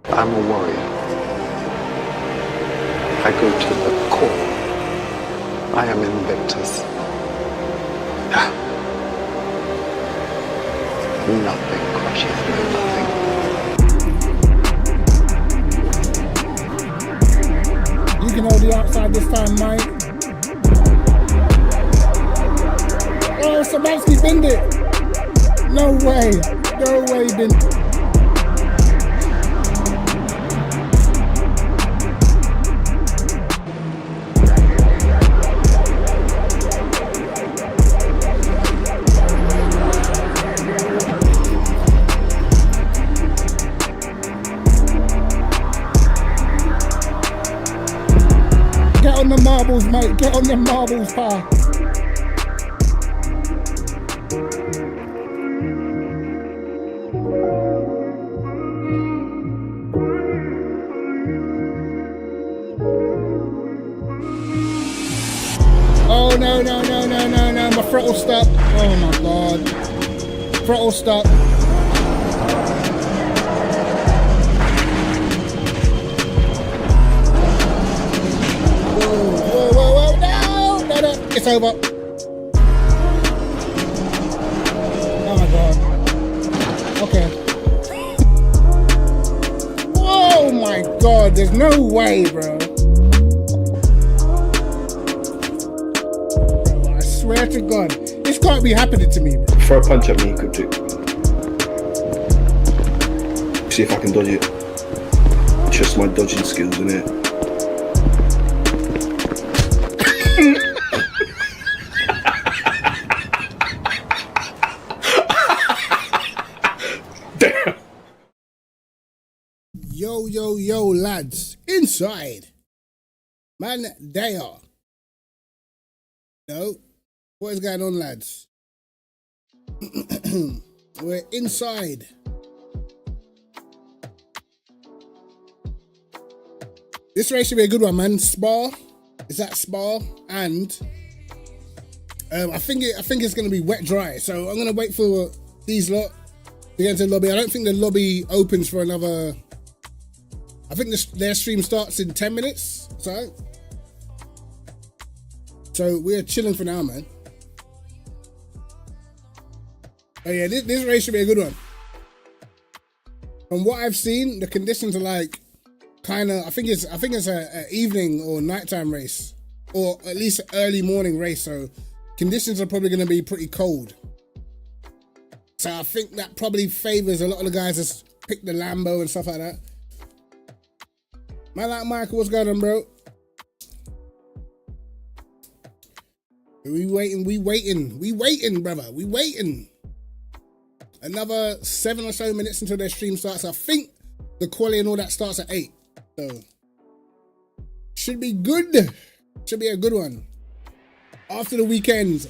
I'm a warrior. I go to the core. I am invictus. Nothing crushes me, nothing. You can hold the outside this time, mate. Oh, Sabansky binned it. No way. No way, binned. Get on the marbles, mate. Get on the marbles, pal. Oh, no, no, no, no, no, no. My throttle stuck. Oh, my God. Throttle stuck. It's over. Oh my God. Okay. Oh my God, there's no way, bro. Bro, I swear to God, this can't be happening to me, bro. Throw a punch at me, you could do. See if I can dodge it. Just my dodging skills, innit? Damn. Yo, yo, yo, lads. Inside. Man, they are. No. What is going on, lads? We're inside. This race should be a good one, man. Spa. Is that Spa? And I think it's gonna be wet dry. So I'm gonna wait for these lot to get into the lobby. I don't think the lobby opens for another. I think their stream starts in 10 minutes. So we're chilling for now, man. Oh yeah, this race should be a good one. From what I've seen, the conditions are like kind of. I think it's a evening or nighttime race, or at least an early morning race. So conditions are probably going to be pretty cold. So I think that probably favors a lot of the guys that pick the Lambo and stuff like that. Man like Michael, what's going on, bro? We waiting, brother. We waiting. Another 7 or so minutes until their stream starts. I think the quality and all that starts at 8. So should be good. Should be a good one. After the weekend,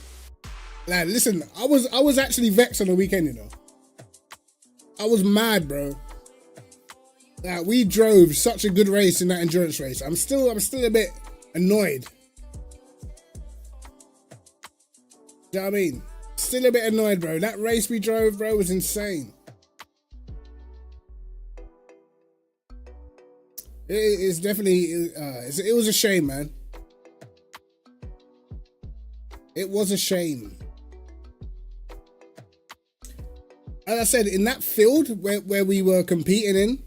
like, listen, I was actually vexed on the weekend, you know. I was mad, bro. Like, we drove such a good race in that endurance race. I'm still a bit annoyed. Do you know what I mean? Still a bit annoyed, bro. That race we drove, bro, was insane. It's definitely, it was a shame, man. It was a shame. As I said, in that field where we were competing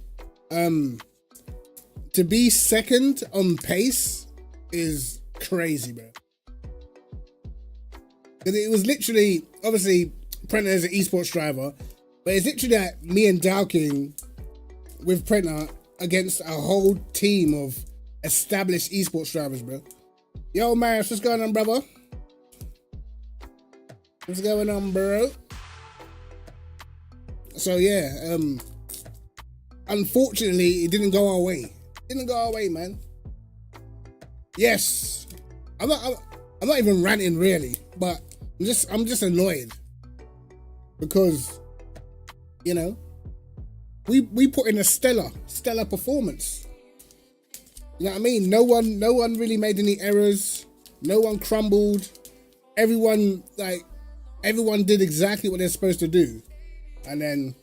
in, to be second on pace is crazy, bro. Because it was literally, obviously, Prenter is an esports driver, but it's literally like me and Dowking with Prenter against a whole team of established esports drivers, bro. Yo, Marius, what's going on, brother? What's going on, bro? So yeah, unfortunately, it didn't go our way. Didn't go our way, man. Yes, I'm not even ranting really, but I'm just annoyed because, you know, we put in a stellar performance. You know what I mean? No one really made any errors. No one crumbled. Everyone did exactly what they're supposed to do. And then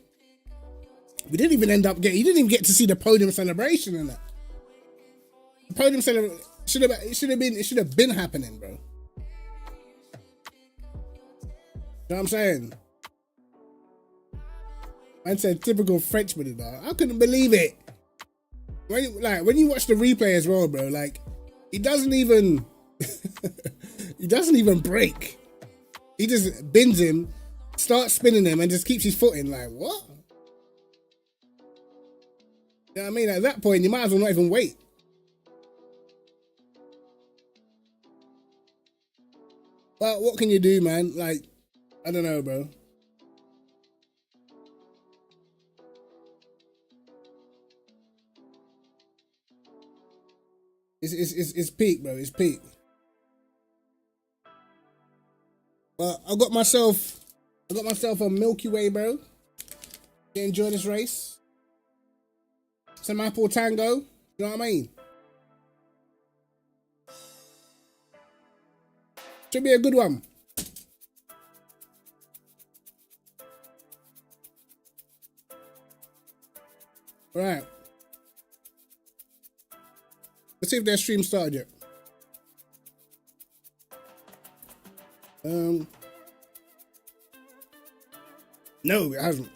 we didn't even end up getting. You didn't even get to see the podium celebration and that. The podium celebration should have been happening, bro. You know what I'm saying? Man said typical Frenchman, dog. I couldn't believe it. When you watch the replay as well, bro, like he doesn't even break. He just bends him, starts spinning him, and just keeps his foot in. Like, what? You know what I mean? At that point, you might as well not even wait. But what can you do, man? Like, I don't know, bro. It's peak, bro. It's peak. But I got myself a Milky Way, bro. To enjoy this race. Some apple tango. You know what I mean? Should be a good one. Right. Let's see if their stream started yet. No, it hasn't.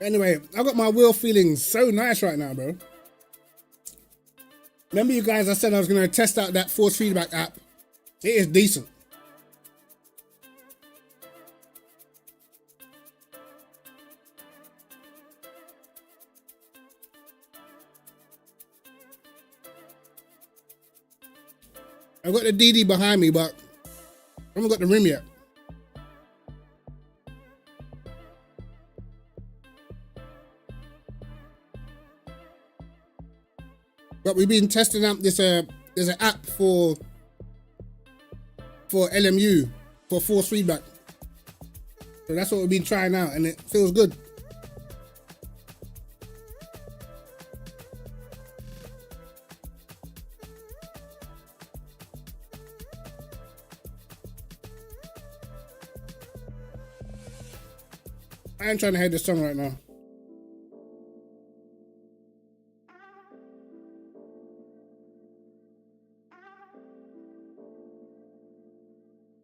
Anyway, I got my wheel feeling so nice right now, bro. Remember you guys, I said I was going to test out that force feedback app. It is decent. I've got the DD behind me, but I haven't got the rim yet. But we've been testing out this there's an app for LMU for force feedback. So that's what we've been trying out, and it feels good. I ain't trying to hear this song right now.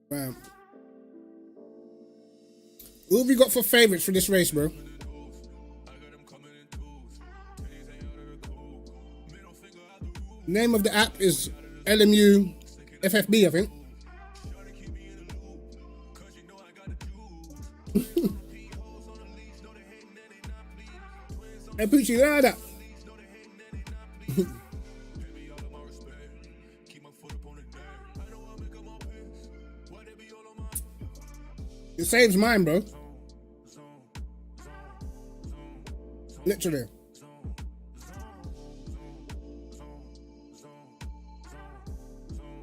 Right. Who have you got for favorites for this race, bro? Name of the app is LMU FFB, I think. Hey, Poochie, look at that. It saves mine, bro. Literally.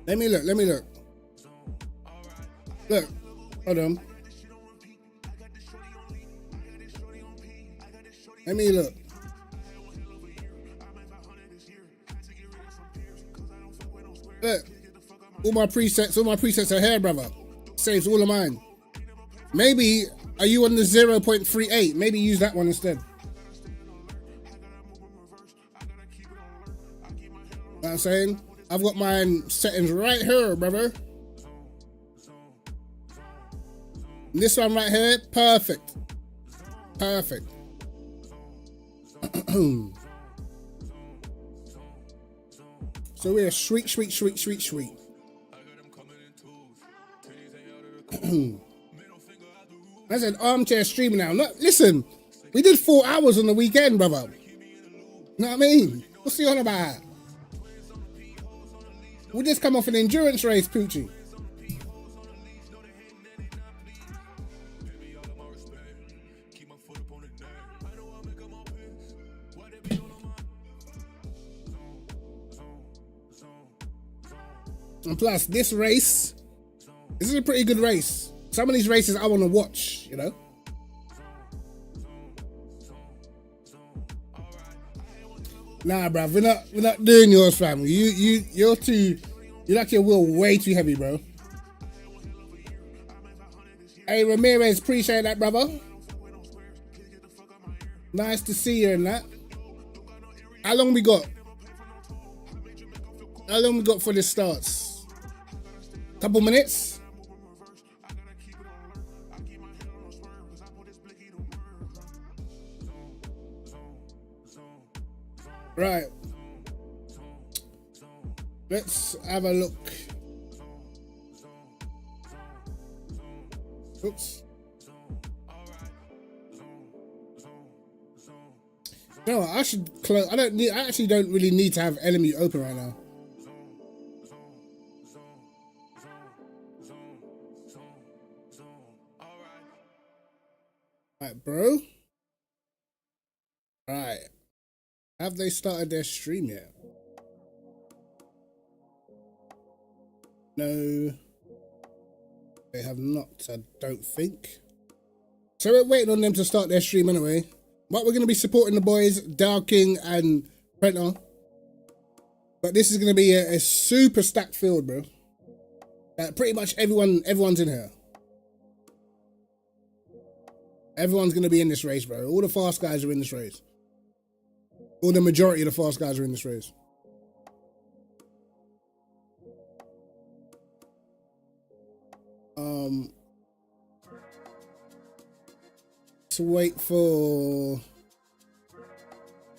Let me look. Look. Hold on. Let me look. Look. All my presets are here, brother. Saves all of mine. Maybe, are you on the 0.38? Maybe use that one instead. Know what I'm saying? I've got mine settings right here, brother. And this one right here, perfect. Perfect. So we're sweet. I said armchair streaming now. Look, listen, we did 4 hours on the weekend, brother. You know what I mean? What's he on about? We just come off an endurance race, Poochie. Plus, this is a pretty good race. Some of these races I want to watch, you know. Nah, bruv, we're not doing yours, fam. You like your wheel way too heavy, bro. Hey, Ramirez, appreciate that, brother. Nice to see you and that. How long we got? How long we got for this starts? Couple minutes? Right. Let's have a look. Oops. No, I should close. I actually don't really need to have LMU open right now. Right, bro. Right. Have they started their stream yet? No. They have not, I don't think. So we're waiting on them to start their stream anyway. But we're going to be supporting the boys, Dow King and Prenter. But this is going to be a super stacked field, bro. Pretty much everyone's in here. Everyone's going to be in this race, bro. All the fast guys are in this race. Or the majority of the fast guys are in this race. To wait for...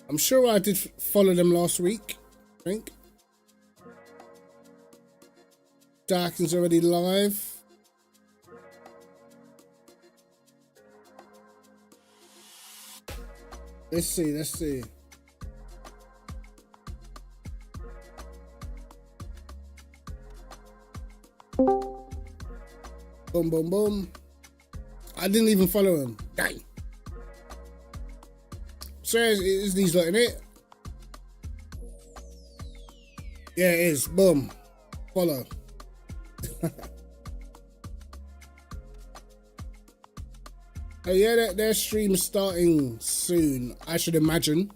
I'm sure I did follow them last week, I think. Darken's already live. Let's see. Boom, boom, boom. I didn't even follow him. Dang. So is these lot in it? Yeah, it is. Boom. Follow. Oh yeah, their stream's starting soon, I should imagine.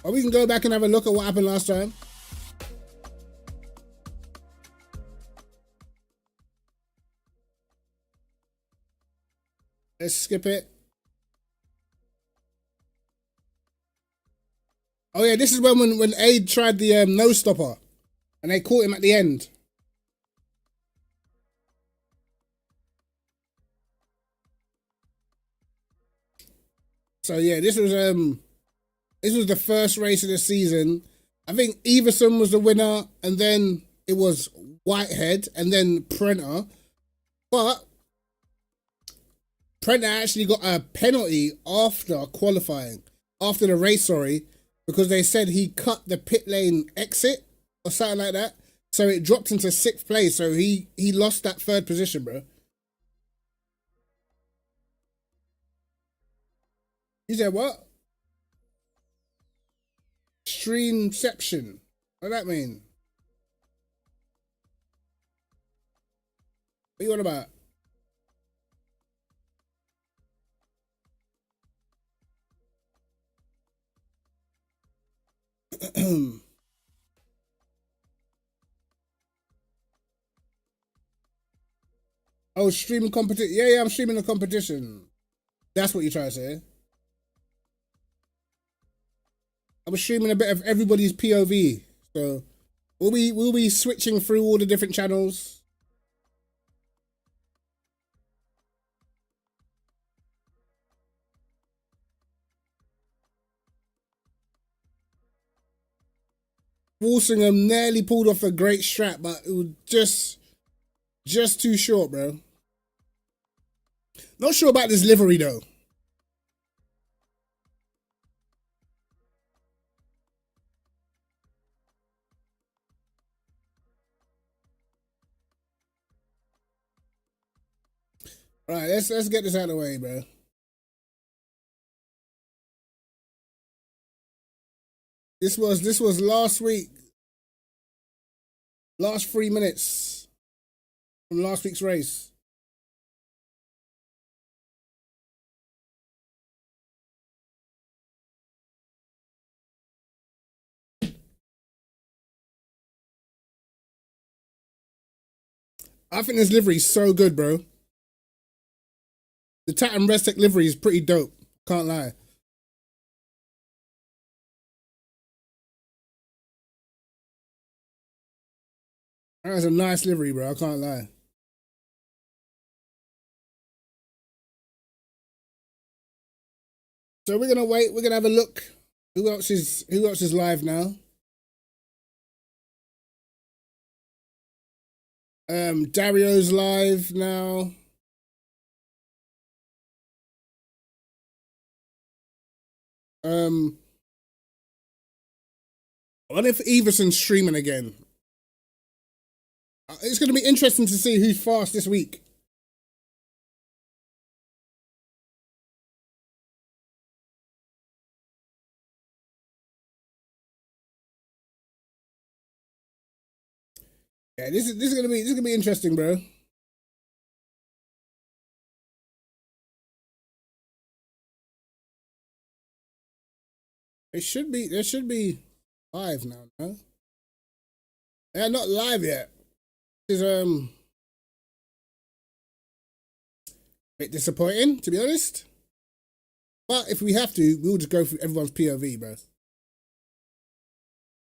Or we can go back and have a look at what happened last time. Let's skip it. Oh yeah, this is when Aid tried the no stopper and they caught him at the end. So yeah, this was the first race of the season. I think Everson was the winner, and then it was Whitehead, and then Prenter. But Prenter actually got a penalty after qualifying, after the race, sorry, because they said he cut the pit lane exit or something like that. So it dropped into 6th place. So he lost that 3rd position, bro. You said what? Streamception. What does that mean? What you on about? Oh, streaming competition. Yeah, I'm streaming a competition. That's what you're trying to say. I was streaming a bit of everybody's POV. So we'll be switching through all the different channels. Walsingham nearly pulled off a great strap, but it was just too short, bro. Not sure about this livery though. All right, let's get this out of the way, bro. This was last week. Last 3 minutes from last week's race. I think this livery is so good, bro. The TATUM Restec livery is pretty dope. Can't lie. That's a nice livery, bro. I can't lie. So we're gonna wait. We're gonna have a look. Who else is live now? Dario's live now. I wonder if Everson's streaming again. It's going to be interesting to see who's fast this week. Yeah, this is gonna be interesting, bro. There should be live now, no? They're not live yet. It's a bit disappointing, to be honest. But if we have to, we'll just go through everyone's POV, bro.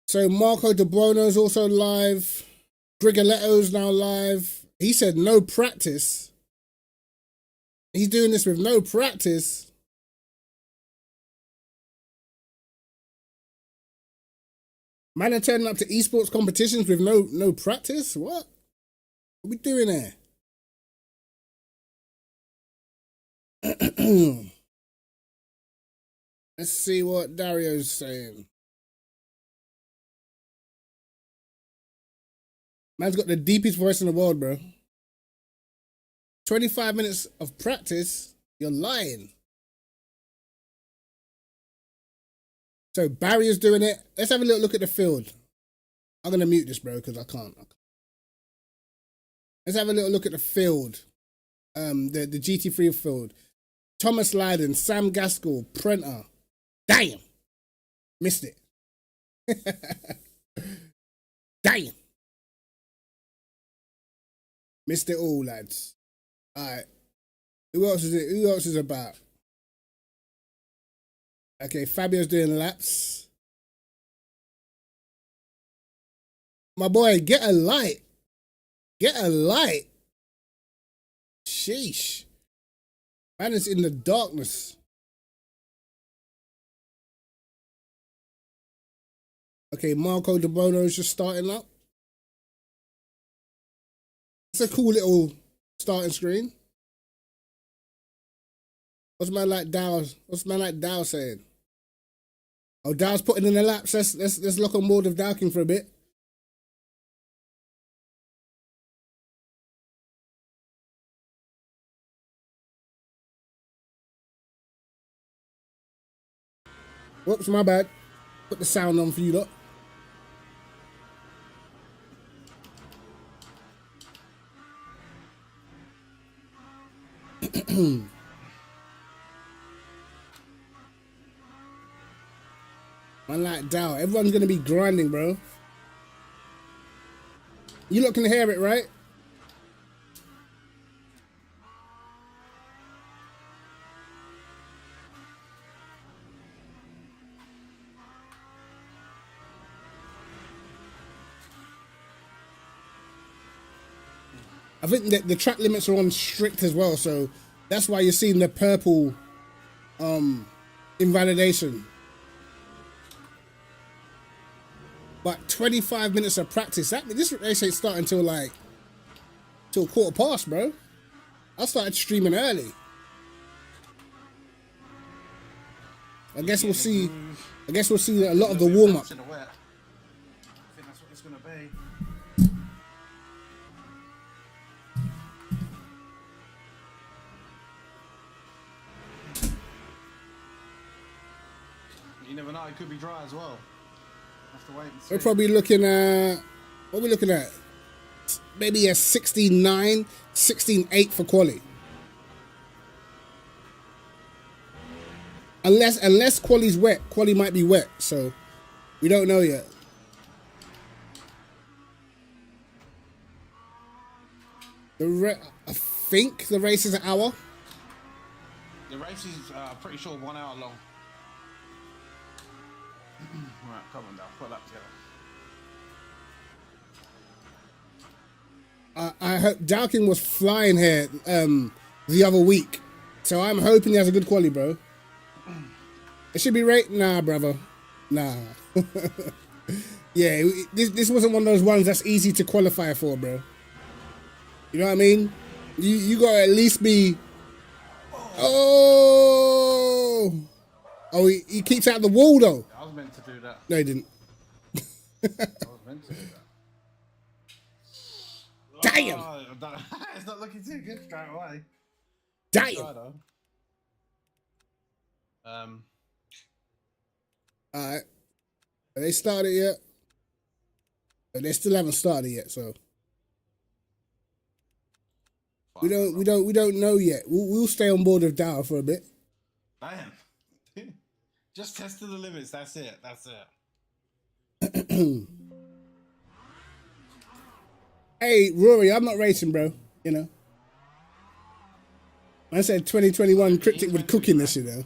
So Marco De Buono's also live. Grigoletto's now live. He said no practice. He's doing this with no practice. Man are turning up to esports competitions with no practice? What are we doing there? Let's see what Dario's saying. Man's got the deepest voice in the world, bro. 25 minutes of practice? You're lying. So Barry's doing it. Let's have a little look at the field. I'm going to mute this, bro, because I can't. Let's have a little look at the field. The GT3 field. Thomas Lydon, Sam Gaskell, Prenter. Damn. Missed it. Damn. Missed it all, lads. All right. Who else is it? Who else is about? Okay, Fabio's doing laps. My boy, get a light. Get a light. Sheesh. Man is in the darkness. Okay, Marco De Buono's just starting up. It's a cool little starting screen. What's man like Dow saying? Oh, Dow's putting in the laps. Let's look on board with Dow King for a bit. Whoops, my bad. Put the sound on for you lot. Man like Dow. Everyone's gonna be grinding, bro. You lot can hear it, right? I think that the track limits are on strict as well, so that's why you're seeing the purple invalidation. But 25 minutes of practice. This race ain't starting till 1:15, bro. I started streaming early. I guess we'll see a lot of the warm up. I think that's what it's gonna be. You never know, it could be dry as well. Have to wait and see. We're probably looking at, what are we looking at? maybe a 16.9, 16.8 for quali. Unless quali's wet, quali might be wet, so we don't know yet. I think the race is an hour. The race is pretty sure 1 hour long. Right, come on now, put that together. I heard Dalkin was flying here the other week, so I'm hoping he has a good quali, bro. It should be right. Nah, brother. Nah. Yeah, this wasn't one of those ones that's easy to qualify for, bro. You know what I mean? You gotta at least be. Oh, he keeps out the wall though. I was meant to do that. No, he didn't. I was meant to do that. Damn. Oh, it's not looking too good straight away. Damn. Alright. Have they started yet? They still haven't started yet, so we don't know yet. We'll stay on board with Dow for a bit. Damn. Just testing the limits, that's it. Hey, Rory, I'm not racing, bro. You know. I said 2021 Cryptic would cook in this, you know.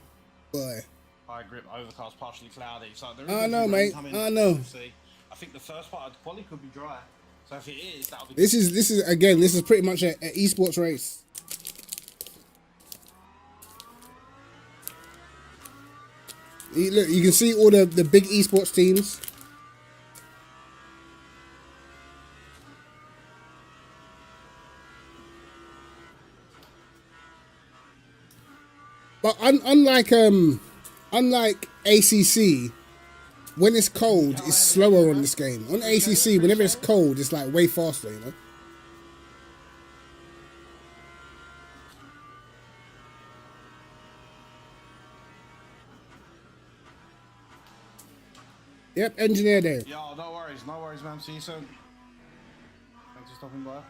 Boy. High grip, overcast, partially cloudy. So there I know, mate. I know. I think the first part of the quali could be dry. So if it is, that'll be. This is pretty much an esports race. Look, you can see all the big esports teams. But unlike ACC, when it's cold, it's slower on this game. On ACC, whenever it's cold, it's like way faster, you know. Yep, engineer day. Yo, no worries, man. See you soon. Thanks for stopping by.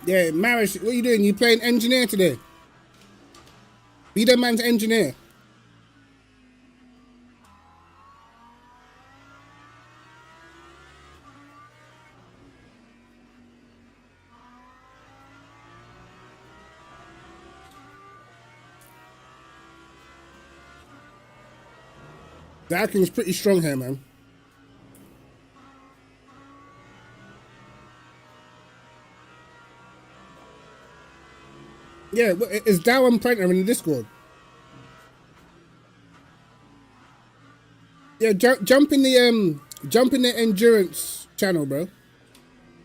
Yeah, Marish, what are you doing? You playing engineer today? Be the man's engineer. Darking's pretty strong here, man. Yeah, is Dow and Printer in the Discord? Yeah, jump in the endurance channel, bro.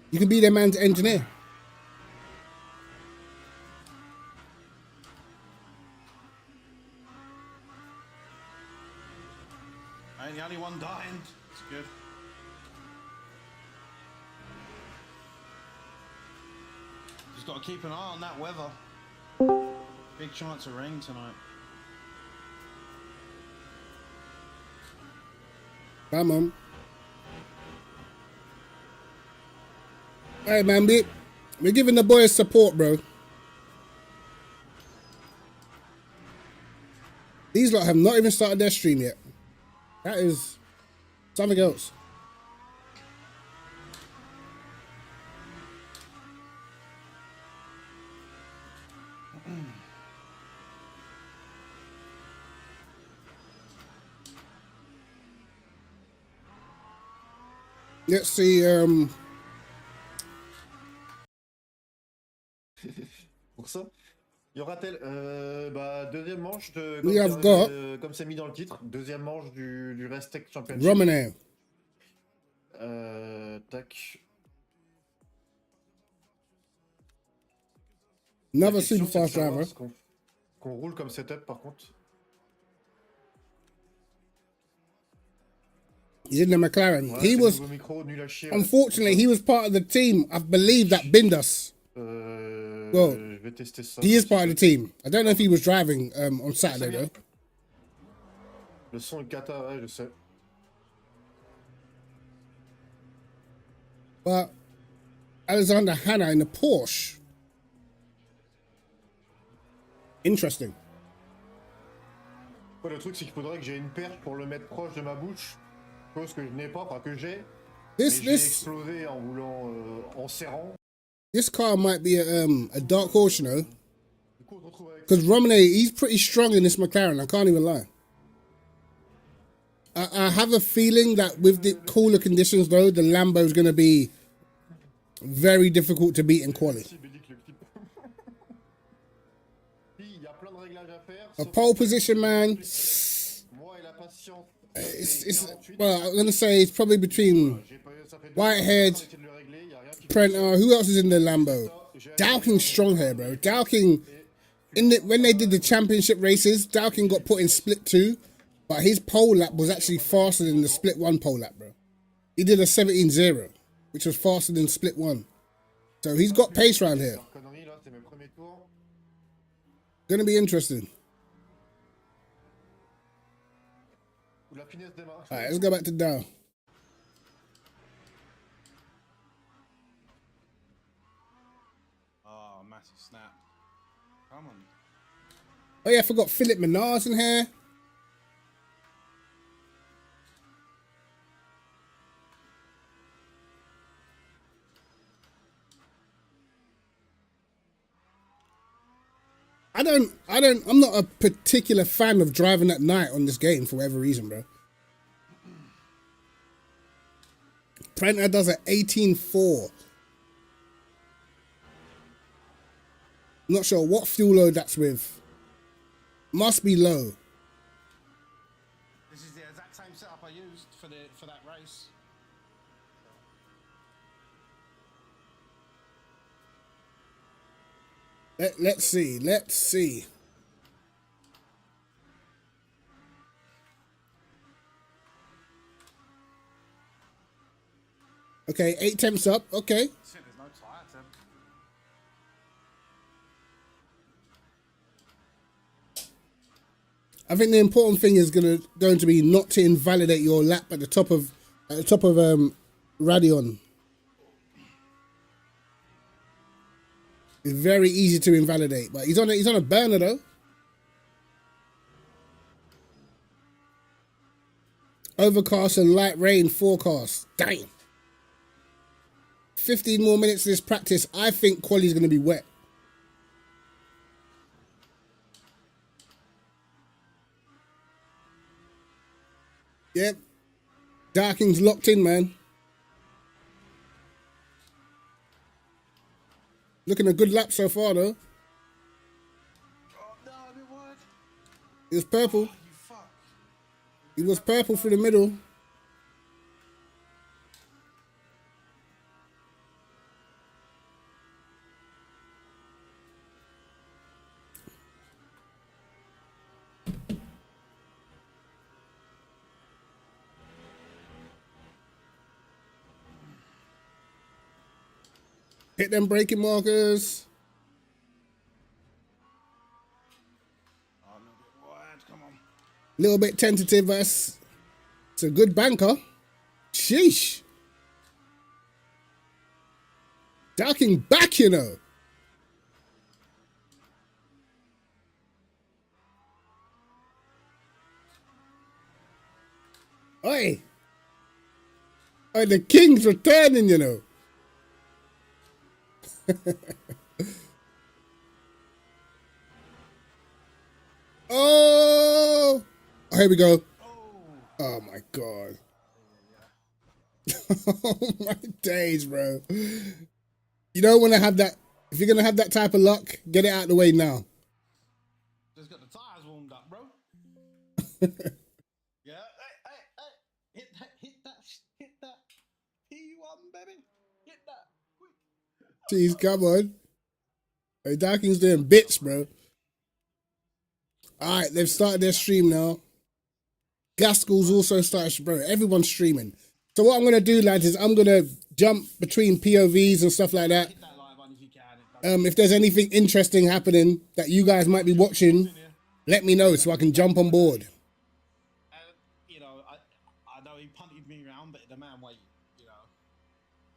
You can be their man's engineer. I ain't the only one dying. It's good. Just got to keep an eye on that weather. Big chance of rain tonight. Come on. Hey, man, we're giving the boys support, bro. These lot have not even started their stream yet. That is something else. Let's see. Pour ça, il y aura-t-elle deuxième manche de comme c'est mis dans le titre, deuxième manche du Restec Championship. Romane. Tac. Another super fast driver. Qu'on roule comme setup par contre. He's in the McLaren. Ouais, he was, micro, nul à chier, unfortunately, he was part of the team, I believe, that binned us. Well, je vais tester ça. He is part of the team. I don't know if he was driving on Saturday, though. Le son est cata, ouais, je sais. But Alexander Hanna in the Porsche. Interesting. Ouais, le truc, c'est qu'il faudrait que j'ai une perche pour le mettre proche de ma bouche. Chose que je n'ai pas, enfin que j'ai. Mais j'ai explosé en voulant, en serrant. This car might be a dark horse, you know. Because Romane, he's pretty strong in this McLaren, I can't even lie. I have a feeling that with the cooler conditions, though, the Lambo is going to be very difficult to beat in quali. A pole position, man. Well, I'm going to say it's probably between Whitehead, Prenter. Who else is in the Lambo? Dowking's strong here, bro. Dowking, when they did the championship races, Dowking got put in split 2, but his pole lap was actually faster than the split 1 pole lap, bro. He did a 17.0, which was faster than split 1. So he's got pace around here. Gonna be interesting. Alright, let's go back to Dow. Oh, massive snap. Come on. Oh yeah, I forgot Philip Menard's in here. I'm not a particular fan of driving at night on this game for whatever reason, bro. Prenter does an 18.4. Not sure what fuel load that's with. Must be low. This is the exact same setup I used for that race. Let's see. Let's see. Okay, 8 temps up. Okay. Shit, there's no tire temp. I think the important thing is going to be not to invalidate your lap at the top of Radeon. It's very easy to invalidate, but he's on a burner though. Overcast and light rain forecast. Damn. 15 more minutes of this practice. I think quali's going to be wet. Yep. Darking's locked in, man. Looking a good lap so far, though. Oh, no, it worked. It was purple. Oh, you fuck. It was purple through the middle. Hit them braking markers. Oh, a little bit wide. Come on. Little bit tentative. It's a good banker. Sheesh. Darking back, you know. Oi. Oi, the king's returning, you know. Oh, here we go. Oh my god. Oh my days, bro. You don't want to have that. If you're gonna have that type of luck, get it out of the way now. Just got the tires warmed up, bro. Yeah. Hey. Hit that. P1, baby. Hit that. Quick. Jeez, come on. Hey, Darking's doing bits, bro. All right, they've started their stream now. Gaskell's also started, bro. Everyone's streaming. So what I'm gonna do, lads, is I'm gonna jump between POVs and stuff like that. Hit that live one if you can. If there's anything interesting happening that you guys might be watching, let me know so I can jump on board. You know, I know he punted me around, but the man waited. You know,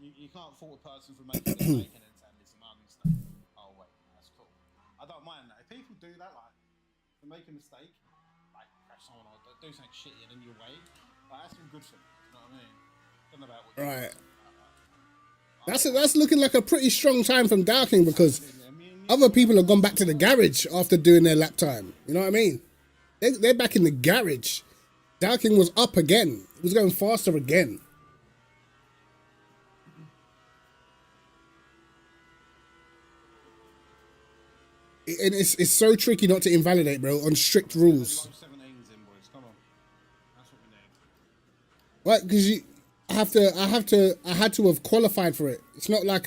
You can't fault a person for making a mistake and then saying, listen, my mistake. Oh, wait, that's cool. I don't mind that. If people do that, like, to make a mistake, like, crash someone or do something shitty and then you wait, like, that's some good for me. You know what I mean? Don't know about what Right. That's looking like a pretty strong time from Darking, because other people have gone back to the garage after doing their lap time. You know what I mean? They're back in the garage. Darking was up again. He was going faster again. And it's so tricky not to invalidate, bro, on strict rules. Right, because I had to have qualified for it. It's not like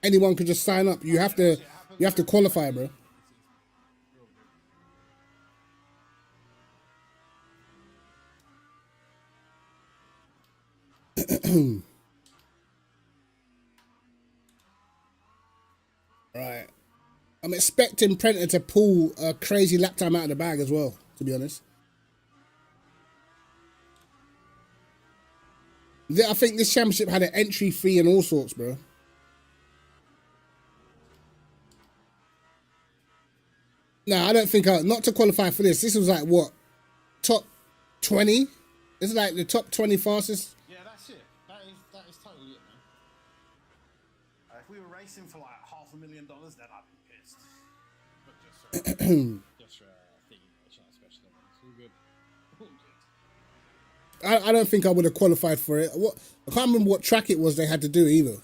anyone could just sign up. You have to qualify, bro. Right. I'm expecting Prenter to pull a crazy lap time out of the bag as well, to be honest. I think this championship had an entry fee and all sorts, bro. No, I don't think not to qualify for this. This was like what? Top 20? This is like the top 20 fastest. Yeah, that's it. That is totally it, man. If we were racing for like $500,000, then I'd be pissed. But just thingy, especially. It's all good. All good. I don't think I would have qualified for it. I can't remember what track it was they had to do either.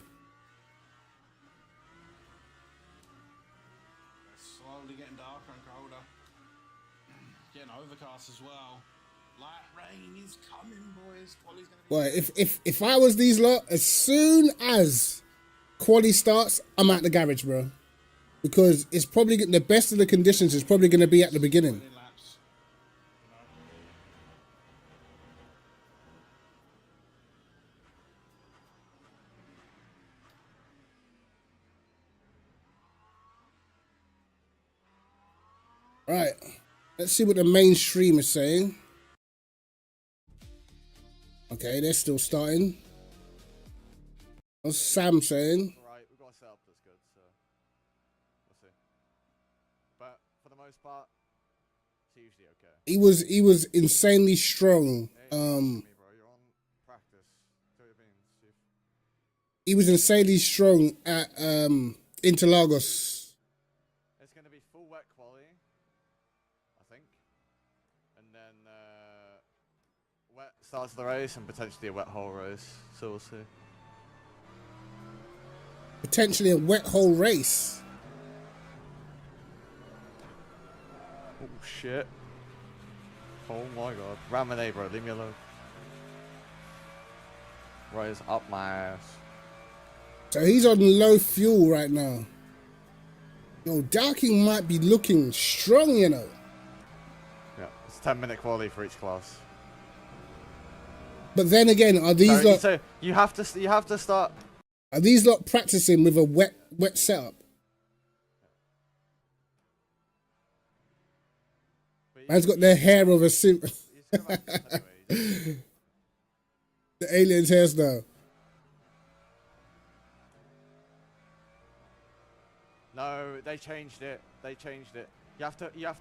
It's slowly getting darker and colder. Getting overcast as well. Light rain is coming, boys. Quali's gonna be. Well, if I was these lot, as soon as quali starts, I'm at the garage, bro, because it's probably the best of the conditions is probably going to be at the beginning. Right, let's see what the mainstream is saying. Okay, they're still starting. What's Sam saying? Right, we've got a setup that's good, so we'll see. But for the most part, it's usually okay. He was insanely strong. Hey, me, bro. You're on practice. Do your beans, Chief. He was insanely strong at Interlagos. It's going to be full wet quali, I think, and then wet starts the race and potentially a wet hole race. So we'll see. Potentially a wet hole race. Oh shit. Oh my god. Ramonade, bro, leave me alone. Rise up my ass. So he's on low fuel right now. Yo, Darking might be looking strong, you know. Yeah, it's 10-minute quali for each class. But then again, are these So you have to start. Are these lot practicing with a wet setup? Man's got the hair of a suit. The alien's hairstyle. No, they changed it. You have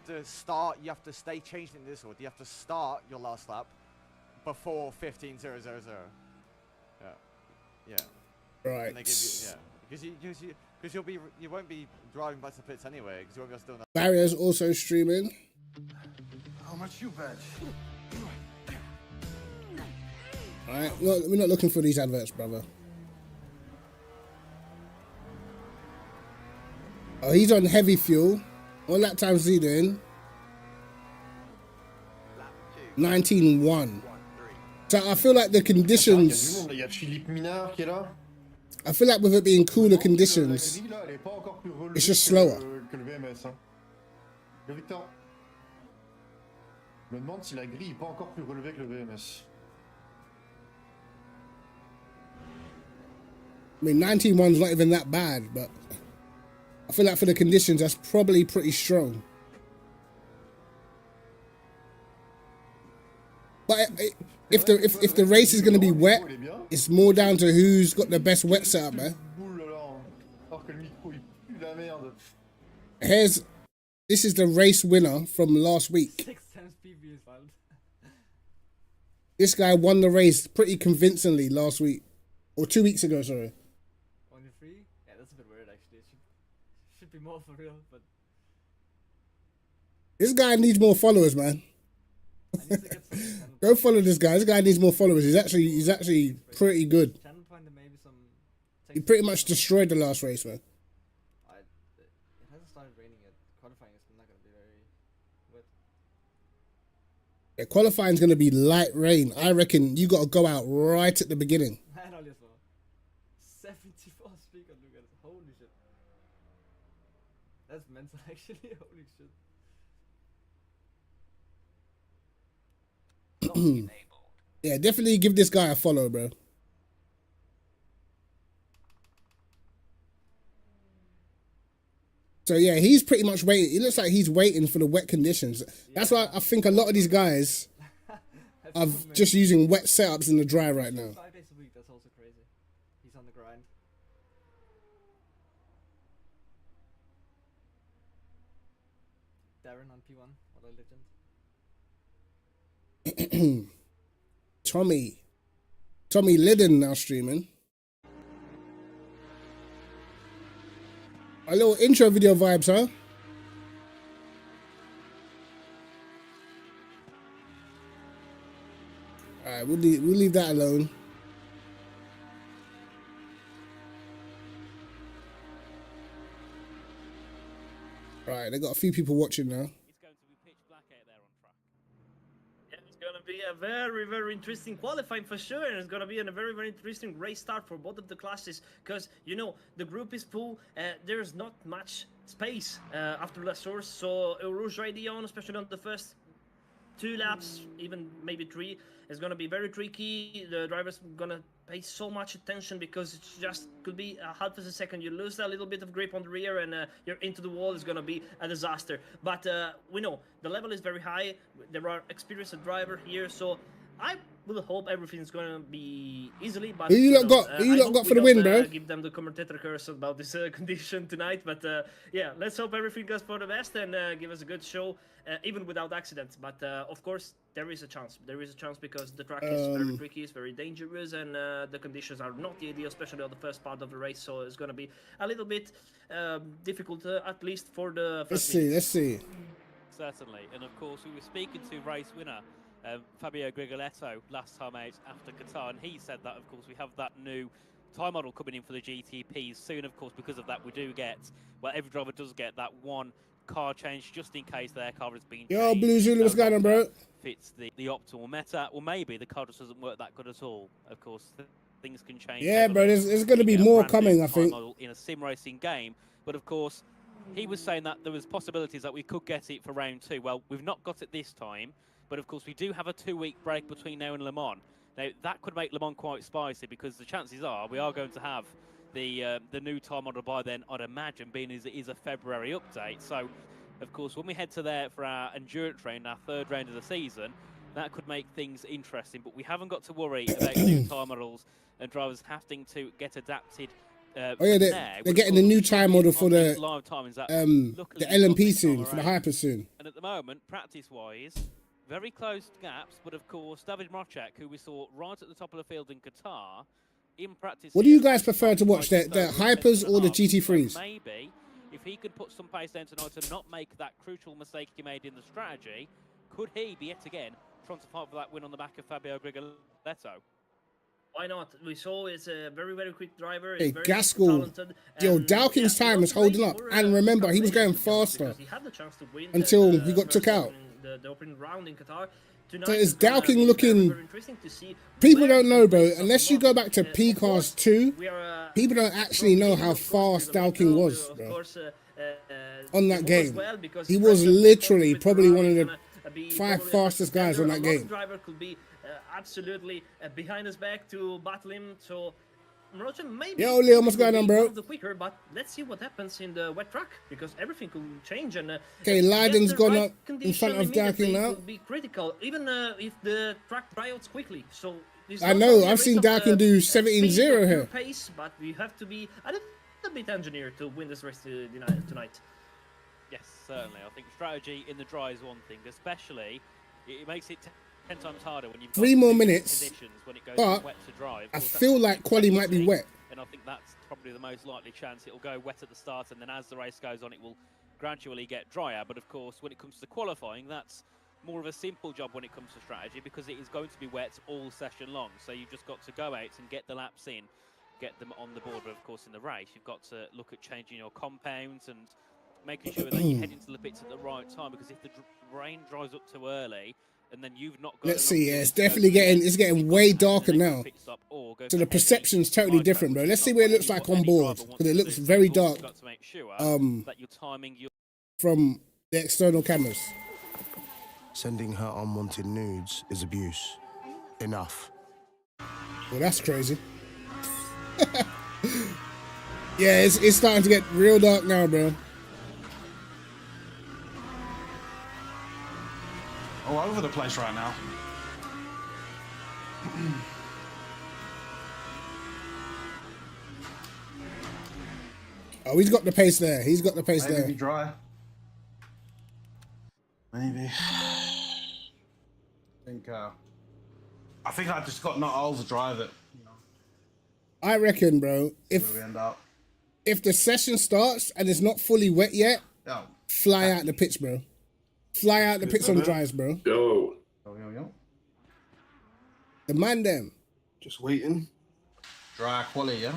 to start. You have to stay changed in this order. You have to start your last lap before 15.000. Yeah. Right. And they give you, because you won't be driving back to the pits anyway, because you won't be able to do that. Barrier's also streaming. How much you bet? Alright, we're not looking for these adverts, brother. Oh, he's on heavy fuel. What lap time's he doing? 19.1. So I feel like the conditions. Il y a Philippe Minard qui est là. I feel like with it being cooler conditions, it's just slower. Que le VMS, hein. Le Victor. Je me demande si la grille est pas encore plus relevée que le VMS. I mean, 19.1's not even that bad, but I feel like for the conditions, that's probably pretty strong. But if the race is going to be wet, It's more down to who's got the best wet setup, man. Ouh là là. Alors que le micro il pue la merde. This is the race winner from last week. 6 times PB is found. This guy won the race pretty convincingly last week. Or 2 weeks ago, sorry. Only 3? Yeah, that's a bit weird actually. It should be more for real, but This guy needs more followers, man. I need to get some channel, Go follow this guy. This guy needs more followers. He's actually pretty good. channel point and maybe some. He pretty much destroyed the last race, man. It hasn't started raining yet. Qualifying is not going to be very wet. Yeah, qualifying's gonna be light rain. I reckon you got to go out right at the beginning. And all as well. 74 speaker, look at it. Holy shit. That's mental actually. Holy shit. Yeah, definitely give this guy a follow, bro. So yeah, he's pretty much waiting. It looks like he's waiting for the wet conditions. That's why I think a lot of these guys are just using wet setups in the dry right now. 5 days a week, that's also crazy. He's on the grind. Darren on P1, what a legend. Tommy Liddon now streaming. A little intro video vibes, huh? Alright, we'll leave that alone. Right, they got a few people watching now. It's going to be pitch black out there on track. Yeah, it's going to be a very, very interesting qualifying for sure, and it's going to be a very, very interesting race start for both of the classes, because, you know, the group is full, there's not much space after last source, so Rouge ready on, especially on the first 2 laps, even maybe 3, is going to be very tricky. The driver's going to pay so much attention because it just could be a half of a second. You lose a little bit of grip on the rear and you're into the wall. It's going to be a disaster. But we know the level is very high. There are experienced drivers here, so I will hope everything's going to be easily. But Who you lot got for the win, bro? Give them the commentator curse about this condition tonight. But yeah, let's hope everything goes for the best and give us a good show, even without accidents. But of course, there is a chance. There is a chance because the track is very tricky, it's very dangerous, and the conditions are not the ideal, especially on the first part of the race. So it's going to be a little bit difficult, at least for the first Let's see. Certainly, and of course, we were speaking to race winner Fabio Grigoletto last time out after Qatar, and he said that, of course, we have that new time model coming in for the GTPs soon. Of course, because of that, we do get, well, every driver does get that one car change just in case their car has been Yo, changed. Blue Zulu, what's going on, bro? Fits the optimal meta, or maybe the car just doesn't work that good at all. Of course, things can change. Yeah, bro, there's going to be more coming, I think. In a sim racing game, but of course, he was saying that there was possibilities that we could get it for round 2. Well, we've not got it this time, but of course, we do have a 2-week break between now and Le Mans. Now, that could make Le Mans quite spicy because the chances are we are going to have the new time model by then, I'd imagine, being as it is a February update. So, of course, when we head to there for our endurance round, our 3rd round of the season, that could make things interesting. But we haven't got to worry about new time models and drivers having to get adapted. Oh yeah, they're getting the new time model for the LMP soon, for the Hyper soon. And at the moment, practice-wise, very close gaps, but of course, David Mrocek, who we saw right at the top of the field in Qatar, in practice... What do you guys prefer to watch, the Hypers or the GT3s? Maybe, if he could put some pace down tonight and not make that crucial mistake he made in the strategy, could he be yet again trying to fight for that win on the back of Fabio Grigoletto? Why not? We saw it's a very, very quick driver. Hey, very Gaskell. talented. Yo, Dowking's time is holding up. And remember, he was going faster he had the chance to win until he got took out. The opening round in Qatar. Tonight, So is Dowking looking... very interesting to see. People don't know, bro. Unless you go back to P-Cars 2, We are, people don't actually know how fast Dowking was, bro. On that game. He was literally probably one of the 5 fastest guys on that game. Driver could be absolutely behind his back to battle him. So Mrocha maybe. Yo, Leo, what's going on, bro? One of the quicker, but let's see what happens in the wet track because everything could change. And Okay, Leiden's gone up in front of Dowking now. Will be critical, even if the track dry outs quickly. So It's I not know. only a I've race seen of, Darkin do speed 17-0 or pure here. pace, but we have to be a little bit engineered to win this race tonight. Yes, certainly. I think strategy in the dry is one thing, especially it makes it 10 times harder when you've got 3 more different minutes, conditions when it goes but from wet to dry. Of I course, that's feel what like makes quali it might be easy, wet. and I think that's probably the most likely chance. It'll go wet at the start, and then as the race goes on, it will gradually get drier. But of course, when it comes to qualifying, that's more of a simple job when it comes to strategy because it is going to be wet all session long. So you've just got to go out and get the laps in, get them on the board. But of course, in the race, you've got to look at changing your compounds and making sure that you head into the pits at the right time, because if the rain dries up too early and then you've not got Let's see. Yeah, fuel it's to go definitely to the end, getting you've got way to have an darker extra now. pit stop or go So for the heavy perception's totally micro, different, bro. which Let's is see not what it what looks like on any board driver because it wants to looks do. So very you've also dark got to make sure that you're timing your from the external cameras. Sending her unwanted nudes is abuse. Enough. Well, that's crazy. Yeah, it's starting to get real dark now, bro. All over the place right now. Oh, he's got the pace there. He's got the pace Maybe there. be dry. Maybe. I think I just got not overdrive it. You know, I reckon, bro, where we end up. if the session starts and it's not fully wet yet, Yo. fly out the pits, bro. Fly out the pits on dries, bro. Yo. Yo. The man them. Just waiting. Dry quality, yeah?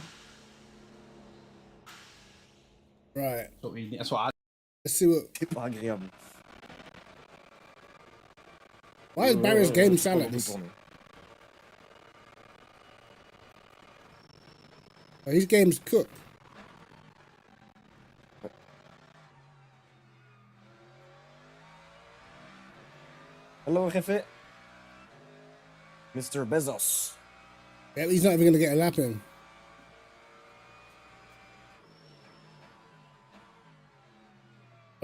Right. That's what I... Let's see what... Why does Barry's game sound like this? Oh, his game's cooked. Hello, Jefe. Mr. Bezos. Yeah, he's not even going to get a lap in.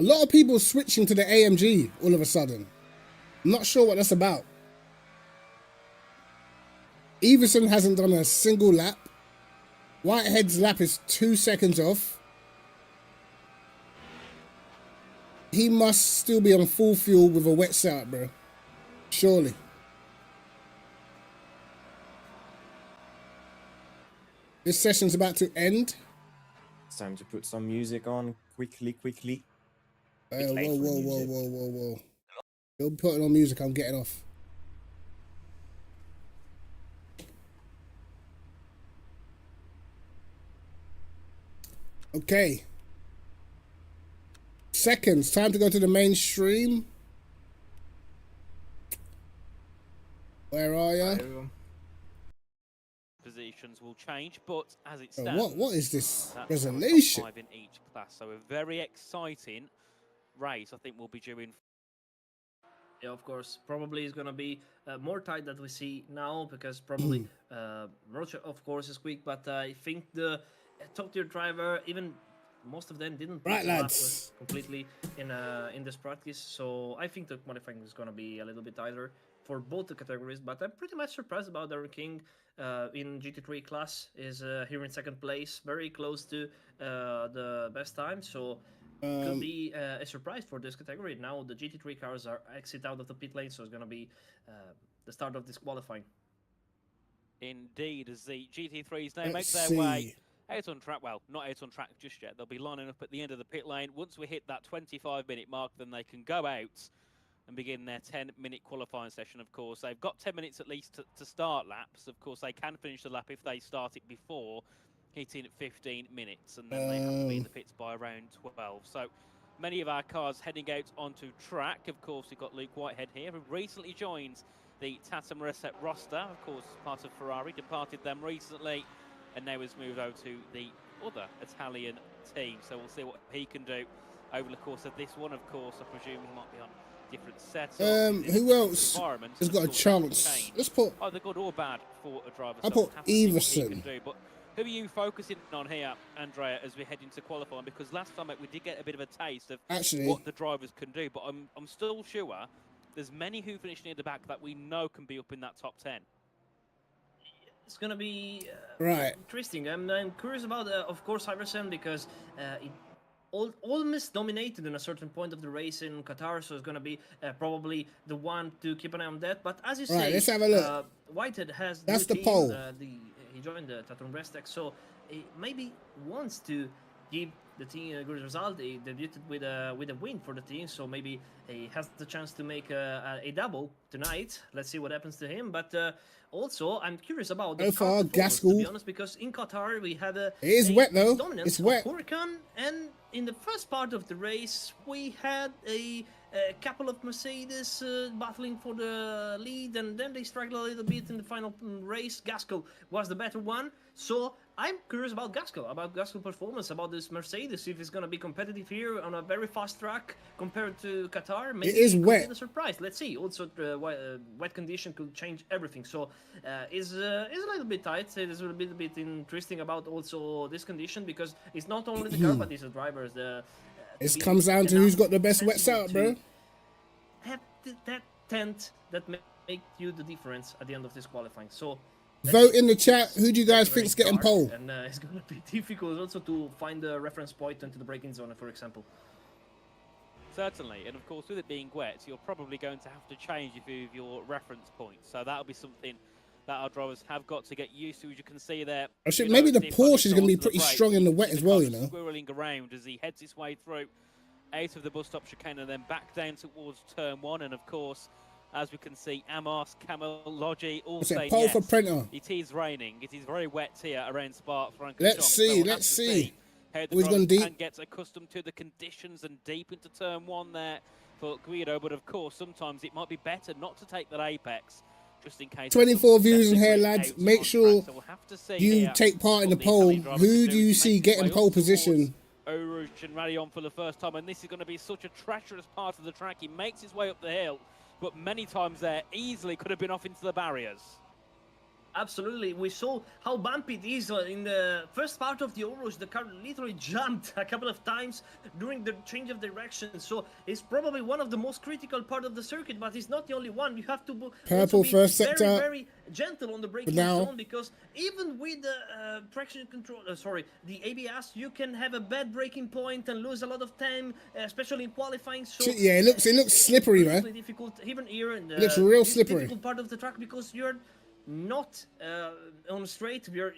A lot of people switching to the AMG all of a sudden. I'm not sure what that's about. Everson hasn't done a single lap. Whitehead's lap is 2 seconds off. He must still be on full fuel with a wet setup, bro. Surely. This session's about to end. It's time to put some music on quickly. Whoa. You're putting on music, I'm getting off. Okay. Seconds, time to go to the mainstream. Where are you? positions will change, but as it stands, what is this that's resolution? top 5 in each class, so a very exciting race. I think we'll be doing. Yeah, of course. Probably is going to be more tight than we see now because probably Roger, of course, is quick, but I think the top tier driver, even most of them didn't right, lads, completely in this practice. So I think the qualifying is going to be a little bit tighter for both the categories. But I'm pretty much surprised about Darren King in GT3 class is here in second place, very close to the best time. So. Could be a surprise for this category. Now the GT3 cars are exit out of the pit lane, so it's going to be the start of this qualifying. Indeed, as the GT3s now make their way out on track. Well, not out on track just yet. They'll be lining up at the end of the pit lane. Once we hit that 25-minute mark, then they can go out and begin their 10-minute qualifying session, of course. They've got 10 minutes at least to start laps. Of course, they can finish the lap if they start it before hitting 15 minutes, and then they have to be in the pits by around 12. So many of our cars heading out onto track. Of course, we've got Luke Whitehead here, who recently joined the TATUM Reset roster. Of course, part of Ferrari, departed them recently, and now has moved over to the other Italian team. So we'll see what he can do over the course of this one. Of course, I presume he might be on different setups. Who else has got a chance? Let's put either good or bad for a driver. I'll put Everson. Who are you focusing on here, Andrea, as we head into qualifying? Because last time we did get a bit of a taste of what the drivers can do, but I'm still sure there's many who finished near the back that we know can be up in that top 10. it's gonna be right. interesting. I'm curious about, of course, Iverson, because it almost dominated in a certain point of the race in Qatar, so it's gonna be probably the one to keep an eye on that. But as you say, let's have a look. Whitehead has That's the team, poll. He joined the TATUM Restec, so he maybe wants to give the team a good result. He debuted with a win for the team, so maybe he has the chance to make a double tonight. Let's see what happens to him. But also, I'm curious about the car performance, to be honest, because in Qatar we had it is wet though. Dominance It's wet. of Huracan, and in the first part of the race we had a couple of Mercedes battling for the lead, and then they struggled a little bit in the final race. Gaskell was the better one, so I'm curious about Gaskell performance, about this Mercedes, if it's going to be competitive here on a very fast track compared to Qatar. Maybe it is wet. A surprise. Let's see. Also, wet condition could change everything. So, is a little bit tight. It is a little bit interesting about also this condition, because it's not only the car, but it's the drivers. It comes down to who's got the best wet setup, bro. Have that tent that make you the difference at the end of this qualifying. So. Vote in the chat. Who do you guys think's getting pole? And it's going to be difficult also to find the reference point into the braking zone, for example. Certainly, and of course, with it being wet, you're probably going to have to change a few of your reference points. So that'll be something that our drivers have got to get used to. As you can see there, maybe the Porsche is going to be pretty strong in the wet as well, you know. Squirreling around as he heads his way through out of the bus stop chicane and then back down towards turn 1, and of course, as we can see, Amos, Camel, Logi all saying pole yes. for Printer. It is raining. It is very wet here around Spa-Francorchamps. Let's see. So let's see. How the Who's gone deep? can get accustomed to the conditions and deep into turn 1 there for Guido. But of course, sometimes it might be better not to take that apex, just in case. 24 views in here, lads. Make sure you take part in the poll. Who do you see getting pole position? Eau Rouge and Radion for the first time, and this is going to be such a treacherous part of the track. He makes his way up the hill, but many times there easily could have been off into the barriers. Absolutely. We saw how bumpy it is in the first part of the Eau Rouge. The car literally jumped a couple of times during the change of direction. So it's probably one of the most critical part of the circuit, but it's not the only one. You have to Purple be first sector. very, very gentle on the braking zone, because even with the traction control, the ABS, you can have a bad braking point and lose a lot of time, especially in qualifying. So yeah, it looks slippery, man. It's difficult even here in the it looks real slippery. difficult part of the track, because you're not on straight. You're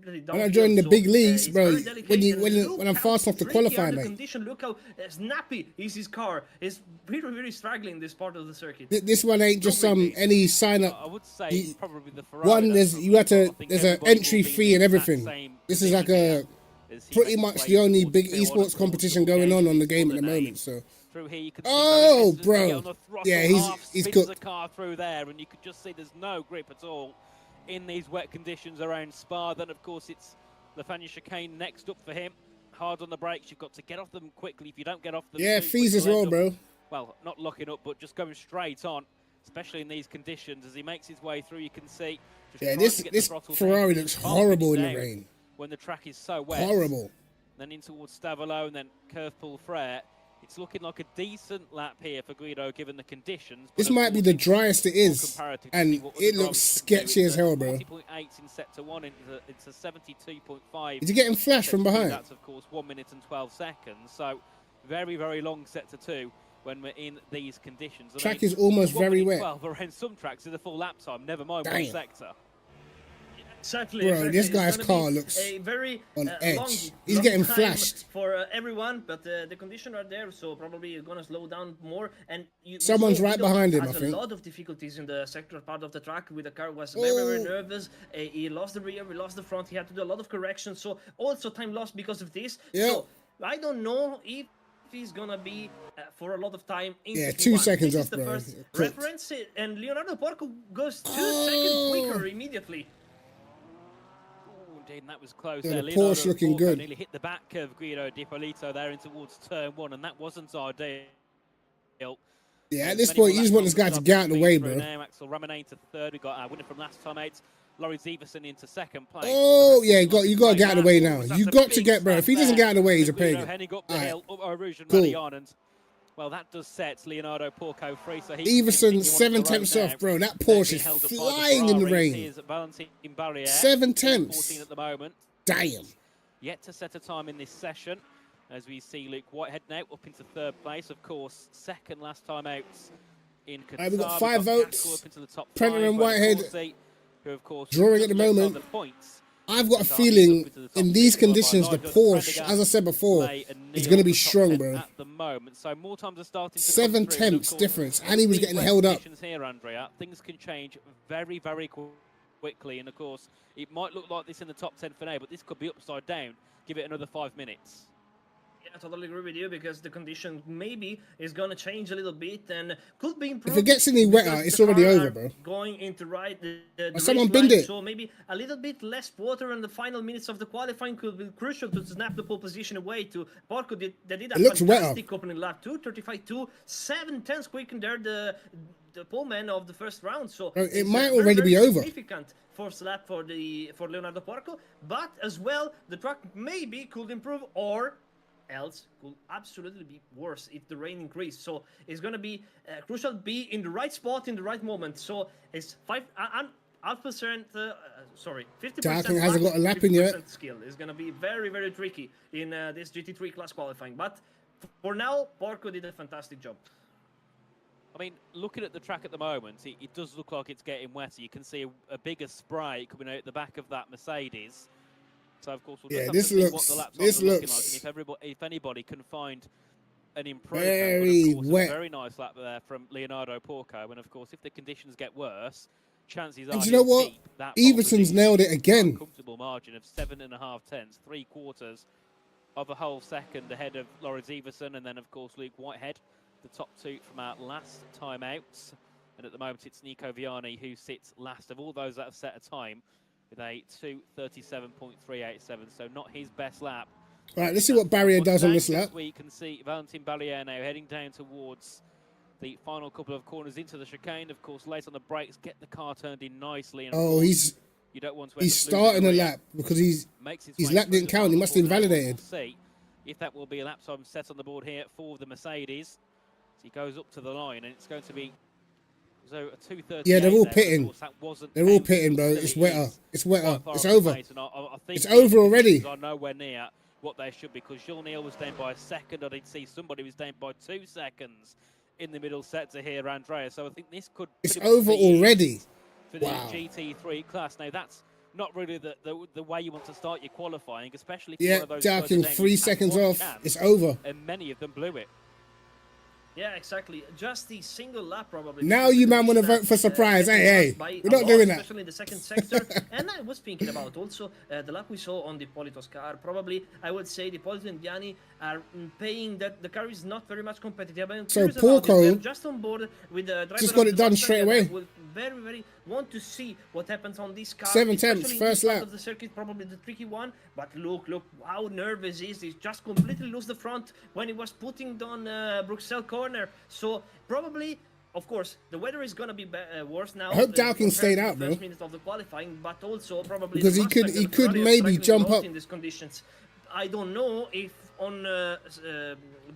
really down. When I joined the big leagues, bro, when I'm fast off to qualify, mate. Condition, look how snappy is his car. It's really, really struggling this part of the circuit. This one ain't just any sign up. I would say probably the Ferrari. One, there's an entry fee and everything. This is like pretty much the only big esports competition going on the game at the moment. So. Through here, you can see bro! Yeah, he's cooked. The car through there, and you could just see there's no grip at all in these wet conditions around Spa. Then, of course, it's Lafania chicane next up for him. Hard on the brakes. You've got to get off them quickly. If you don't get off them, yeah, fees as well, bro. Well, not locking up, but just going straight on, especially in these conditions. As he makes his way through, you can see. Yeah, this Ferrari looks horrible in the rain. When the track is so wet. Horrible. Then in towards Stavolo, and then curve pull Frere. It's looking like a decent lap here for Guido, given the conditions. This might be the driest it is, and it looks sketchy as hell, bro. 40.8 in sector 1, it's a 72.5. Is he getting flashed from behind? That's, of course, 1 minute and 12 seconds. So, very, very long sector 2 when we're in these conditions. Track is almost very wet. 12 around some tracks is a full lap time, never mind one sector. Exactly. Bro, this guy's car looks on edge. He's getting flashed. For everyone, but the conditions are there, so probably you're going to slow down more. And someone's right behind him, I think. A lot of difficulties in the sector part of the track with the car. Was very, very nervous. He lost the rear, he lost the front. He had to do a lot of corrections. So also time lost because of this. Yeah. So I don't know if he's gonna be for a lot of time in 2 seconds this off, is the bro. first reference, and Leonardo Porco goes 2 seconds quicker immediately. And that was close. Yeah, there. the Porsche looking good. Nearly hit the back of Guido Di Polito there in towards turn 1, and that wasn't ideal. Yeah, at this point, you just want this guy to get out of the way, bro. Now, Axel Ramanane to third. We got our winner from last time out, Laurie Zeverson into second place. Oh yeah, you got to get out of the way now. You got to get, bro. If he doesn't get out of the way, he's a pagan. Henning up the hill, up Rouge and cool. Radion, and Well, that does set Leonardo Porco free, so he Everson 7/10 off, bro. That Porsche is flying in the rain. Here's Valentin Barrier, 7/10 at the moment. Damn. Yet to set a time in this session, as we see Luke Whitehead now up into third place. Of course, second last time out in Qatar. We've got 5 votes. Up into the top Prenner and 5, Whitehead who of course drawing at the moment. I've got a feeling in these conditions, the Porsche, as I said before, is going to be strong, bro. At the moment, so more times are starting to 7/10 difference, and he was getting held up. Here, Andrea, things can change very, very quickly, and of course, it might look like this in the top 10 for now, but this could be upside down. Give it another 5 minutes. Yeah, I totally agree with you, because the condition maybe is going to change a little bit and could be improved. If it gets any wetter, it's already over, bro. Going into the someone race binned line, it. so maybe a little bit less water in the final minutes of the qualifying could be crucial to snap the pole position away to Porco. They did a fantastic opening lap, 2:35.2, 7/10 quick, there the pole man of the first round. So it might already be over. Significant first lap for Leonardo Porco, but as well the track maybe could improve, or else could absolutely be worse if the rain increases. So it's going to be crucial to be in the right spot in the right moment. So it's 50%. 50%. Hasn't got a lap in yet. Skill is going to be very, very tricky in this GT3 class qualifying. But for now, Porco did a fantastic job. I mean, looking at the track at the moment, it does look like it's getting wetter. You can see a bigger spray coming out the back of that Mercedes. So of course, we'll just have to see what the laps are looking like, and if anybody can find an improvement. Very wet. A very nice lap there from Leonardo Porco, and of course, if the conditions get worse, chances are. And you know what? Everson's nailed it again. Comfortable margin of 7.5 tenths, 3/4 of a whole second ahead of Lawrence Everson, and then of course Luke Whitehead, the top 2 from our last time out. And at the moment, it's Nico Viani who sits last of all those that have set a time, with a 2:37.387, so not his best lap. All right, let's see what Barrier does on this lap. We can see Valentin Barrier now heading down towards the final couple of corners into the chicane. Of course, late on the brakes, get the car turned in nicely. And you don't want to he's starting a lap because his lap didn't count. He must have invalidated. We'll see if that will be a lap time set on the board here for the Mercedes. So he goes up to the line, and it's going to be. So a 2:38. Yeah, they're all pitting. They're all pitting, bro. It's wetter. It's wetter. It's over. It's over already. Are nowhere near what they should be, because Jules Neal was down by a second. I did see somebody was down by 2 seconds in the middle sector here, Andrea. So I think this could. It's over already. For the GT3 class. Now that's not really the way you want to start your qualifying, especially if one of those darking 3 seconds off. It's over. And many of them blew it. Yeah, exactly. Just the single lap, probably. Now you man want to vote for surprise. Hey, we're not doing that. Especially in the second sector. And I was thinking about also the lap we saw on the Polito's car. Probably, I would say the Polito and Viani are paying that the car is not very much competitive. So Porco just on board with the driver just got it done straight away. Will very, very want to see what happens on this car. 7/10, first lap. Of the circuit, probably the tricky one. But look how nervous he is. He just completely lost the front when he was putting down Bruxelles corner. So probably, of course, the weather is gonna be worse now. I hope Dowking stayed out, bro. First minutes of the qualifying, but also probably because he could maybe jump up in these conditions. I don't know if on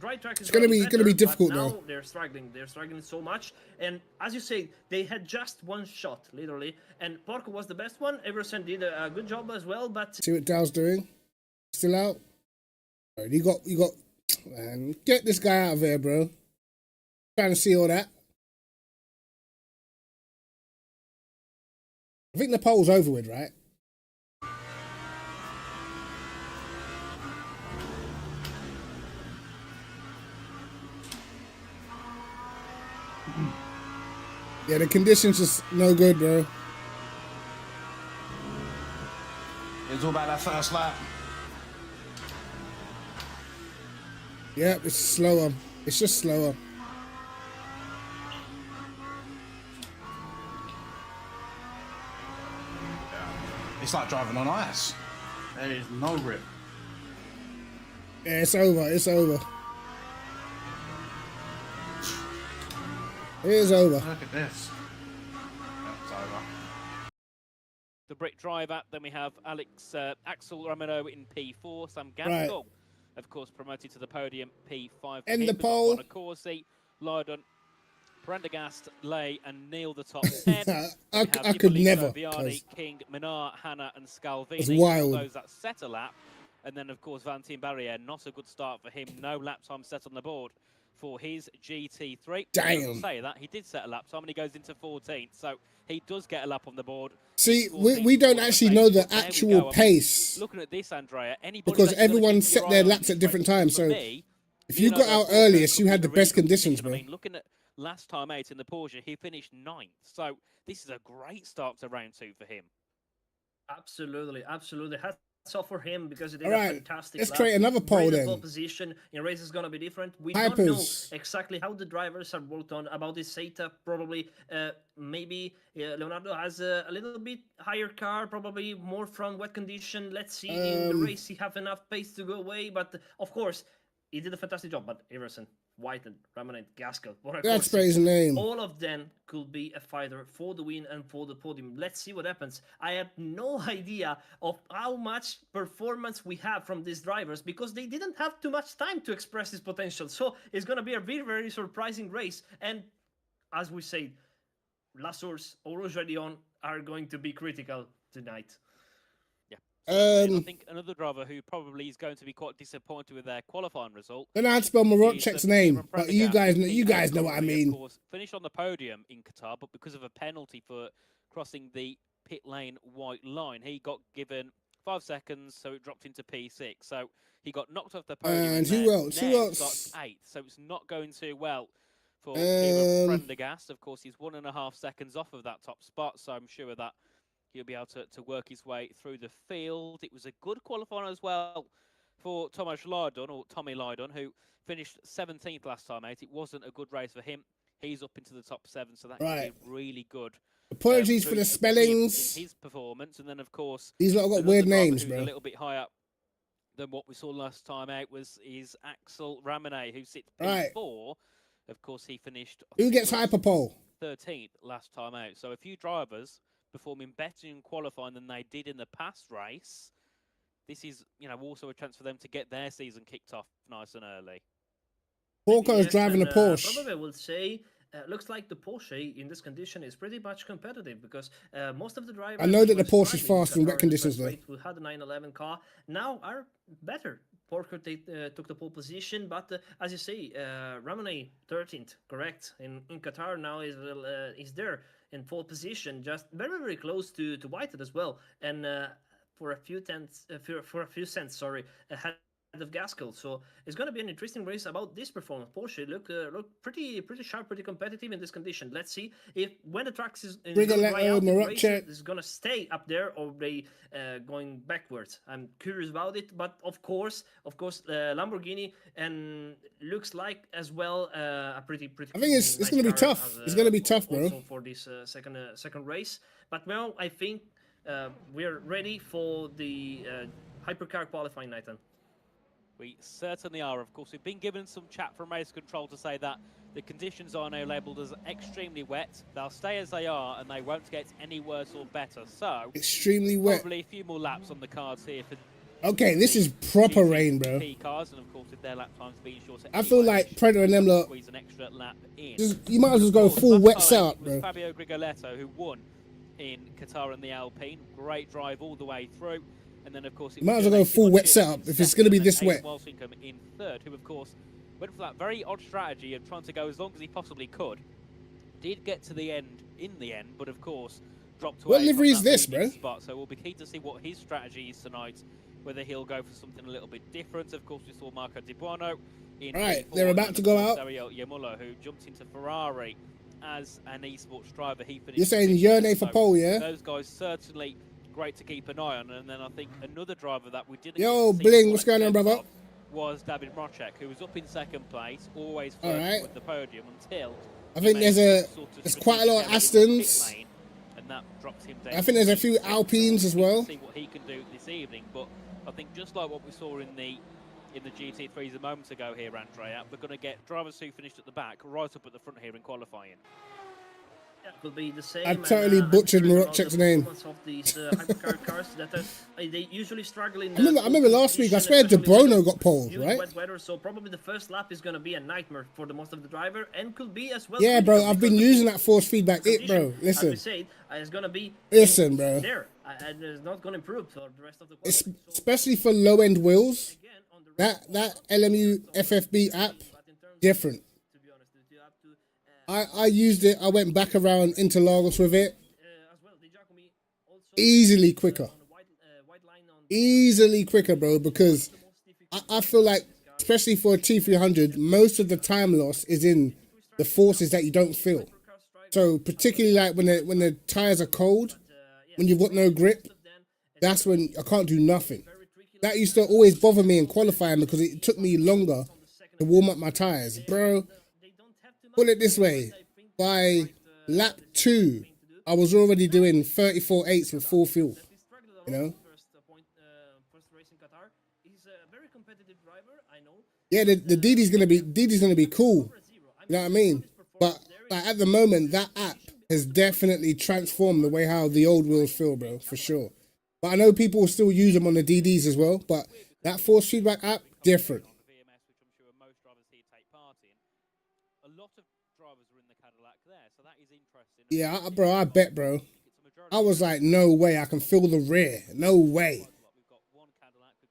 dry track it's gonna be difficult now. They're struggling so much, and as you say, they had just one shot literally, and Porco was the best one. Everson did a good job as well, but see what Dow's doing. Still out. Right, you got man, get this guy out of here, bro. Trying to see all that. I think the poll's over with, right? Yeah, the conditions just no good, bro. It's all about that first lap. Yeah, it's slower. It's just slower. It's like driving on ice. There is no grip. Yeah, it's over. It's over. It is over. Look at this. It's over. The Brit driver. Then we have Axel Romano in P4. Sam Gaskell of course, promoted to the podium. P5. End the poll. Corsi, Lydon, Prendergast, Lay, and Neil, the top 10. I could never. Viani, King, Minar, Hanna, and Scalvini. It's wild. All those that set a lap. And then, of course, Valentin Barrier, not a good start for him. No lap time set on the board for his GT3. Damn. Say that, he did set a lap time and he goes into 14th. So he does get a lap on the board. See, we don't actually know the actual pace. Looking at this, Andrea, because everyone set their laps at different times. So if you got out earliest, you had the best conditions, bro. I mean, looking at last time out in the Porsche, he finished 9th. So this is a great start to round 2 for him. Absolutely, absolutely. Hats off for him because he did All a right, fantastic let's lap. create another poll then. Pole position in race is going to be different. We Hypers. don't know exactly how the drivers are worked on about this setup. Probably, maybe Leonardo has a little bit higher car, probably more from wet condition. Let's see in the race he have enough pace to go away. But of course, he did a fantastic job. But Everson, Whiten, Ramanent, Gaskell, that's his name. All of them could be a fighter for the win and for the podium. Let's see what happens. I have no idea of how much performance we have from these drivers because they didn't have too much time to express this potential. So it's going to be a very, very surprising race. And as we said, Lassource or Rojadion are going to be critical tonight. I think another driver who probably is going to be quite disappointed with their qualifying result. I don't know how to spell Marocek's name, but you guys know what I mean. Of course, finished on the podium in Qatar, but because of a penalty for crossing the pit lane white line, he got given 5 seconds, so it dropped into P6. So he got knocked off the podium. And who else? Who else? Got 8th, so it's not going too well for Prendergast. Of course, he's 1.5 seconds off of that top spot, so I'm sure that he'll be able to work his way through the field. It was a good qualifying as well for Tomasz Lydon, or Tommy Lydon, who finished 17th last time out. It wasn't a good race for him. He's up into the top 7, so that could be really good. Apologies for the spellings. In his performance, and then of course these lot got weird names, bro. A little bit higher than what we saw last time out is Axel Ramone, who sits P4. Of course, he finished. Who gets hyperpole? 13th last time out. So a few drivers performing better in qualifying than they did in the past race. This is, also a chance for them to get their season kicked off nice and early. Porco's driving a Porsche. Probably I will say, looks like the Porsche in this condition is pretty much competitive because most of the drivers. I know that the Porsche is fast in wet conditions though. We had a 911 car now are better. Porco took the pole position, but as you say, Ramone 13th, correct? In Qatar now is there in pole position, just very, very close to Whitehead as well, and for a few cents, ahead of Gaskell. So it's going to be an interesting race about this performance. Porsche look pretty sharp, pretty competitive in this condition. Let's see if when the track is going to stay up there or they going backwards. I'm curious about it, but of course, Lamborghini and looks like as well a pretty. I think it's nice going to be tough. It's going to be tough, bro. Also for this second race, but well, I think we're ready for the hypercar qualifying, Nathan. We certainly are. Of course, we've been given some chat from race control to say that the conditions are now labelled as extremely wet. They'll stay as they are, and they won't get any worse or better. So, extremely wet. Probably a few more laps on the cards here for. Okay, this is proper rain, bro. Cars, and of course, with their lap times being shorter, I feel like Predator and them lot. Squeeze an extra lap in. You might as well go full wet setup, bro. Fabio Grigoletto, who won in Qatar and the Alpine, great drive all the way through. And then, of course, might as well go full wet setup if it's going to be this wet. Walsingham in 3rd, who, of course, went for that very odd strategy of trying to go as long as he possibly could. Did get to the end in the end, but, of course, dropped away. What livery is this, bro? Spot. So we'll be keen to see what his strategy is tonight, whether he'll go for something a little bit different. Of course, we saw Marco Di Buono in P4, they're about to go out. Ariel Yamullo, who jumped into Ferrari as an esports driver. He finished. You're saying Yerne for pole, yeah? Those guys certainly great to keep an eye on. And then I think another driver that we didn't. Yo, Bling, what's going on, brother? Was David Marocek, who was up in 2nd place, always first with the podium until. I think there's quite a lot of Astons. And that dropped him down. I think there's a few Alpines as well. See what he can do this evening, but I think just like what we saw in the GT3s a moment ago here, Andrea, we're going to get drivers who finished at the back right up at the front here in qualifying. Will be the same. I totally butchered Morocchek's name. Of these hypercar cars that they usually struggle in. I remember last week. I swear De Bruyne got pole, right? Wet weather, so probably the first lap is gonna be a nightmare for the most of the driver, and could be as well. Yeah, bro. I've been using that force feedback. Bro. Listen. As we said, it's gonna be. Listen, bro. There, and it's not gonna improve for the rest of the. Especially for low end wheels. That LMU FFB app, different. I used it. I went back around Interlagos with it. Easily quicker. Easily quicker, bro, because I feel like, especially for a T300, most of the time loss is in the forces that you don't feel. So particularly like when the tires are cold, when you've got no grip, that's when I can't do nothing. That used to always bother me in qualifying because it took me longer to warm up my tires. Bro, put it this way. By lap 2, I was already doing 34.8s with full fuel. You know? Yeah, the Didi's gonna be cool. You know what I mean? But like, at the moment, that app has definitely transformed the way how the old wheels feel, bro, for sure. But I know people will still use them on the DDs as well. But that force feedback app, different. Yeah, bro, I bet, bro. I was like, no way, I can feel the rear. No way.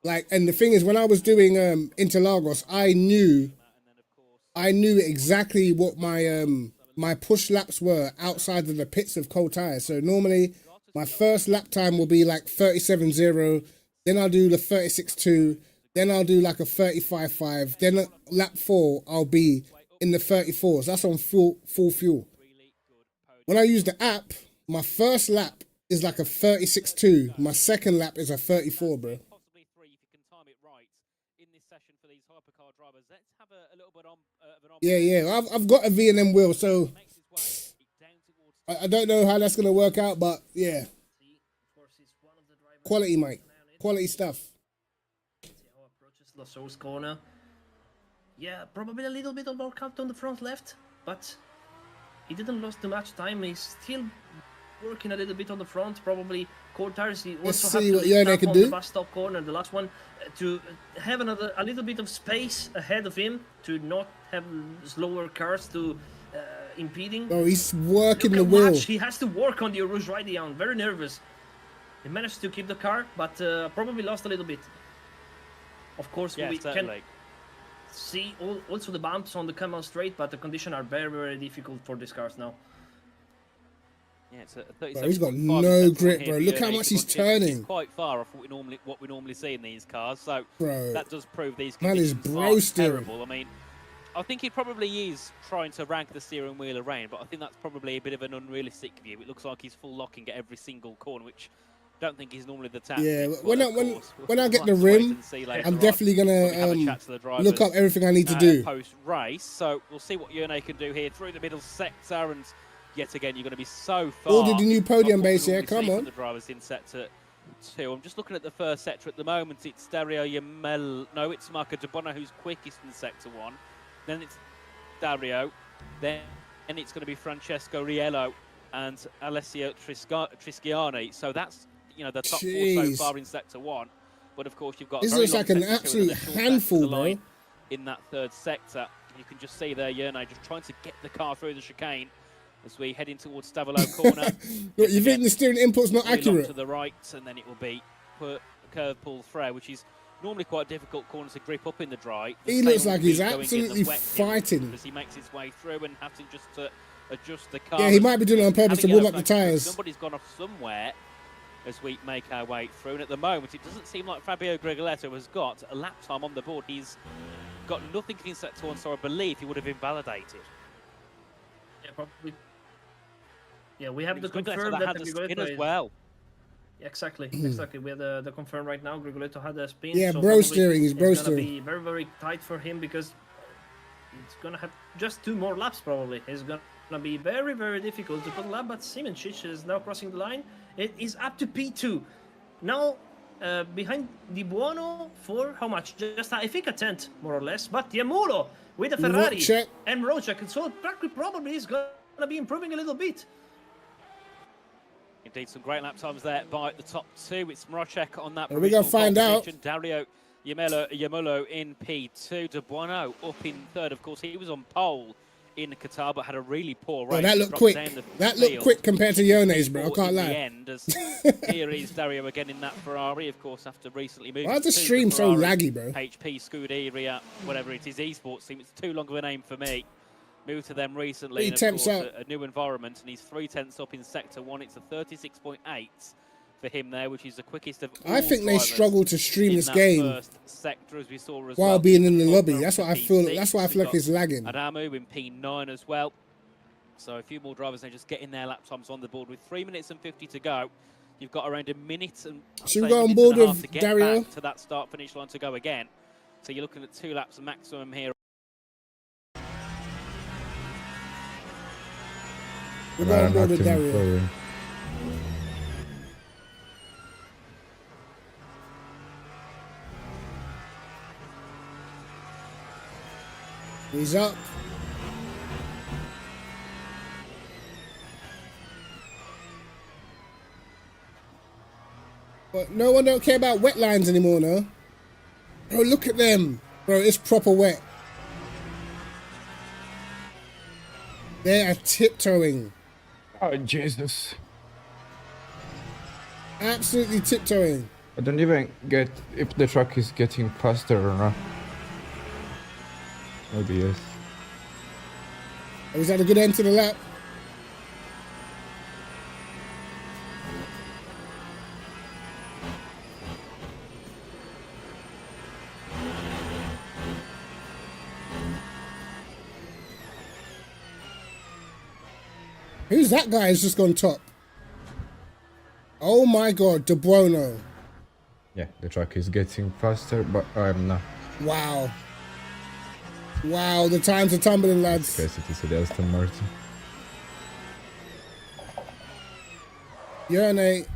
Like, and the thing is, when I was doing Interlagos, I knew exactly what my push laps were outside of the pits of cold tires. So normally, my first lap time will be like 37.0. Then I'll do the 36.2. Then I'll do like a 35.5. Then lap 4, I'll be in the 34s. That's on full fuel. When I use the app, my first lap is like a 36.2. My second lap is a 34, bro. Yeah. I've got a V&M wheel, so I don't know how that's gonna work out, but yeah. Quality, mate. Quality stuff. Lasso's corner. Yeah, probably a little bit of more count on the front left, but he didn't lose too much time. He's still working a little bit on the front. Probably cold tires. He Let's also see have what to Yone can on do. the bus stop corner, the last one, to have a little bit of space ahead of him to not have slower cars to impeding. Oh, he's working Look the how wheel. much he has to work on the Rouge right down. Very nervous. He managed to keep the car, but probably lost a little bit. Of course, we can see also the bumps on the Camel Straight, but the conditions are very, very difficult for these cars now. Yeah, it's a Bro, he's got no grip, bro. Look how much he's turning. It's quite far off what we normally see in these cars, so Bro, that does prove these man is conditions are broasting. terrible. I mean, I think he probably is trying to rank the steering wheel around, but I think that's probably a bit of an unrealistic view. It looks like he's full locking at every single corner, which I don't think is normally the tactic. Yeah, but when I get the rim, I'm definitely gonna look up everything I need to do. Post race, so we'll see what Yone can do here through the middle sector, and yet again you're going to be so far. Ordered the new podium base here. Come on. The drivers in sector 2. I'm just looking at the first sector at the moment. It's Dario Yamel. No, it's Marco De Bono who's quickest in sector 1. Then it's Dario. Then it's going to be Francesco Riello and Alessio Trisciani. So that's, you know, the top 4 so far in sector 1. But of course you've got. This looks like an absolute handful, bro. In that third sector, you can just see there Yone just trying to get the car through the chicane as we head in towards Stavolo corner. Look, you think the steering input's not accurate? To the right, and then it will be curve pull through, which is normally quite a difficult corner to grip up in the dry. He looks like he's absolutely fighting. As he makes his way through and having just to adjust the car. Yeah, he might be doing it on purpose to warm up the tyres. Somebody's gone off somewhere as we make our way through, and at the moment it doesn't seem like Fabio Grigoletto has got a lap time on the board. He's got nothing in sector 1, so I believe he would have invalidated. Yeah, probably. Yeah, we have to confirm Grigoletto that had a spin as well. Yeah, exactly. We have the confirm right now. Grigoletto had a spin. Yeah, so bro steering. He's bro it's gonna steering. be very, very tight for him because it's gonna have just 2 more laps probably. It's gonna be very, very difficult to put a lap. But Simencic is now crossing the line. It is up to P2 now. Behind Di Buono for how much? Just I think a tenth more or less. But Diamuro with a Ferrari and Morocchek, so probably is gonna be improving a little bit. Indeed, some great lap times there by the top two. It's Mrocek on that. We're going to find out. Dario Yamolo in P2. De Buono up in third. Of course, he was on pole in Qatar, but had a really poor race. Oh, that looked quick. That looked quick compared to Yone's, bro. I can't lie. The end, as here is Dario again in that Ferrari, of course, after recently moving. Why is the stream so laggy, bro? HP Scuderia, whatever it is, esports team. It's too long of a name for me. Moved to them recently, and of course, a new environment, and he's 3/10 up in Sector 1. It's a 36.8 for him there, which is the quickest of all. I think they struggle to stream this game first sector, as we saw as while being in the lobby. That's what I feel. That's why I feel like it's lagging. Adamu in P9 as well. So a few more drivers, they're just getting their lap times on the board with 3 minutes and 50 to go. You've got around a minute and should we go on board with Dario to that start-finish line to go again. So you're looking at 2 laps maximum here. We're going on board with Dario. He's up. But no one don't care about wet lines anymore, no? Bro, look at them. Bro, it's proper wet. They are tiptoeing. Oh, Jesus. Absolutely tiptoeing. I don't even get if the truck is getting faster or not. Maybe yes. Oh, is that a good end to the lap? Who's that guy who's just gone top? Oh my god, De Buono. Yeah, the truck is getting faster, but I'm not. Wow. Wow, the times are tumbling, lads. Crazy to see the Aston Martin. Urinate.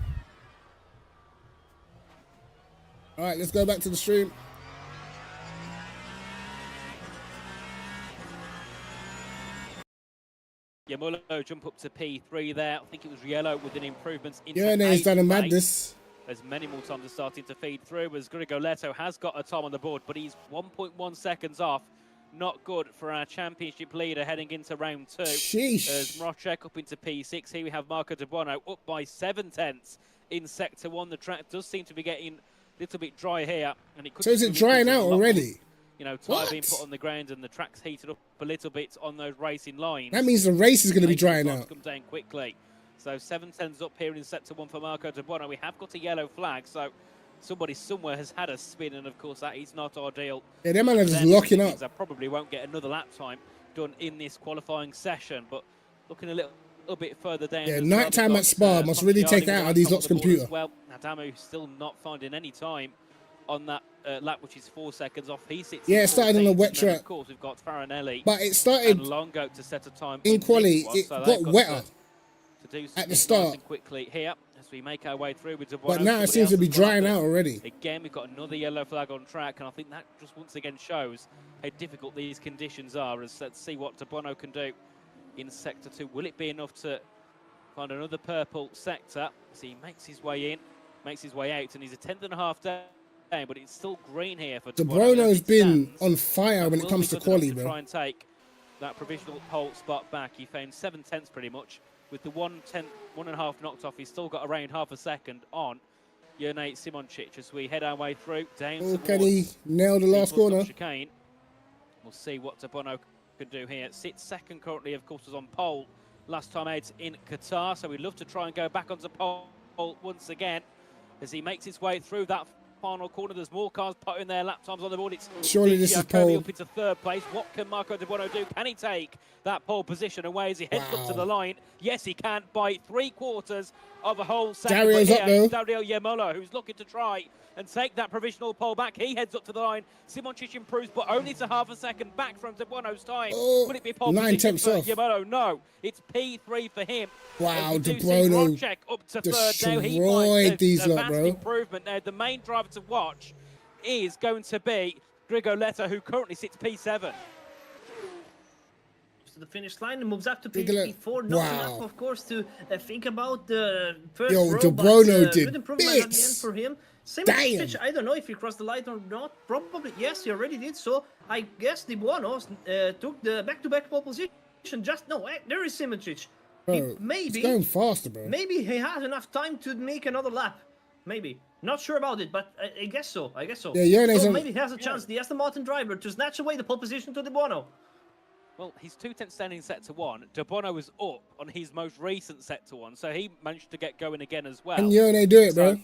Alright, let's go back to the stream. Yamolo jump up to P3 there. I think it was Yellow with an improvement into Urinate done a madness. As many more times are starting to feed through, as Grigoletto has got a time on the board, but he's 1.1 seconds off. Not good for our championship leader heading into round 2. Sheesh. As Mrocek up into P6. Here we have Marco De Buono up by 7/10 in Sector 1. The track does seem to be getting a little bit dry here. And it could so is it drying out already? You know, tire being put on the ground and the track's heated up a little bit on those racing lines. That means the race is going to be drying out. Come down quickly. So 7/10s up here in Sector 1 for Marco De Buono. We have got a yellow flag, so somebody somewhere has had a spin, and of course that is not ideal. Yeah, them man are just locking up. I probably won't get another lap time done in this qualifying session, but looking a little bit further down. Yeah, night time at Spa must really take out of these lots' computer. Well, Adamu still not finding any time on that lap, which is 4 seconds off. He sits. Yeah, it started on a wet track. Of course, we've got Farinelli. But it started and Longo to set a time in quali. It got wetter to do at the start. Quickly here as we make our way through with De Buono. But now it seems to be drying out already. Again, we've got another yellow flag on track, and I think that just once again shows how difficult these conditions are. As let's see what De Buono can do in Sector 2. Will it be enough to find another purple sector? So he makes his way in, makes his way out, and he's a 10.5 down. But it's still green here for De Buono's been on fire when it comes to quali, bro. Try and take that provisional pole spot back. He found 7/10 pretty much. With the 1.5 knocked off, he's still got around half a second on Jurnej Simoncic as we head our way through down. Oh, can he nail the last corner? Chicane. We'll see what De Buono can do here. Sits second currently, of course, was on pole last time out in Qatar. So we'd love to try and go back onto pole once again as he makes his way through that final corner. There's more cars putting their lap times on the board. It's surely this is pole. Up into third place. What can Marco De Buono do? Can he take that pole position away as he heads up to the line? Yes, he can, by 3/4 of a whole second. Dario's up though. Dario Yamolo, who's looking to try and take that provisional pole back. He heads up to the line. Simoncic improves, but only to half a second back from De Buono's time. Will it be pole 9/10 for off. Yamolo? No, it's P3 for him. Wow, De Buono up to third. destroyed these lot, bro. Improvement now. The main driver to watch is going to be Grigoletto, who currently sits P7. to the finish line and moves up to Look at that. P4. Not Wow. enough, of course, to think about the first Yo, row, De but Bruno did good improvement at the end bits. for him. Damn. I don't know if he crossed the line or not. Probably, yes, he already did. So I guess De Bruno took the back-to-back pole position. There is Simoncic. Bro, he's going faster, bro. Maybe he has enough time to make another lap. Maybe. Not sure about it, but I guess so. Yeah, Jone's so on... maybe he has a chance, the Aston Martin driver, to snatch away the pole position to De Bruno. Well, he's 2/10 standing set to 1. De Bono was up on his most recent set to 1, so he managed to get going again as well. And Jone do it, bro. So,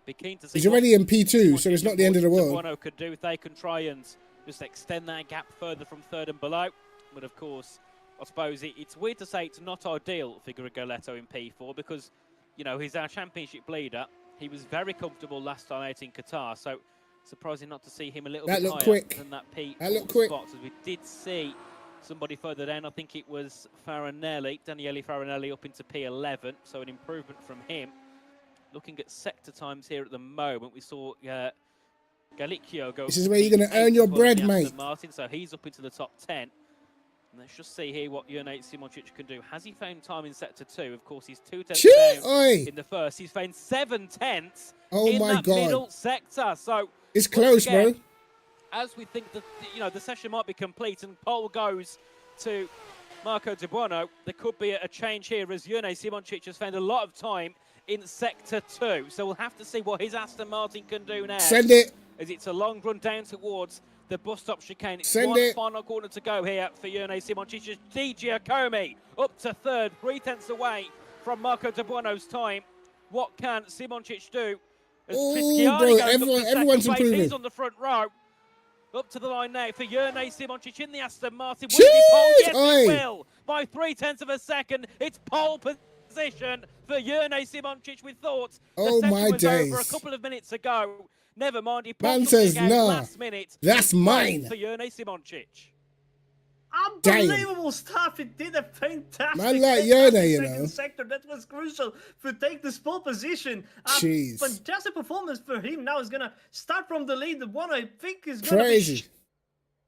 be keen to see he's already in P2, so it's not the end of the world. De Bono could do if they can try and just extend that gap further from third and below. But of course, I suppose it's weird to say it's not ideal for Rigoletto in P4 because, you know, he's our championship leader. He was very comfortable last time out in Qatar, so surprising not to see him a little bit higher than that P4 spot, as we did see somebody further down. I think it was Farinelli, Daniele Farinelli, up into P11, so an improvement from him. Looking at sector times here at the moment, we saw Galicchio go. This is where you're going to earn your bread, mate. Martin, so he's up into the top 10. And let's just see here what Jone Simoncic can do. Has he found time in sector 2? Of course, he's 2/10 down in the first. He's found 7/10 in that middle sector. So it's close, again, bro. As we think that the session might be complete and pole goes to Marco De Buono, there could be a change here as Jone Simoncic has found a lot of time in sector 2. So we'll have to see what his Aston Martin can do now. Send it. As it's a long run down towards the bus stop chicane. It's Send one it. final corner to go here for Jone Simoncic. Di Giacomi up to third, 3/10 away from Marco De Buono's time. What can Simoncic do? As Bro, everyone's improving. He's on the front row. Up to the line now for Jone Simoncic in the Aston Martin. Will he pole? Yes, he will. By 0.3 of a second, it's pole position for Jone Simoncic. We thought the session was over a couple of minutes ago. Never mind, he Man says, nah, last minute. that's mine. For Jone Simoncic. Unbelievable stuff. It did a fantastic Man like Jone, you know. sector. That was crucial to take this pole position. Jeez. Fantastic performance for him. Now he's going to start from the lead. The one I think is going to be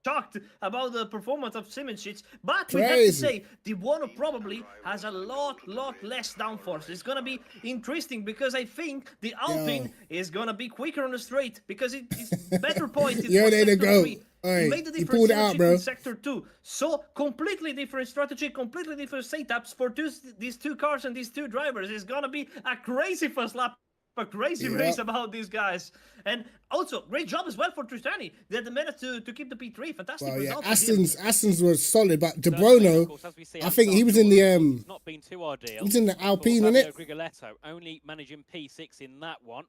shocked about the performance of Simoncic, but we have to say De Buono probably has a lot less downforce. It's gonna be interesting because I think the Alpine is gonna be quicker on the straight because it's better pointed. Yeah, there they go. He made the difference pulled it out, bro. in sector 2. So completely different strategy, completely different setups for these two cars and these two drivers. It's gonna be a crazy first lap. A crazy race about these guys. And also, great job as well for Tristani. They had the minute to keep the P3. Fantastic result. Aston's was solid, but De Bruno, I think he was in the not been too ideal. He was in the Alpine, isn't it? Rigoletto only managing P6 in that one.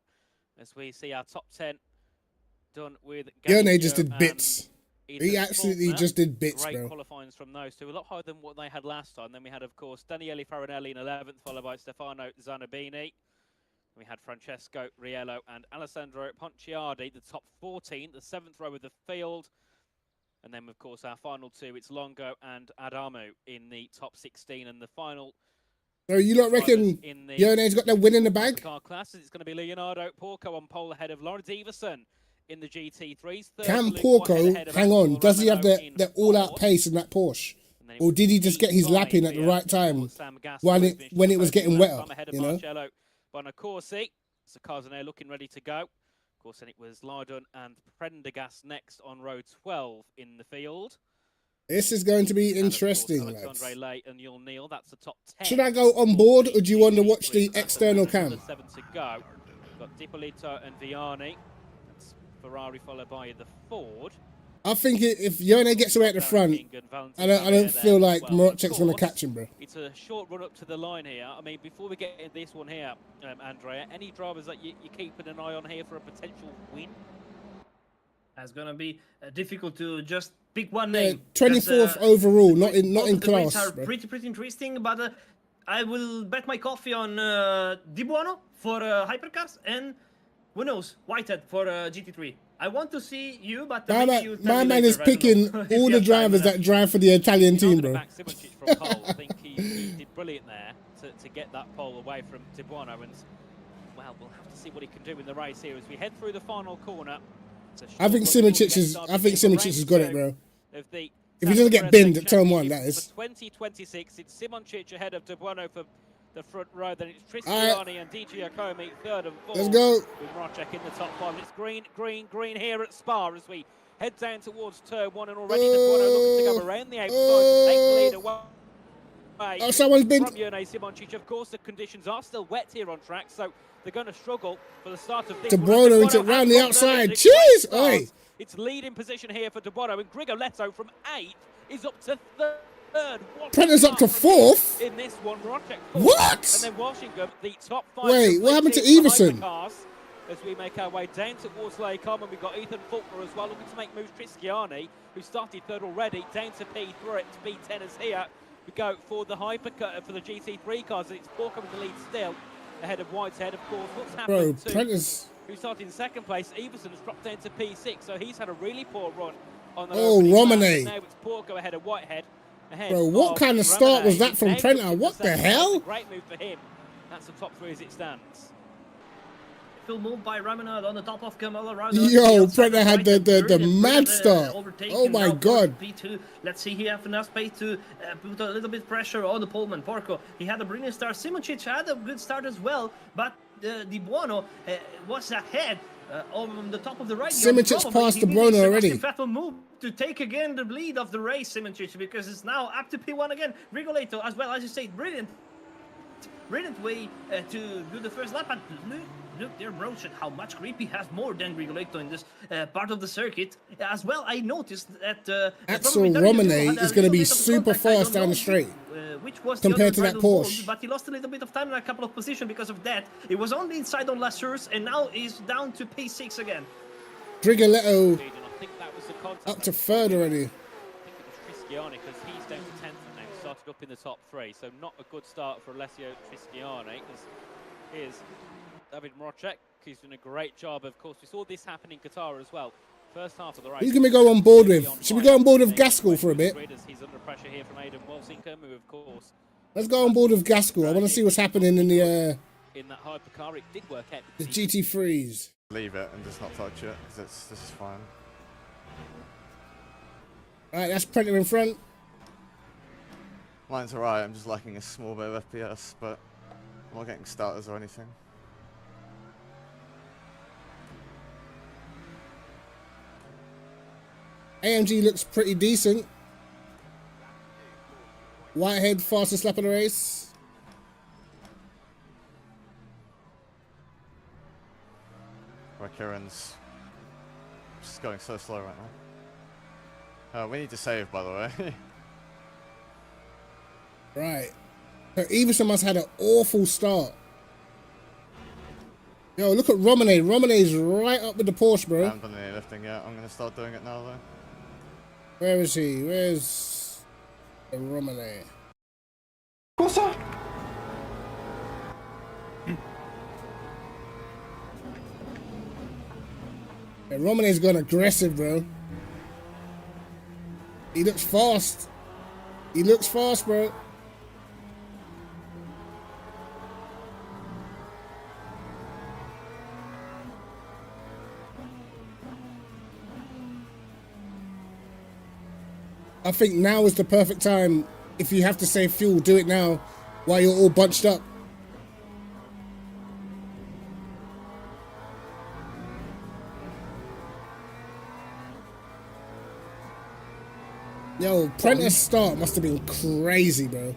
As we see our top 10 done with Jone just did bits. He absolutely just did bits, Great bro. qualifying from those two, a lot higher than what they had last time. Then we had, of course, Daniele Farinelli in 11th, followed by Stefano Zanabini. We had Francesco Riello and Alessandro Ponciardi, the top 14, the 7th row of the field. And then, of course, our final two, it's Longo and Adamu in the top 16. And the final... So you don't reckon Jone's got the win in the bag? Car classes, it's going to be Leonardo Porco on pole ahead of Lawrence Everson in the GT3s. Can Porco, hang on, does he have the all-out pace in that Porsche? Or did he just get his lap in at the right time when it was getting wetter, you know? Bonacorsi, so Carzonair looking ready to go. Of course, then it was Lardon and Prendergast next on row 12 in the field. This is going to be interesting, lads. Alexandre Lay and Yul Neal, that's the top 10. Should I go on board, or do you want to watch the external cam? 7 to go. Got Dipolito and Viani. That's Ferrari followed by the Ford. I think if Jone gets away at the front, I don't feel like Morocek's going to catch him, bro. It's a short run up to the line here. I mean, before we get into this one here, Andrea, any drivers that you're keeping an eye on here for a potential win? It's going to be difficult to just pick one name. 24th overall, not in class. The are pretty interesting, but I will bet my coffee on De Buono for hypercars and, who knows, Whitehead for GT3. I want to see you, but my man is picking all the drivers that drive for the Italian team, bro. I think he did brilliant there to get that pole away from De Buono, and well, we'll have to see what he can do in the race here as we head through the final corner. I think Simoncic has got it, bro. Of the If he doesn't get binned at turn 1, that is. 2026, it's Simoncic ahead of De Bueno for the front row. Then it's Trisciani and D. Giacomi third and fourth. Let's go. With Marcek in the top 5. It's green here at Spa as we head down towards turn 1, and already De Bueno looking to go around the outside to take the lead away. Oh, someone's been from Jurnej Simoncic. Of course, the conditions are still wet here on track, so they're going to struggle for the start of this. De Bueno into round the outside. Cheers! Oi! It's leading position here for De Bueno, and Grigoletto from 8th is up to third. Prentice up to 4th? In this one, What? And then Washington, the top 5. Wait, what happened to Everson? As we make our way down towards Laycombe, and we've got Ethan Faulkner as well, looking to make moves. Trisciani, who started third already, down to P3, to P10 as here. We go for the hypercut for the GT3 cars, and it's Borkham in the lead still, ahead of Whitehead, of course. What's happened to Prentice, who started in second place? Everson has dropped down to P6, so he's had a really poor run on the Romane. Now it's Porco ahead of Whitehead. Bro, what kind of start was that from Prentice? What the hell? Great move for him. That's the top 3 as it stands. Full move by Ramanad on the top of Kamala. Yo, Prentice had the mad start. Oh my god. P2. Let's see, he has enough space to put a little bit pressure on the Pullman. Porco, he had a brilliant start. Simoncic had a good start as well, but De Bueno was ahead on the top of the right. Simoncic passed De Bueno already. Fatal move to take again the lead of the race, Simoncic, because it's now up to P1 again. Rigoletto, as well as you say, brilliant way to do the first lap, but look there, Broach, how much grip he has more than Rigoletto in this part of the circuit. As well, I noticed that Axel Romane is going to be super fast down the straight which was compared to that Porsche. Mode, but he lost a little bit of time in a couple of positions because of that. It was on the inside on Lasures, and now he's down to P6 again. Rigoletto the up to third already. I think it was Trisciani, because he's down to 10th now, started up in the top 3, so not a good start for Alessio Trisciani, because here's David Mrocek, who's doing a great job. Of course, we saw this happen in Qatar as well. First half of the race. Who's going to go on board with? Should we go on board with Gaskell for a bit? He's under pressure here from Aidan Walsingham, who of course... Let's go on board with Gaskell. I want to see what's happening in the in that hypercar, it did work out. The GT3s. Leave it and just not touch it, because this is fine. Alright, that's Prentice in front. Mine's alright, I'm just lacking a small bit of FPS, but I'm not getting starters or anything. AMG looks pretty decent. Whitehead, fastest lap of the race. Kieran's just going so slow right now. We need to save, by the way. Right. So Everson must have had an awful start. Yo, look at Romane. Romane's right up with the Porsche, bro. I haven't done any lifting yet. I'm going to start doing it now, though. Where is he? Where's the Romane? Cosa? Yeah, Romane's gone aggressive, bro. He looks fast. He looks fast, bro. I think now is the perfect time. If you have to save fuel, do it now while you're all bunched up. Yo, Prentice's start must have been crazy, bro.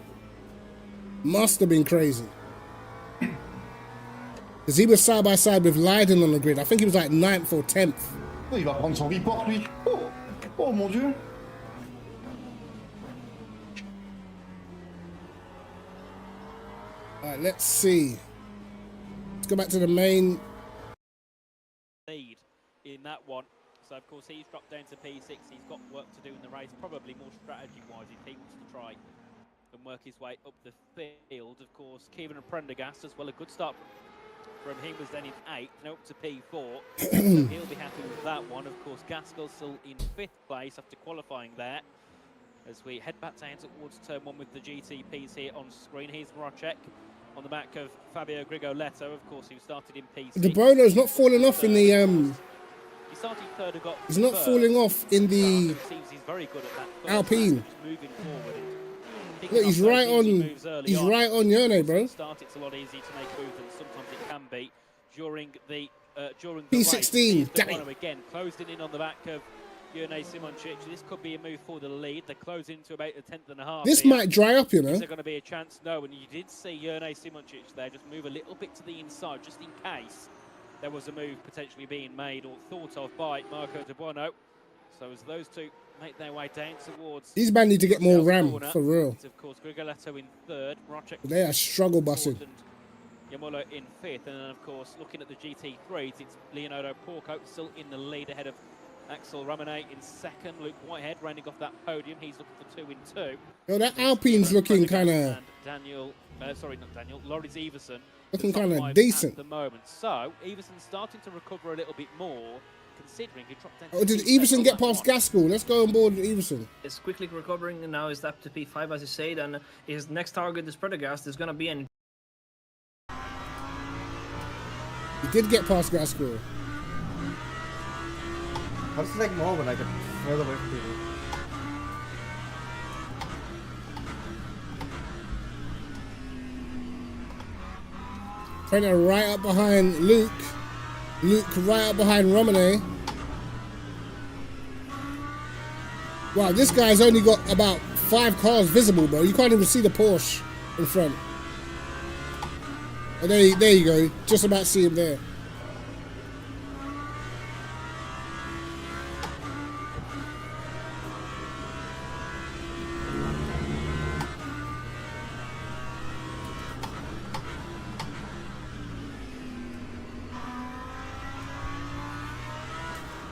Must have been crazy. Because he was side by side with Leiden on the grid. I think he was like 9th or 10th. Oh, il va prendre son report, lui. Oh, oh mon Dieu. Alright, let's see. Let's go back to the main. Lead in that one. So, of course, he's dropped down to P6. He's got work to do in the race, probably more strategy-wise if he wants to try and work his way up the field. Of course, Kevin and Prendergast as well. A good start from him was then in 8th, now up to P4. So he'll be happy with that one. Of course, Gaskell still in 5th place after qualifying there. As we head back down towards turn 1 with the GTPs here on screen. Here's Mrocek on the back of Fabio Grigoletto, of course, who started in P6. De Bono's not falling off in the started third and got He's not first. falling off in the Seems he's very good at that first Alpine. lap, just moving forward and picking Look, up he's those right easy on. moves early He's on. right on Yone, bro. At the start, it's a lot easier to make a move than sometimes it can be during the P16, race. damn it. Again, closing in on the back of Yone Simoncic. This could be a move for the lead. They're closing to about a tenth and a half. This here. might dry up, you know. Is there going to be a chance? No, and you did see Yone Simoncic there just move a little bit to the inside, just in case there was a move potentially being made or thought of by Marco De Buono. So as those two make their way down towards... These men need to get more ram, corner, for real. it's of course Grigoletto in third, Rocek They are struggle bussing. Yamolo in fifth, and then of course looking at the GT3s, it's Leonardo Porco still in the lead ahead of Axel Ramone in second. Luke Whitehead rounding off that podium. He's looking for 2 in 2. Yo, that Alpine's looking kind of... Daniel, sorry, not Daniel, Loris Everson. Looking kind of decent. At the moment. So, Everson's starting to recover a little bit more, considering he dropped down. Oh, did Everson get past Gaskell? Let's go on board with Everson. Is quickly recovering, and now is up to P5, as you said, and his next target is Prendergast. Is going to be an... He did get past Gaskell. How does it like more when I get further away from people? Prenter right up behind Luke. Luke right up behind Romane. Wow, this guy's only got about 5 cars visible, bro. You can't even see the Porsche in front. Oh, there you go. Just about see him there.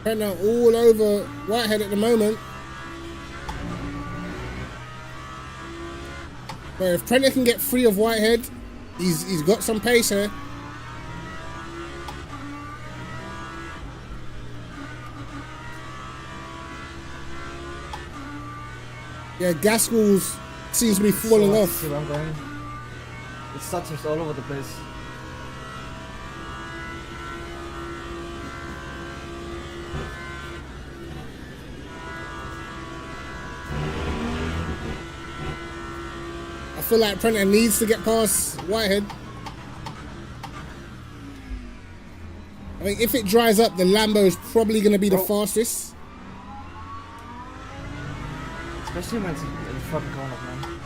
Prenter all over Whitehead at the moment. But if Prenter can get free of Whitehead, he's got some pace here. Yeah, Gaskell's seems to be falling off. See where I'm going. It's such all over the place. I feel like Prenter needs to get past Whitehead. I mean, if it dries up, the Lambo's probably going to be the fastest. Especially when it's in the front corner, man.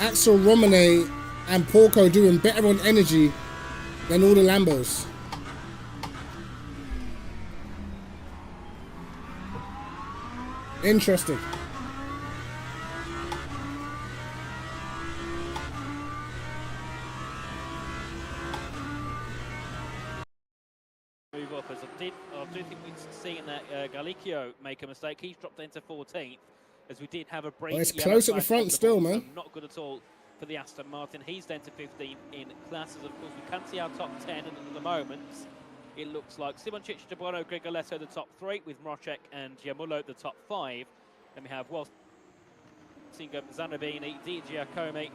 Axel Romane and Porco doing better on energy than all the Lambos. Interesting. Move up as I do think we've seen that Galicchio make a mistake. He's dropped into 14th as we did have a break. Well, it's close at the front still, man. So not good at all for the Aston Martin. He's down to 15th in classes. Of course, we can see our top 10, and at the moment, it looks like Simoncic, De Buono, Grigoletto the top 3, with Rocek and Giamullo the top 5. Then we have Walsingham, Zanabini, Di Giacomi,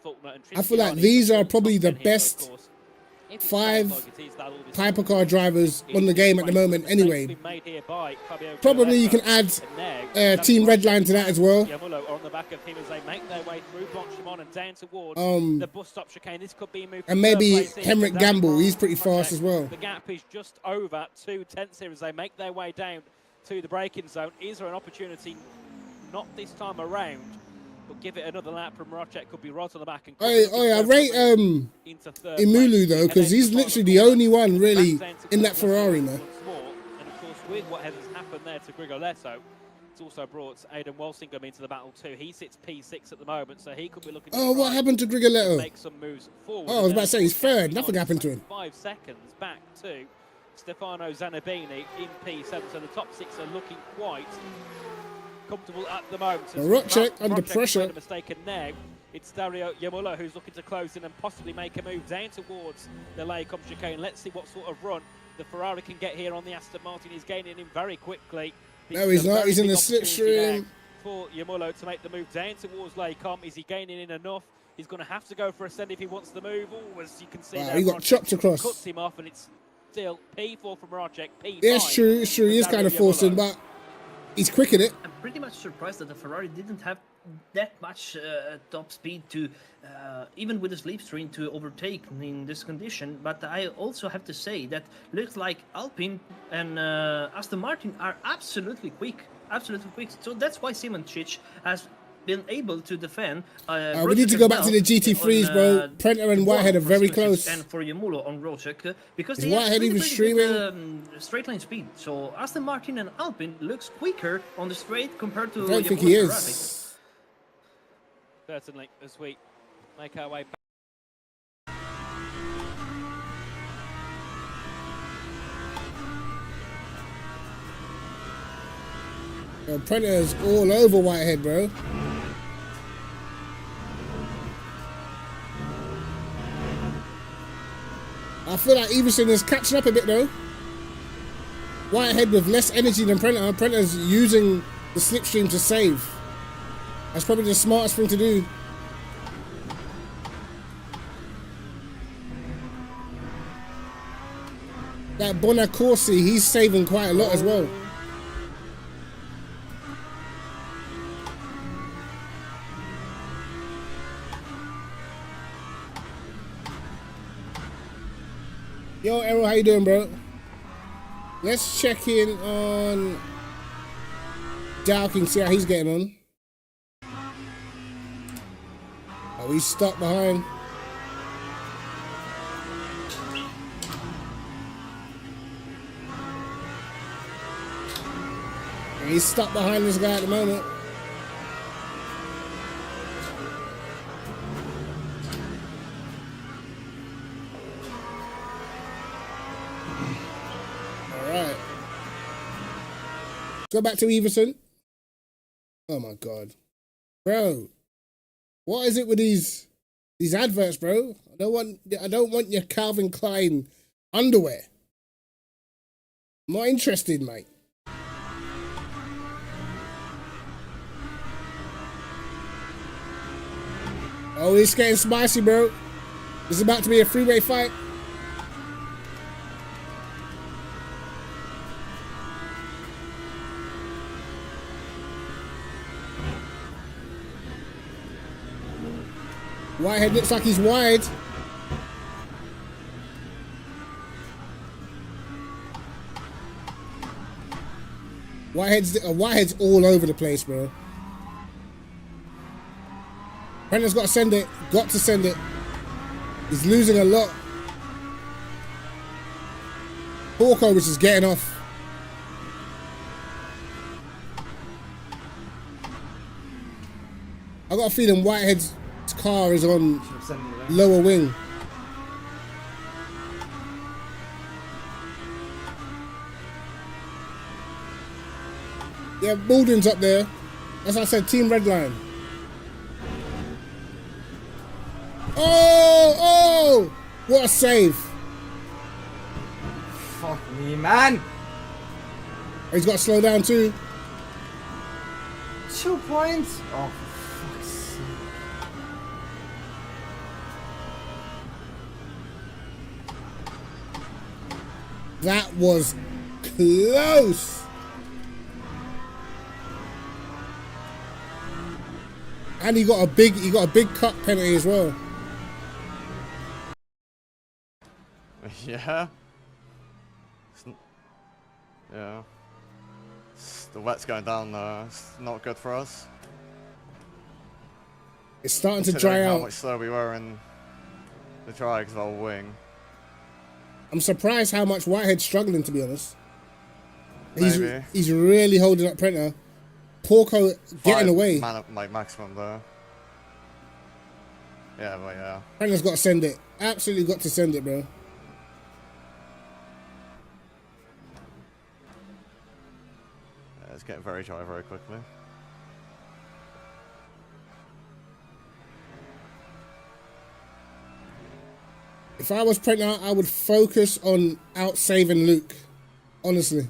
Faulkner, and Tristiani. I feel like these are probably the best 5 hypercar drivers on the game at the moment anyway. Probably you can add Team Redline to that as well. On the back of him as they make their way through Blanchimont and down towards the bus stop chicane. This could be a move. And maybe Henrik Gamble, he's pretty fast as well. The gap is just over 2 tenths here as they make their way down to the braking zone. Is there an opportunity? Not this time around. But give it another lap from Rocek, could be right on the back. And I rate Imulu though, because he's literally the only one really in that Ferrari, man. And of course, with what has happened there to Grigoletto, it's also brought Aidan Walsingham into the battle too. He sits P6 at the moment, so he could be looking. Oh, what happened to Grigoletto? Make some moves forward. Oh, I was about to say he's third. Nothing happened to him. 5 seconds back to Stefano Zanabini in P7. So the top 6 are looking quite comfortable at the moment. Rocek under pressure. Made a mistake, and now it's Dario Yamullo who's looking to close in and possibly make a move down towards the Lacombe chicane. Let's see what sort of run the Ferrari can get here on the Aston Martin. He's gaining him very quickly. No, he's not. He's in the slipstream. For Yamullo to make the move down towards Lacombe. Is he gaining in enough? He's going to have to go for a send if he wants the move. Oh, as you can see, wow, there, he got chopped across. Cuts him off, and it's still. P4 from Rocek, P5. Yeah, it's true. It's true. He is kind of forcing, but he's quick in it. I'm pretty much surprised that the Ferrari didn't have that much top speed to, even with the slipstream, to overtake in this condition. But I also have to say that looks like Alpine and Aston Martin are absolutely quick. Absolutely quick. So that's why Simon Chich has been able to defend. We need to go back to the GT3s, bro. Prenter and Whitehead are very close. And for Yamulo on Rocek, because Is they Whitehead have even streaming straight line speed. So Aston Martin and Alpine looks quicker on the straight compared to I don't think Yamulo he and is. Ferrari. Certainly, as we make our way back. Prenter's all over Whitehead, bro. I feel like Everson is catching up a bit though. Whitehead with less energy than Prenter. Prenter's using the slipstream to save. That's probably the smartest thing to do. That Bonacorsi, he's saving quite a lot as well. Yo, Errol, how you doing, bro? Let's check in on Dowking, see how he's getting on. Oh, he's stuck behind. And he's stuck behind this guy at the moment. Alright. Go back to Everson. Oh my god. Bro. What is it with these adverts, bro? I don't want your Calvin Klein underwear. I'm not interested, mate. Oh, it's getting spicy, bro. This is about to be a freeway fight. Whitehead looks like he's wide. Whitehead's all over the place, bro. Prenter's got to send it. Got to send it. He's losing a lot. Porco was just getting off. I got a feeling Whitehead's car is on lower wing. Yeah, Baldwin's up there. As I said, Team Redline. Oh! What a save. Fuck me, man. He's got to slow down too. 2 points? Oh, for fuck's sake. That was close. And he got a big cut penalty as well. Yeah. Yeah. The wet's going down though. It's not good for us. It's starting to dry out. How much slower we were in the dry because of our wing. I'm surprised how much Whitehead's struggling, to be honest. Maybe. He's really holding up Prenter. Porco getting away. Like maximum though. Yeah, but yeah. Prenter's got to send it. Absolutely got to send it, bro. It's getting very dry very quickly. If I was Prenter, I would focus on out-saving Luke. Honestly.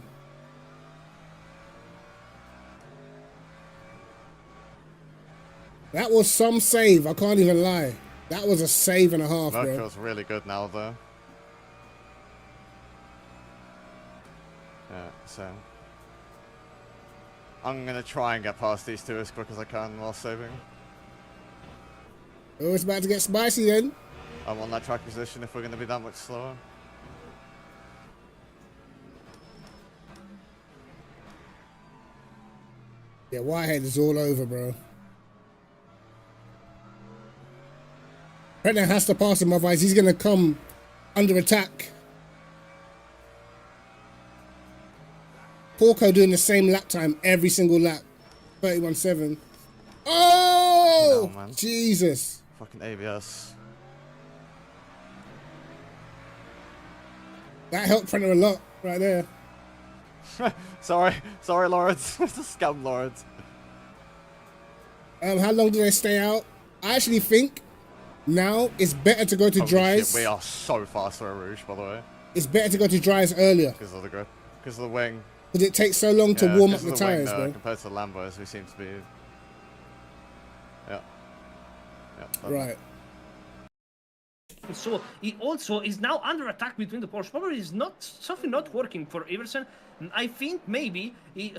That was some save, I can't even lie. That was a save and a half, That bro. feels really good now though. Yeah, so I'm gonna try and get past these two as quick as I can while saving. Oh, it's about to get spicy then. I'm on that track position if we're gonna be that much slower. Yeah, Whitehead is all over, bro. Brennan has to pass him, otherwise he's gonna come under attack. Porco doing the same lap time every single lap. 31.7. Oh! No, man. Jesus. Fucking ABS. That helped Brennan a lot right there. Sorry, Lawrence. It's a scum, Lawrence. How long do they stay out? I actually think now it's better to go to Holy dries. shit, we are so fast for a Rouge, by the way. It's better to go to dries earlier. Because of the grip. Because of the wing. Because it takes so long to warm up the tires, wing, bro. Compared to the Lambos, we seem to be... Yeah. Right. So he also is now under attack between the Porsche. Probably is not something not working for Iverson. I think maybe he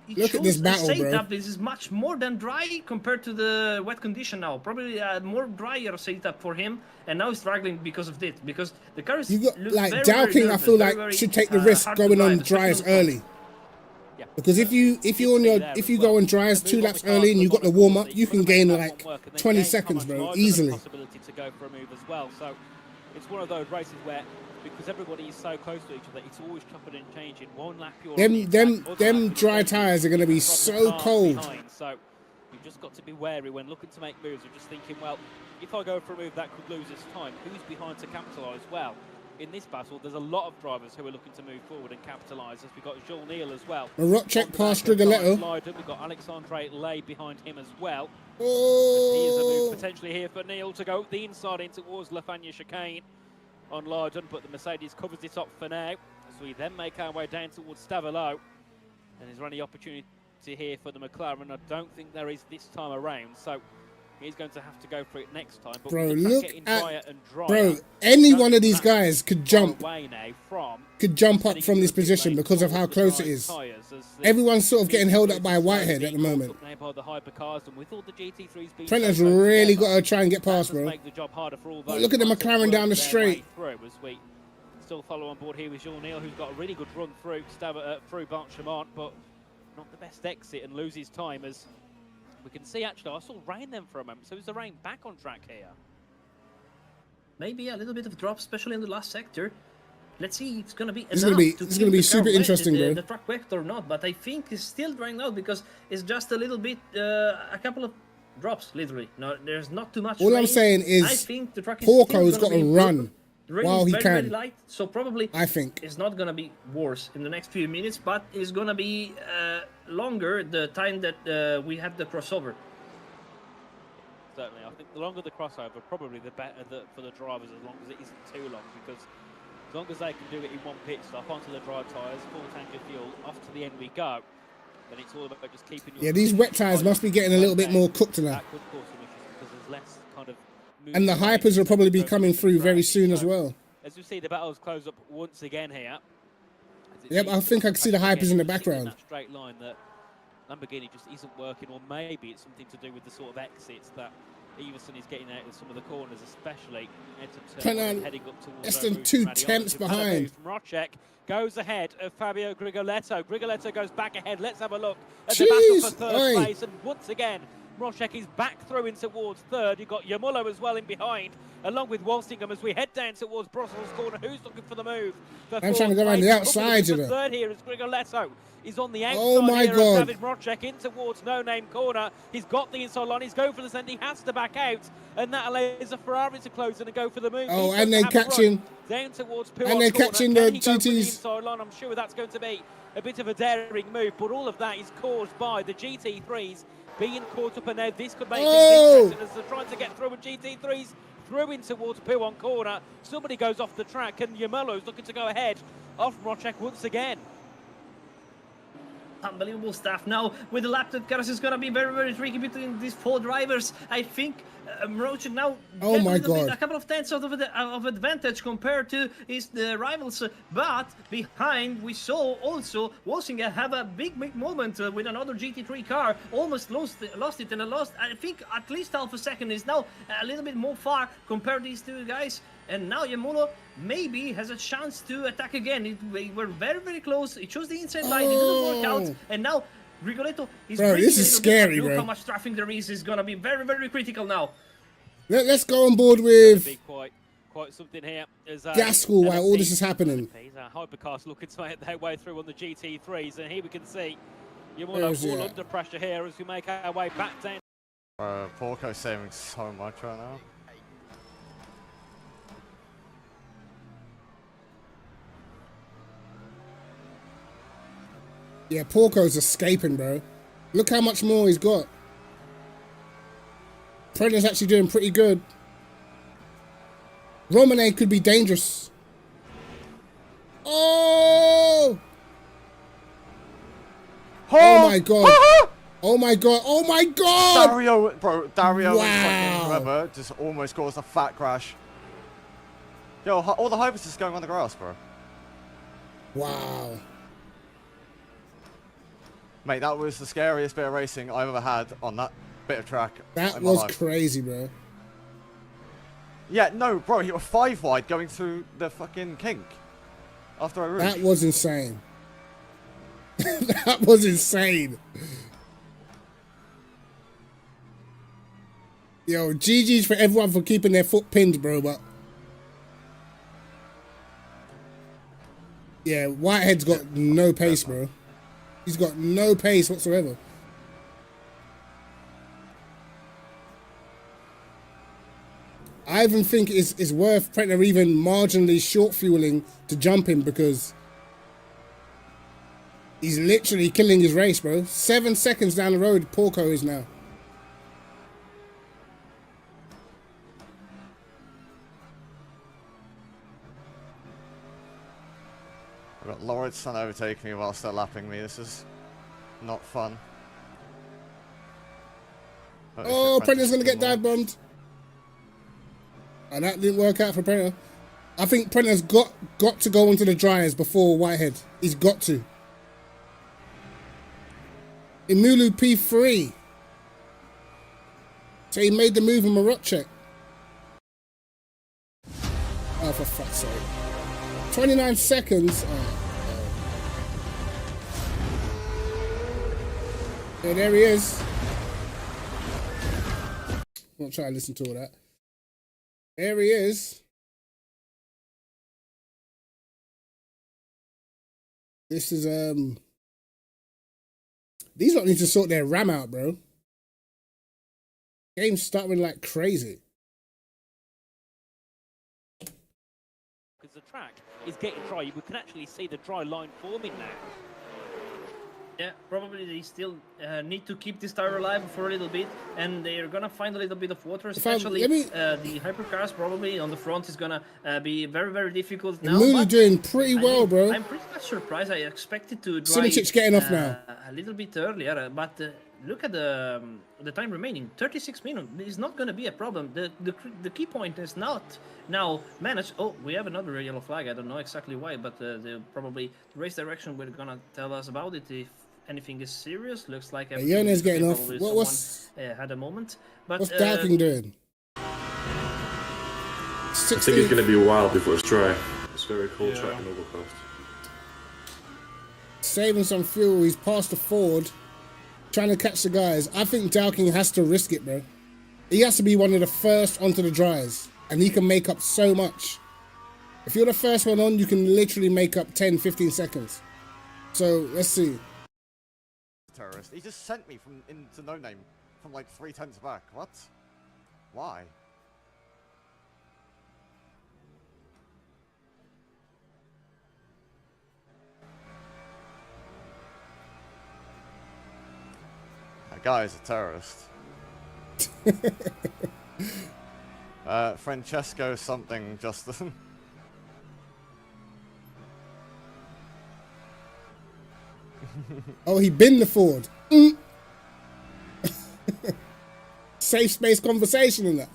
Look at this battle, bro. setup. This is much more than dry compared to the wet condition now. Probably more drier setup for him, and now he's struggling because of this. Because the car is like very, Dalking, very I feel nervous, like should take the risk hard to going drive, on especially dries on the front. early. Because if you go on dries 2 laps early and you got the warm up, you can gain like 20 seconds, bro, easily. Possibility to go for a move as well. So it's one of those races where, because everybody is so close to each other, it's always chopping and changing. One lap you're Them dry tires are gonna be so cold. So you've just got to be wary when looking to make moves. You're just thinking, well, if I go for a move that could lose us time, who's behind to capitalise? Well, in this battle, there's a lot of drivers who are looking to move forward and capitalise. As we've got Jules Neal as well. Marocek past Rigoletto. We've got Alexandre Lay behind him as well. Oh. Here's a move potentially here for Neal to go the inside in towards Lafania chicane on Lydon, but the Mercedes covers it up for now. So we then make our way down towards Stavelot. And is there any opportunity here for the McLaren? I don't think there is this time around. So he's going to have to go for it next time. But Bro, with the look getting drier and drier, bro, any one of these guys could jump now up from this position because of how close it is. Everyone's sort of getting held up by Whitehead at the moment. Trenta's really got to try and get past, bro. But look at the McLaren down the straight. Still follow on board here with Jules Neal, who's got a really good run through Barchemont, but not the best exit and loses time as we can see. Actually, I saw rain then for a moment, so is the rain back on track here? Maybe a little bit of drop, especially in the last sector. Let's see if it's going to be It's going to be super interesting, bro. The track wet or not, but I think it's still drying out because it's just a little bit, a couple of drops, literally. No, there's not too much All rain. I'm saying is I think the track is Porco's got to run while he very, can. very light, so probably I think it's not going to be worse in the next few minutes, but it's going to be longer the time that we have the crossover. Certainly, I think the longer the crossover, probably the better for the drivers, as long as it isn't too long, because as long as they can do it in one pit stop, onto the dry tyres, full tank of fuel, off to the end we go, then it's all about just keeping your... Yeah, these wet tyres must be getting a little bit more cooked now. That could cause some issues because there's less kind of... And the hypers will probably be coming through very soon as well. As you see, the battles close up once again here. Yep, I think I can see the hypers in the background. That straight line that Lamborghini just isn't working, or maybe it's something to do with the sort of exits that Everson is getting out of some of the corners, especially heading up towards less than 2 tenths behind. Rocek goes ahead of Fabio Grigoletto. Grigoletto goes back ahead. Let's have a look at the battle for third place. And once again, Rocek is back through in towards third. You've got Yamullo as well in behind, along with Walsingham as we head down towards Brussels corner. Who's looking for the move? I'm trying to go around the outside, you know. Third here is Grigoletto. He's on the outside. Oh my God. David Rocek in towards No Name corner. He's got the inside line. He's going for the send. He has to back out, and that allows a Ferrari to close in and go for the move. Oh, and then catching down towards and then catching the GTs. The inside line? I'm sure that's going to be a bit of a daring move, but all of that is caused by the GT3s being caught up, and now this could make things interesting as they're trying to get through, and GT3s through in towards Pouon corner. Somebody goes off the track, and Yamolo's looking to go ahead off Rocek once again. unbelievable stuff. Now, with the laptop cars, it's going to be very, very tricky between these 4 drivers. I think Roach now Oh my a God. couple of tenths of advantage compared to his rivals. But behind, we saw also Walsinga have a big moment with another GT3 car. Almost lost it, and I think at least half a second. Is now a little bit more far compared to these 2 guys. And now Yamulo maybe has a chance to attack again. We were very, very close. He chose the inside line. It didn't work out. And now Rigoletto is bro, this is scary, Look bro. how much traffic there is. It's going to be very, very critical now. Let's go on board with Be quite something here. As, Gaskell while all this is happening. Hypercars looking to make their way through on the GT3s. And here we can see Yamulo fall under pressure here as we make our way back down. Porco's saving so much right now. Yeah, Porco's escaping, bro. Look how much more he's got. Predator's actually doing pretty good. Romane could be dangerous. Oh! Oh my God. Oh my God. Oh my God! Dario Wow. and whoever just almost caused a fat crash. Yo, all the hype is just going on the grass, bro. Wow. Mate, that was the scariest bit of racing I've ever had on that bit of track. That was crazy, bro. Yeah, no, bro, he was 5 wide going through the fucking kink after I That was insane. That was insane. Yo, GG's for everyone for keeping their foot pinned, bro, but yeah, Whitehead's got no pace, bro. He's got no pace whatsoever. I even think it's worth Pretner even marginally short fueling to jump him because he's literally killing his race, bro. 7 seconds down the road, Porco is now. I've got Lauritz overtaking me whilst they're lapping me. This is not fun. Oh, Pretner's going to get dive bombed. And that didn't work out for Pretner. I think Pretner's got to go into the dryers before Whitehead. He's got to. Imulu P3. So he made the move in Marocek. Oh, for fuck's sake. 29 seconds. Oh. Yeah, there he is. I'm not trying to listen to all that. There he is. This is these lot need to sort their RAM out, bro. Game's starting like crazy. Because the track is getting dry. We can actually see the dry line forming now. Yeah, probably they still need to keep this tire alive for a little bit, and they're gonna find a little bit of water, especially the hypercars probably on the front is gonna be very, very difficult now. Imulu doing pretty well, bro. I'm pretty much surprised. I expected to drive Simicic's getting off now. a little bit earlier, but look at the time remaining, 36 minutes. It's not gonna be a problem. The key point is not now manage. Oh, we have another yellow flag. I don't know exactly why, but probably the race direction we're gonna tell us about it if anything is serious. Looks like Yona's getting off. What's had a moment, but what's Darking doing? I think it's going to be a while before it's dry. It's very cold track and overcast. Saving some fuel. He's past the Ford, trying to catch the guys. I think Darking has to risk it, bro. He has to be one of the first onto the dryers, and he can make up so much. If you're the first one on, you can literally make up 10, 15 seconds. So let's see. Terrorist. He just sent me from into no name from like 3 tenths back. What? Why? That guy is a terrorist. Francesco something, Justin. Oh, he binned the Ford. Mm. Safe space conversation in that.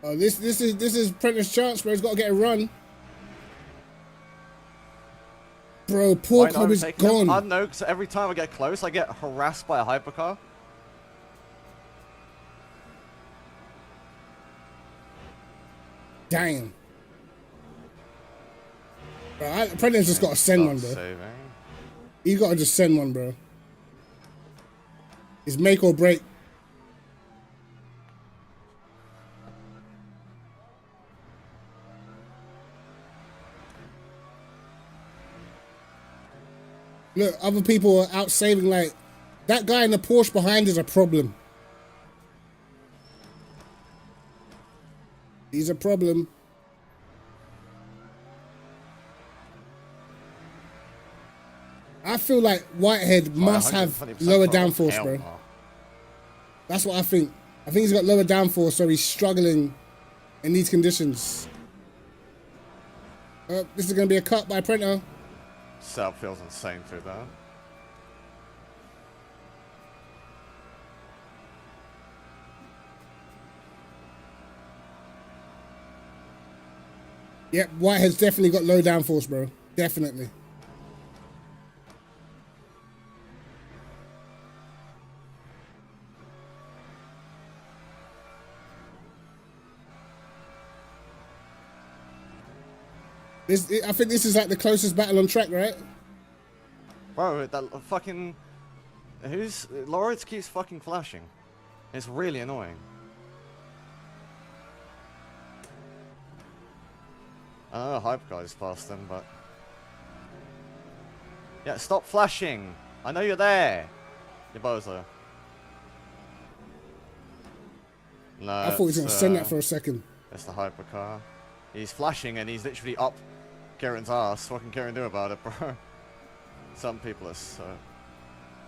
Oh, this is Prentice's chance, bro. He's got to get a run. Bro, Porco is gone. I don't know, because every time I get close, I get harassed by a hypercar. Damn. Bro, Prentice just got to send one, bro. Saving. You got to just send one, bro. It's make or break. Look, other people are out saving. Like, that guy in the Porsche behind is a problem. He's a problem. I feel like Whitehead must have lower downforce, bro. That's what I think. I think he's got lower downforce, so he's struggling in these conditions. This is going to be a cut by Prento. Setup feels insane through that. Yep, Whitehead's definitely got low downforce, bro. Definitely. I think this is like the closest battle on track, right? Bro, that fucking... Lawrence keeps fucking flashing. It's really annoying. I know Hypercar is past them, but... Yeah, stop flashing! I know you're there! You bozo. No, I thought he was going to send that for a second. That's the Hypercar. He's flashing and he's literally up Kieran's ass. What can Kieran do about it, bro? Some people are so...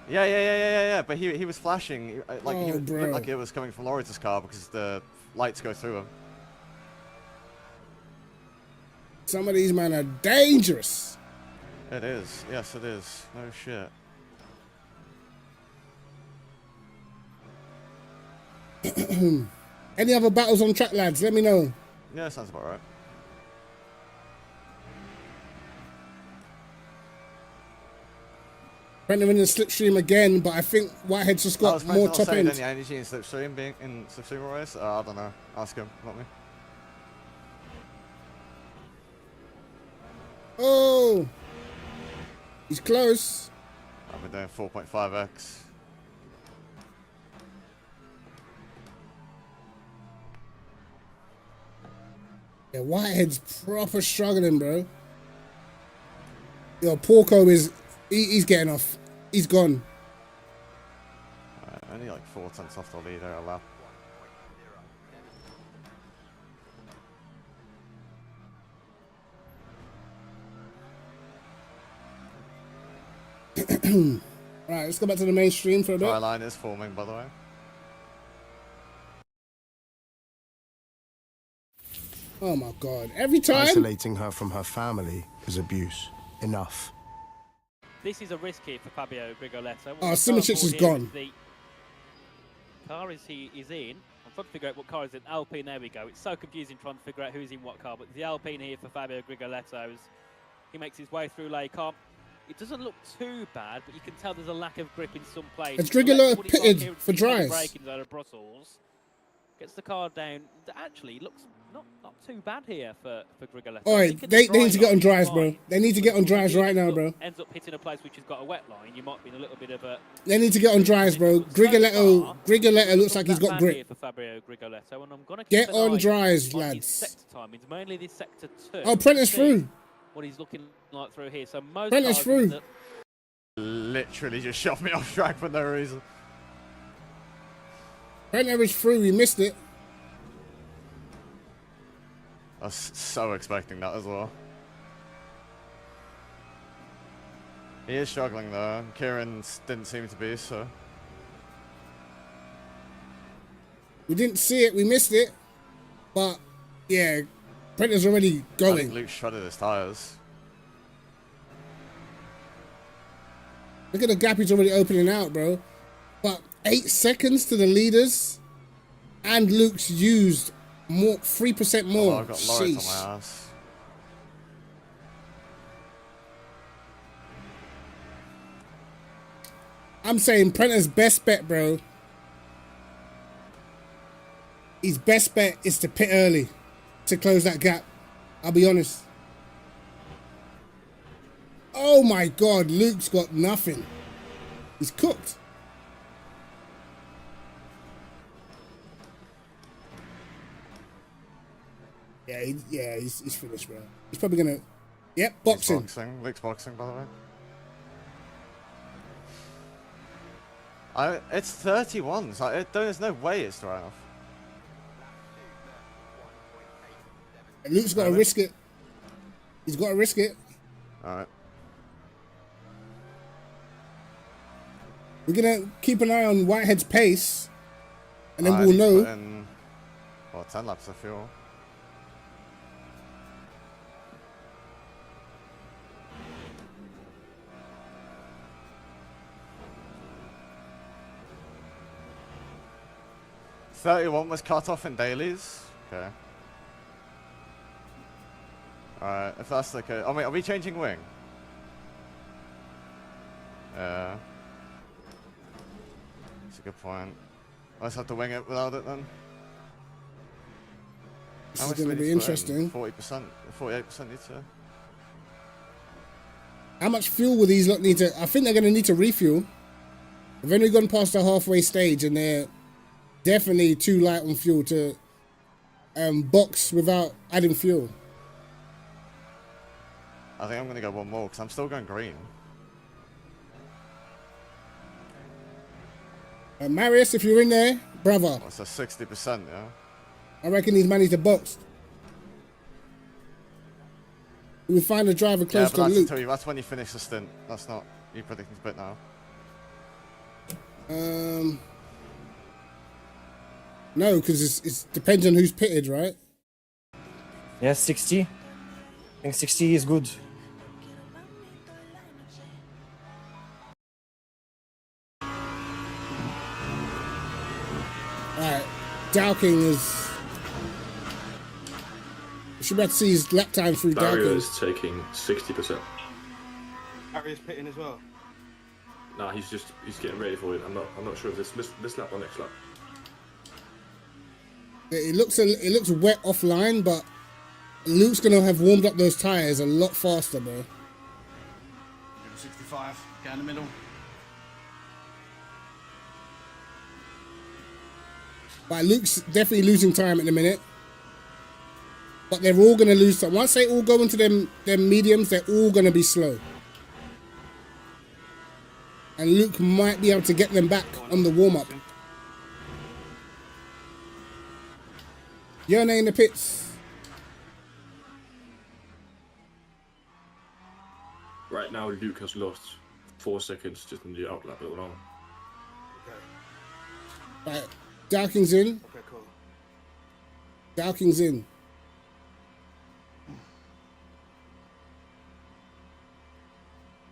Yeah. But he was flashing. Like, he looked like it was coming from Lawrence's car because the lights go through him. Some of these men are dangerous. It is. Yes, it is. No shit. Any other battles on track, lads? Let me know. Yeah, sounds about right. Brandon in the slipstream again, but I think Whitehead's just got more top end. Any energy in slipstream being in slipstream race? I don't know. Ask him, not me. Oh, he's close. I've been doing 4.5x. Yeah, Whitehead's proper struggling, bro. Yo, Porco is... He's getting off. He's gone. Only like 4 tenths off the leader a lap. Alright, let's go back to the mainstream for a bit. Try line is forming, by the way. Oh my god. Every time... Isolating her from her family is abuse. Enough. This is a risk here for Fabio Grigoletto. Oh, Simichich is gone. The car is in. I'm trying to figure out what car is in. Alpine, there we go. It's so confusing trying to figure out who's in what car, but the Alpine here for Fabio Grigoletto. He makes his way through Le Car. It doesn't look too bad, but you can tell there's a lack of grip in some places. It's Grigoletto pitted for dries. Out of Brussels. Gets the car down. Actually, looks not too bad here for Grigoletto. Oi, they need to get on dries, bro. They need to get on dries right now, bro. Ends up hitting a place which has got a wet line. You might be in a little bit of a... They need to get on dries, bro. Grigoletto looks like he's got grip. For Fabio Grigoletto, and I'm gonna get on dries, lads. Sector timings, mainly this sector 2. Oh, Prentice through. What he's looking like through here. So most Prentice through. Literally just shoved me off track for no reason. Prentice is through. We missed it. I was so expecting that as well. He is struggling though. Kieran didn't seem to be, so. We didn't see it, we missed it. But yeah, Prentice's already I going. think Luke shredded his tyres. Look at the gap he's already opening out, bro. But 8 seconds to the leaders, and Luke's used more, 3% more. Oh, I've got Lawrence on Sheesh. my ass. I'm saying Prentice's best bet, bro. His best bet is to pit early to close that gap. I'll be honest. Oh my God, Luke's got nothing. He's cooked. Yeah, he's finished, bro. He's probably gonna. Yep, boxing. Luke's boxing, by the way. It's 31. So there's no way it's dry enough. And Luke's got to risk it. He's got to risk it. All right. We're gonna keep an eye on Whitehead's pace, and then we'll He's know. put in, well, 10 laps of fuel. $31 was cut off in dailies. Okay. Alright, if that's the case. I mean, are we changing wing? Yeah. That's a good point. Let's have to wing it without it then. This is going to be interesting. 40%, 48% need to. How much fuel will these lot need to? I think they're going to need to refuel. They've only gone past the halfway stage, and they're definitely too light on fuel to box without adding fuel. I think I'm going to go one more because I'm still going green. Marius, if you're in there, brother. That's a 60%, yeah. I reckon these man need to box. We find a driver close to Luke. That's when you finish the stint. That's not you predicting split now. No, because it depends on who's pitted, right? Yeah, 60. I think 60 is good. Alright, Dowking is. We should be able to see his lap time through Barrier Dowking. is taking 60%. Barrier's pitting as well. Nah, he's getting ready for it. I'm not sure if this lap or next lap. It looks wet offline, but Luke's gonna have warmed up those tires a lot faster, bro. 65, get in the middle. But Luke's definitely losing time at the minute. But they're all gonna lose time. Once they all go into them mediums, they're all gonna be slow. And Luke might be able to get them back on the warm-up. Yone in the pits. Right now, Luke has lost 4 seconds just in the outlap alone. Right, Dowking's in. Okay, cool. Dowking's in.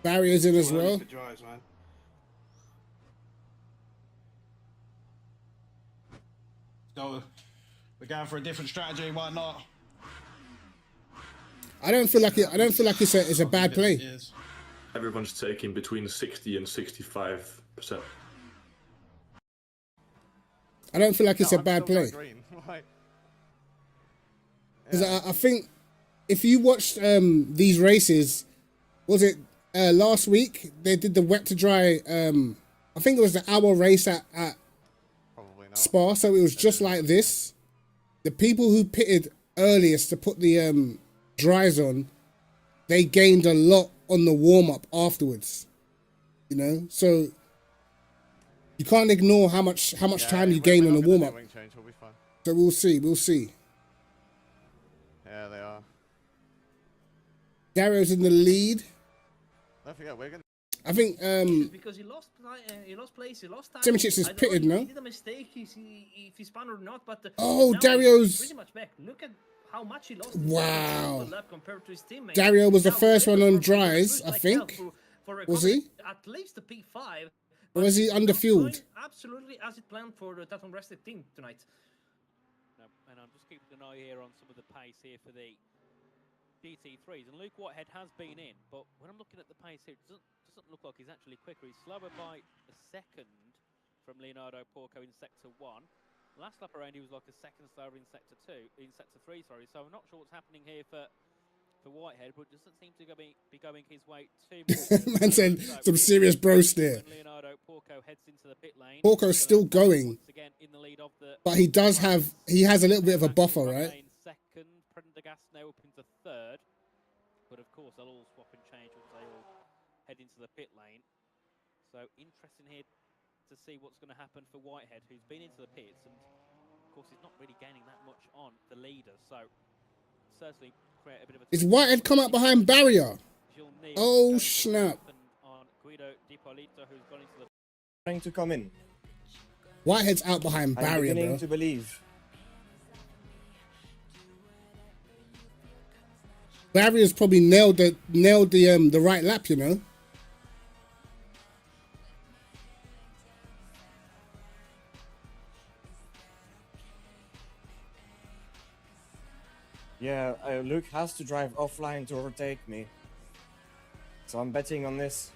Barrier's in as well. Drives, man. So we're going for a different strategy. Why not? I don't feel like it's a bad play. Everyone's taking between 60 and 65%. I don't feel like it's a bad play. Because I think if you watched these races, was it last week? They did the wet to dry. I think it was the hour race at Spa, so it was just like this. The people who pitted earliest to put the dries on, they gained a lot on the warm up afterwards. You know, so you can't ignore how much time you gain on the warm up. So we'll see. Yeah, they are. Darrow's in the lead. Don't forget, we're gonna. I think because he lost place, he lost time. Simicic is pitted, no? He did a mistake. If he spun or not, but oh, now Dario's pretty much back. Look at how much he lost. Wow. Lap compared to his teammate. Dario was the Now, first one on for dries, I like think. hell for Was he? at least the P5. Or was he it's not underfueled? going absolutely as it planned for the TATUM rested team tonight. No, and I'm just keeping an eye here on some of the pace here for the GT3s, and Luke Whitehead has been in, but when I'm looking at the pace here, it doesn't look like he's actually quicker. He's slower by a second from Leonardo Porco in Sector 1. Last lap around he was like a second slower in Sector 3, sorry. So I'm not sure what's happening here for Whitehead, but it doesn't seem to be going his way too much. Man said some serious bro stare. Leonardo Porco heads into the pit lane. Porco's still going, but he has a little bit of a buffer, right? Second, Prendergast now up into third, but of course they'll all swap and change once they all head into the pit lane. So interesting here to see what's going to happen for Whitehead, who's been into the pits, and of course he's not really gaining that much on the leader. So certainly create a bit of a. Is Whitehead come up behind barrier? Oh snap! Trying to come in. Whitehead's out behind I'm barrier, beginning bro. to believe. Barrier's probably nailed the right lap, you know. Yeah, Luke has to drive offline to overtake me. So I'm betting on this.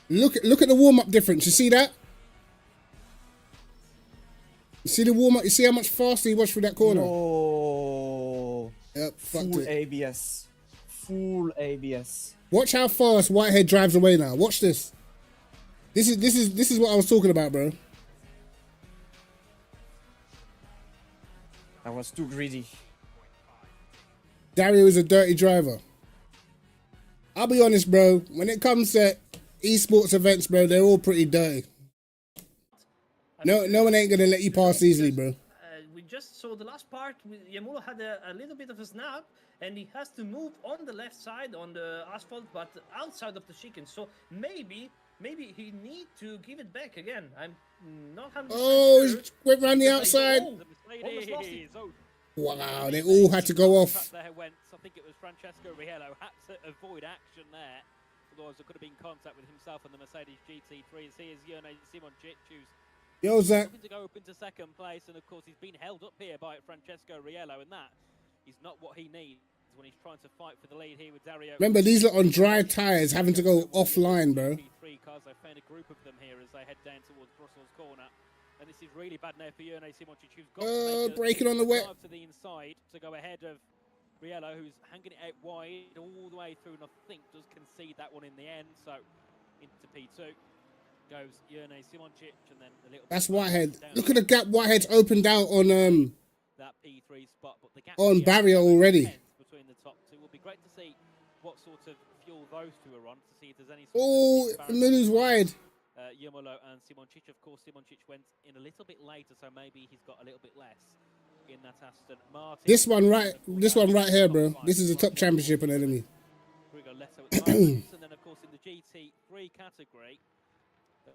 Look at the warm-up difference. You see that? You see the warm-up? You see how much faster he was through that corner? Oh. Yep, fucked Full it. ABS. Full ABS. Watch how fast Whitehead drives away now. Watch this. This is what I was talking about, bro. I was too greedy. Dario is a dirty driver. I'll be honest, bro. When it comes to esports events, bro, they're all pretty dirty. No one ain't gonna let you pass easily, bro. We just saw the last part. Yamulo had a little bit of a snap, and he has to move on the left side on the asphalt, but outside of the chicane. So maybe he need to give it back again. I'm not 100% sure. Went round the outside. Almost lost it. Wow, they all had to go off. There went, I think it was Francesco Riello, had to avoid action there. Otherwise, there could have been contact with himself and the Mercedes GT3. As he is Yone Simončić, who's Yo, Zach. looking to go up into second place. And of course, he's been held up here by Francesco Riello, and that is not what he needs when he's trying to fight for the lead here with Dario. Remember, these are on dry tyres, having to go offline, bro. Three cars, they found a group of them here as they head down towards Brussels corner. And this is really bad now for Yone Simončić, who's got to breaking on the wet. drive to the inside to go ahead of Riello, who's hanging it out wide all the way through, and I think does concede that one in the end. So into P2 goes Yone Simončić, and then a little. That's Whitehead. Look at the gap Whitehead's opened out on that P3 spot, but the gap on barrier already. Between the top two, will be great to see what sort of fuel those two are on to see if there's any. Oh, Milu's wide. Yamolo and Simončić, of course, Simončić went in a little bit later, so maybe he's got a little bit less in that Aston Martin. This one right here, bro. This is a top championship on enemy. And then, of course, in the GT3 category,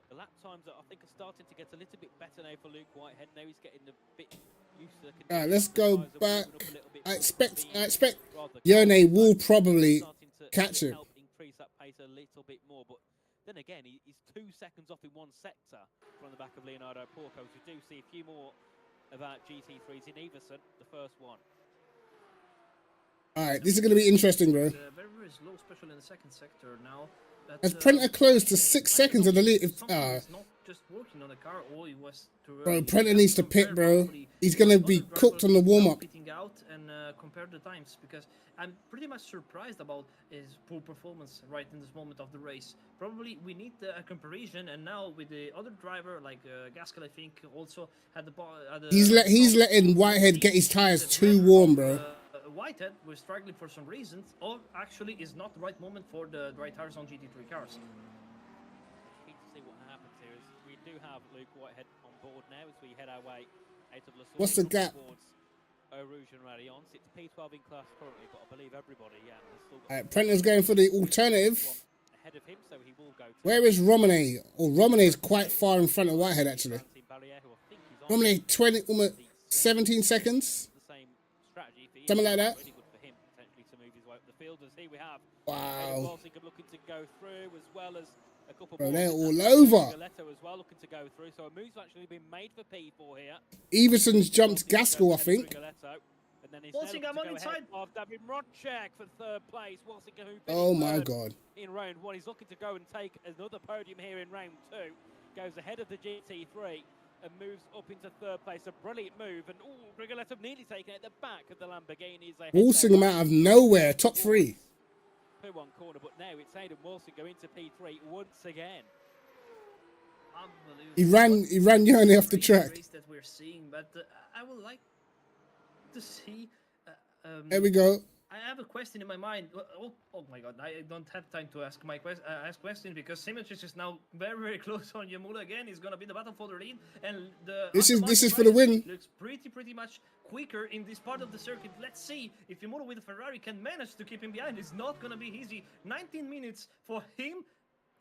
the lap times I think are starting to get a little bit better now for Luke Whitehead. Now he's getting a bit used to the. All right, let's go back. I expect Yone will probably catch him. Increase that pace a little bit more, but then again, he's 2 seconds off in one sector from the back of Leonardo Porco. So we do see a few more of our GT3s in Everson, the first one. All right, this is going to be interesting, bro. Very, very slow, especially in the second sector now. As Prenter close to 6 seconds of the lead. It's not just working on the car, or he was too early. Bro, Prenter needs to pit, bro. He's going to be cooked on the warm-up. Out and compare the times, because I'm pretty much surprised about his poor performance right in this moment of the race. Probably we need a comparison, and now with the other driver like Gaskell, I think also had the. He's letting Whitehead get his tires too warm, bro. Whitehead was struggling for some reasons, or actually is not the right moment for the dry tires on GT3 cars. Keen to see what happens here. Is we do have Luke Whitehead on board now as we head our way out of La What's the gap? Rouge and Ralliance. It's P12 in class currently, but I believe everybody, Alright, Prenter's going for the alternative. Ahead of him, so he will go to. Where is Romane? Oh, Romane is quite far in front of Whitehead, actually. Romane 20, almost 17 seconds. The same strategy for Something like that. Really good for him potentially to move his way up the field. As here we have Wow. looking to go through, as well as a couple Bro, more. they're all over. Rigoletto as well looking to go through. So a move's actually been made for P4 here. Everson's jumped Gaskell, I think. And then he's Walsingham on inside. of David Rodchek for third place. Walsingham who Oh finished my third God. in round one. He's looking to go and take another podium here in round two. Goes ahead of the GT3 and moves up into third place. A brilliant move. And Rigoletto nearly taken at the back of the Lamborghini. Walsingham out of nowhere, top three. P1 corner, but now it's Aidan Walsingham into P3 once again. He ran Yanni off the track. That we're seeing, but I would like to see. There we go. I have a question in my mind. Oh my God! I don't have time to ask my question because Simic is now very, very close on Yamula again. It's gonna be the battle for the lead, and this is for the win. Looks pretty much quicker in this part of the circuit. Let's see if Yamula with the Ferrari can manage to keep him behind. It's not gonna be easy. 19 minutes for him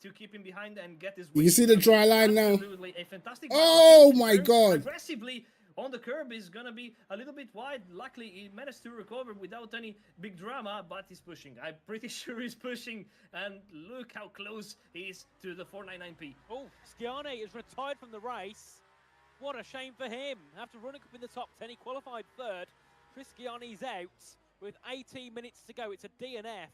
to keep him behind and get his. You can see the dry line now. Absolutely a fantastic. Oh my God! Aggressively on the curb is gonna be a little bit wide. Luckily, he managed to recover without any big drama, but he's pushing. I'm pretty sure he's pushing, and look how close he is to the 499p. Oh, Schiane is retired from the race. What a shame for him. After running up in the top 10, he qualified third. Chris Schiane's out with 18 minutes to go. It's a DNF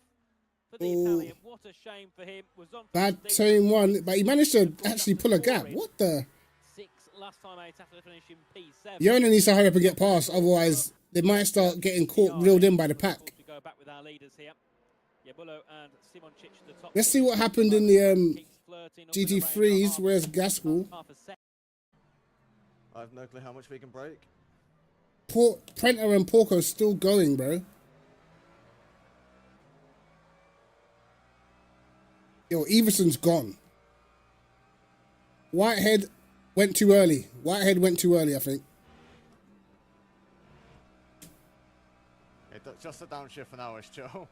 for the Italian. What a shame for him. Was on bad turn one, but he managed to actually pull a gap. What the? Last time out after finishing P7. Yona needs to hurry up and get past, otherwise they might start getting caught reeled in by the pack. Go back with our leaders here. Yabulo and Simončić the top. Let's see what happened in the GT3s. Where's Gaskell? I have no clue how much we can break. Prenter and Porco still going, bro. Yo, Everson's gone. Whitehead went too early. I think. Just a downshift for now, is Joe.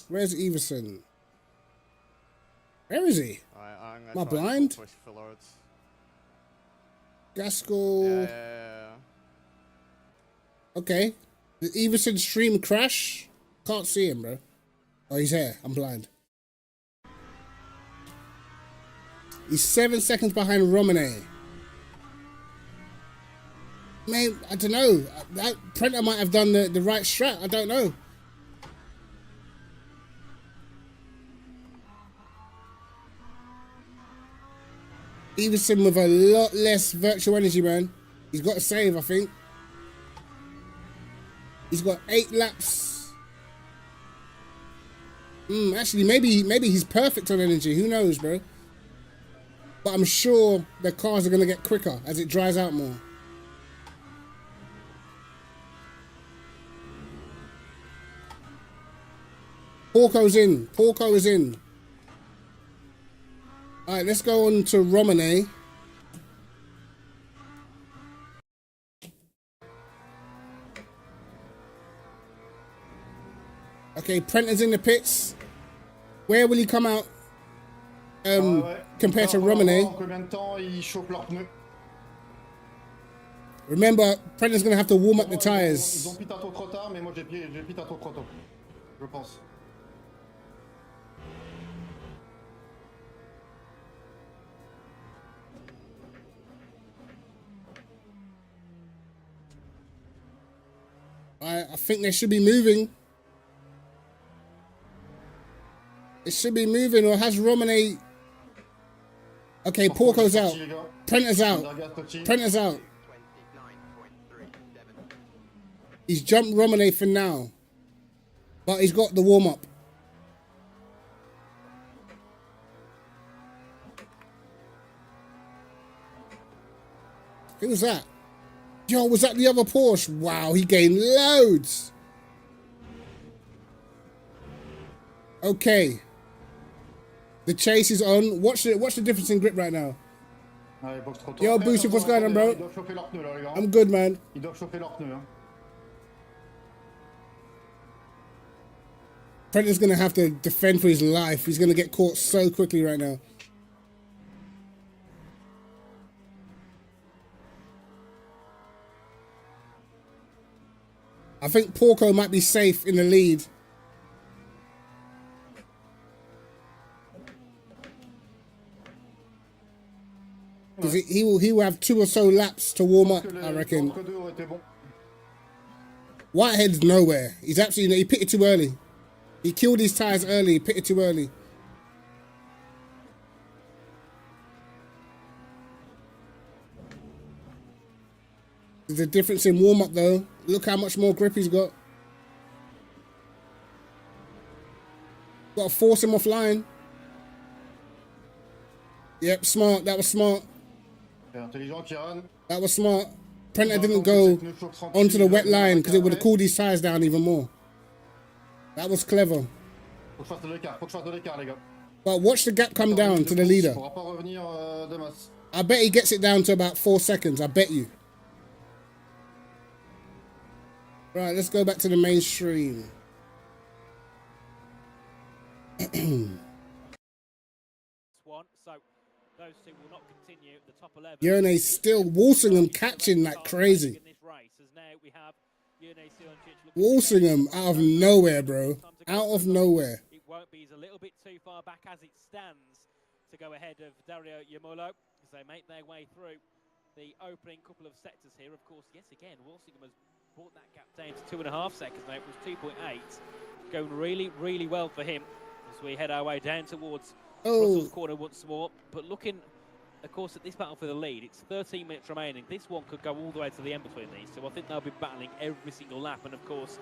Where's Everson? Where is he? Right, Am I blind? Push for Lords. Gaskell. Yeah. Okay. Did Everson stream crash? Can't see him, bro. Oh, he's here. I'm blind. He's 7 seconds behind Romane. Man, I don't know. That Prenter might have done the right strat. I don't know. Everson with a lot less virtual energy, man. He's got to save, I think. He's got 8 laps. Actually, maybe he's perfect on energy. Who knows, bro? But I'm sure the cars are going to get quicker as it dries out more. Porco's in. Porco is in. All right, let's go on to Romane. Okay, Prenter's in the pits. Where will he come out compared to Romane? Remember, Prenter's going to have to warm up the tires. Ils ont pit un tour trop tard, mais moi j'ai pit un tour trop tôt. Je pense. I think they should be moving. It should be moving, or has Romane... Okay, Porco's out. Prenter's out. Prenter's out. He's jumped Romane for now. But he's got the warm-up. Who was that? Yo, was that the other Porsche? Wow, he gained loads. Okay. The chase is on. Watch the difference in grip right now. Yo, Boosty, what's going on, bro? I'm good, man. Ils doivent chauffer leurs pneus. Prenter's going to have to defend for his life. He's going to get caught so quickly right now. I think Porco might be safe in the lead. Because he will have 2 or so laps to warm up, I reckon. Whitehead's nowhere. He's absolutely, he pitted too early. He killed his tyres early, he pitted too early. There's a difference in warm up though. Look how much more grip he's got. Got to force him offline. Yep, smart. That was smart. That was smart. Prenta didn't go onto the wet line because it would have cooled his tires down even more. That was clever. But watch the gap come down to the leader. I bet he gets it down to about 4 seconds. I bet you. Right, let's go back to the mainstream. Those two will not continue. The top 11. Yerne's still Walsingham catching like crazy. Walsingham out of nowhere, bro. Out of nowhere. It won't be. He's a little bit too far back as it stands to go ahead of Dario Yamolo as they make their way through the opening couple of sectors here. Of course, yes, again, Walsingham has brought that gap down to 2.5 seconds now. It was 2.8. Going really, really well for him as we head our way down towards Russell's corner once more. But looking, of course, at this battle for the lead, it's 13 minutes remaining. This one could go all the way to the end between these two. I think they'll be battling every single lap. And of course,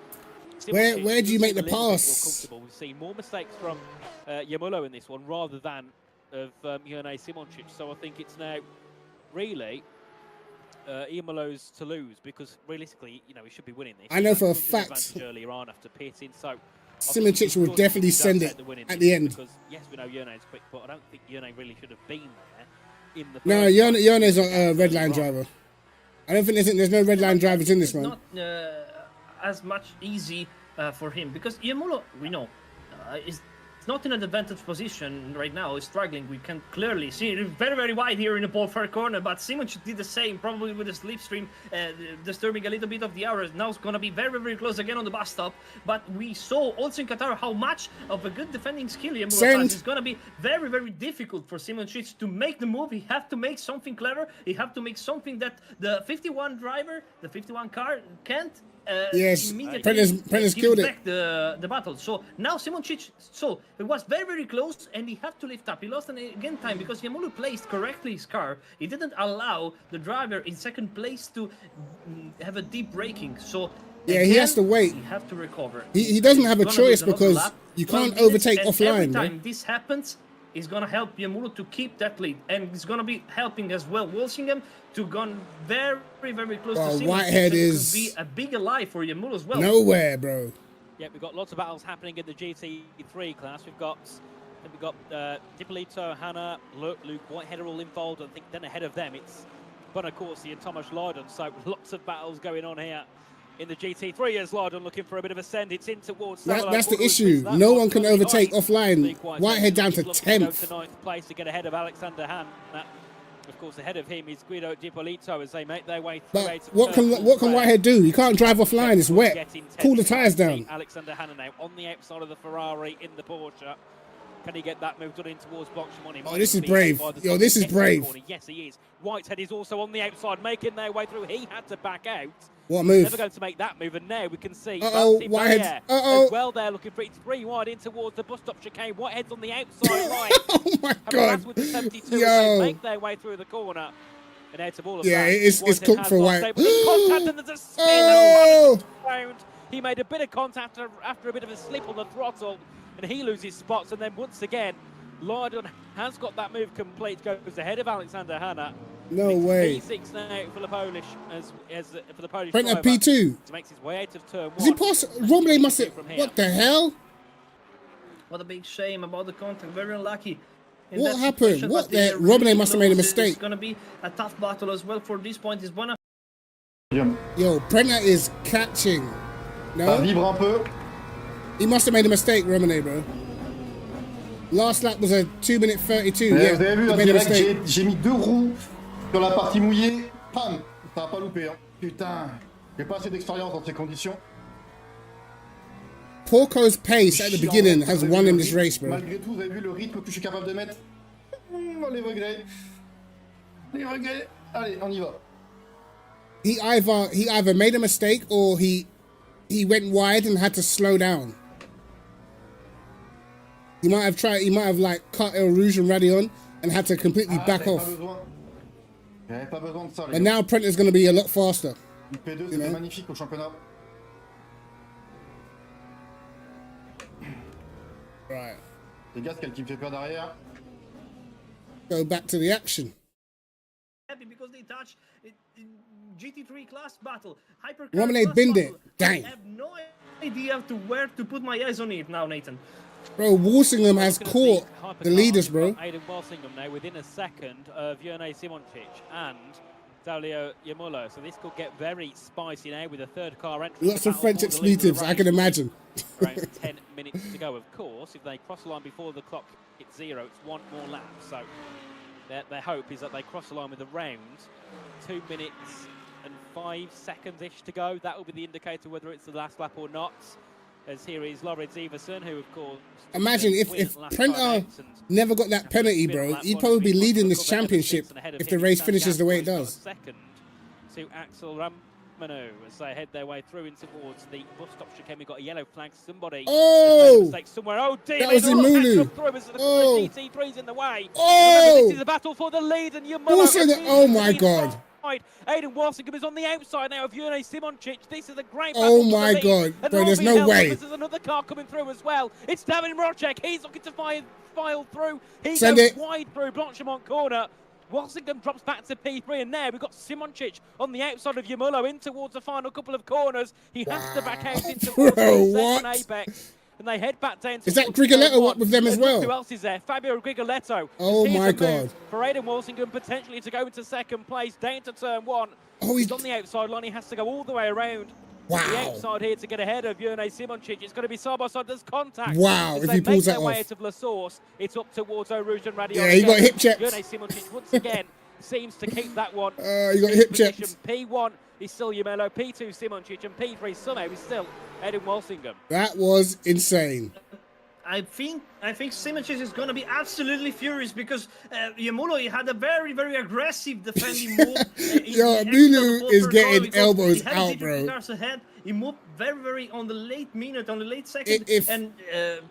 where do you make the pass? We've seen more mistakes from Yamulo in this one rather than of Yone Simoncic. So I think it's now really Yamulo's to lose, because realistically, you know, he should be winning this. I know for a fact earlier on after pitting. So Simoncic will definitely send it at the end. Because yes, we know Yone's quick, but I don't think Yone really should have been there in the. No, Yone's a red line driver. I don't think there's no red line drivers in this one. Not as much easy for him, because Yamulo, we know, is not in an advantage position right now. He's struggling. We can clearly see it very, very wide here in the ball far corner. But Simoncic did the same, probably with the slipstream disturbing a little bit of the hours. Now it's going to be very, very close again on the bus stop. But we saw also in Qatar how much of a good defending skill Yamulo has. It's going to be very, very difficult for Simoncic to make the move. He have to make something clever. He have to make something that the 51 driver, the 51 car can't. Yes, Prentice killed it. The battle. So now Simoncic, so it was very, very close, and he had to lift up. He lost again time because Yamulo placed correctly his car. He didn't allow the driver in second place to have a deep braking. So yeah, he has to wait. He have to recover. He doesn't have a choice because you can't overtake offline. Every time this happens, it's going to help Yamulo to keep that lead, and it's going to be helping as well Walsingham to go very, very close to Simoncic. Whitehead is be a big ally for Yamulo as well. Nowhere, bro. Yeah, we've got lots of battles happening in the GT3 class. We've got Dipolito, Hannah, Luke Whitehead are all involved. I think then ahead of them it's Bonacorsi and Thomas Lydon. So lots of battles going on here in the GT3 as Lydon looking for a bit of a send. It's in towards. That's the issue. No one can overtake offline. Whitehead down to 10th. To 9th place to get ahead of Alexander Hahn. Of course, ahead of him is Guido Dipolito as they make their way through. But what can Whitehead do? You can't drive offline. It's wet. Cool the tyres down. Alexander Hahn now on the outside of the Ferrari in the Porsche. Can he get that move done in towards Boxamon? Oh, this is brave. Yo, this is brave. Yes, he is. Whitehead is also on the outside, making their way through. He had to back out. What move? Never going to make that move, and now we can see Whitehead. As well there, looking for it. It's 3 wide in towards the bus stop chicane. Whitehead's on the outside right. Oh my God. With the 72 Yo. Make their way through the corner. And out of all of that, it's cooked for White. Contact, and there's a spin around. He made a bit of contact after a bit of a slip on the throttle, and he loses spots. And then once again, Lydon has got that move complete, goes ahead of Alexander Hanna. No way. P6 now for the Polish, for the Polish Prenta driver. P2. He makes his way out of turn 1. Does he pass? Romley must have. What the hell? What a big shame about the contact. Very unlucky. What happened? What the? Romney must have made a mistake. It's going to be a tough battle as well for this point. Is one. Yo, Prenta is catching. No. Vibre un peu. He must have made a mistake, Romney, bro. Last lap was a 2 minute 32. Yeah, vous avez vu, en direct, j'ai mis 2 roues sur la partie mouillée. Pam, ça n'a pas loupé. Hein. Putain, j'ai pas assez d'expérience dans ces conditions. Porco's pace at the beginning has won in this race, bro. Malgré tout, vous avez vu le rythme que je suis capable de mettre. Les regrets. Les regrets. Allez, on y va. He either made a mistake or he went wide and had to slow down. He might have like cut El Rouge and Radion and had to completely back off. Pas besoin de ça, les And now Prenter's going to be a lot faster. Le P2, c'était magnifique au championnat. Right. Les gars, ce qui me fait peur derrière. Go back to the action. Happy because they touch GT3 class battle. Romanade binned it. Dang. I have no idea to where to put my eyes on it now, Nathan. Bro, Walsingham has caught the leaders, bro. Aiden Walsingham now within a second of Jurnej Simoncic and Dario Yamullo. So this could get very spicy now with a third car entry. Lots of French expletives, I can imagine. Around 10 minutes to go, of course. If they cross the line before the clock hits 0, it's one more lap. So their hope is that they cross the line with around 2 minutes and 5 seconds-ish to go. That will be the indicator whether it's the last lap or not. As here is Lorenz Everson, who of course... Imagine if Prenter never got that penalty, bro, he'd probably be leading this championship if the race finishes the way it does. Second to Axel Ramanu as they head their way through in towards the bus stop chicane. We've got a yellow flag. Somebody made a mistake somewhere. Oh dear, that was Imulu. The GT3's in the way. Oh, this is a battle for the lead, and oh my god. Aiden Walsingham is on the outside now of Jurnej Simoncic. This is a great battle. Oh my god, bro, there's no way. There's another car coming through as well. It's David Mrocek. He's looking to file through. He goes wide through Blanchimont corner. Walsingham drops back to P3, and now we've got Simoncic on the outside of Yamullo in towards the final couple of corners. He has to back out into the second apex. And they head back down to... Is that Grigoletto up with them as well? Who else is there? Fabio Grigoletto. Oh my god. For Aiden Walsingham potentially to go into second place, down to turn 1. Oh, he's on the outside line. He has to go all the way around. Wow. The outside here to get ahead of Jurnej Simoncic. It's going to be side by side. There's contact. Wow, as if they he pulls make that their way off. out of La Source, it's up towards Eau Rouge and Radion. Yeah, he got hip checked. Jurnej Simoncic once again seems to keep that one. He got hip checked. P1 is still Yamullo, P2 Simoncic, and P3 somehow is still Aiden Walsingham. That was insane. I think Simoncic is going to be absolutely furious because Yamullo had a very, very aggressive defending move. Yo, Mulu is getting elbows out, bro. Ahead. He moved very, very on the late minute, on the late second, and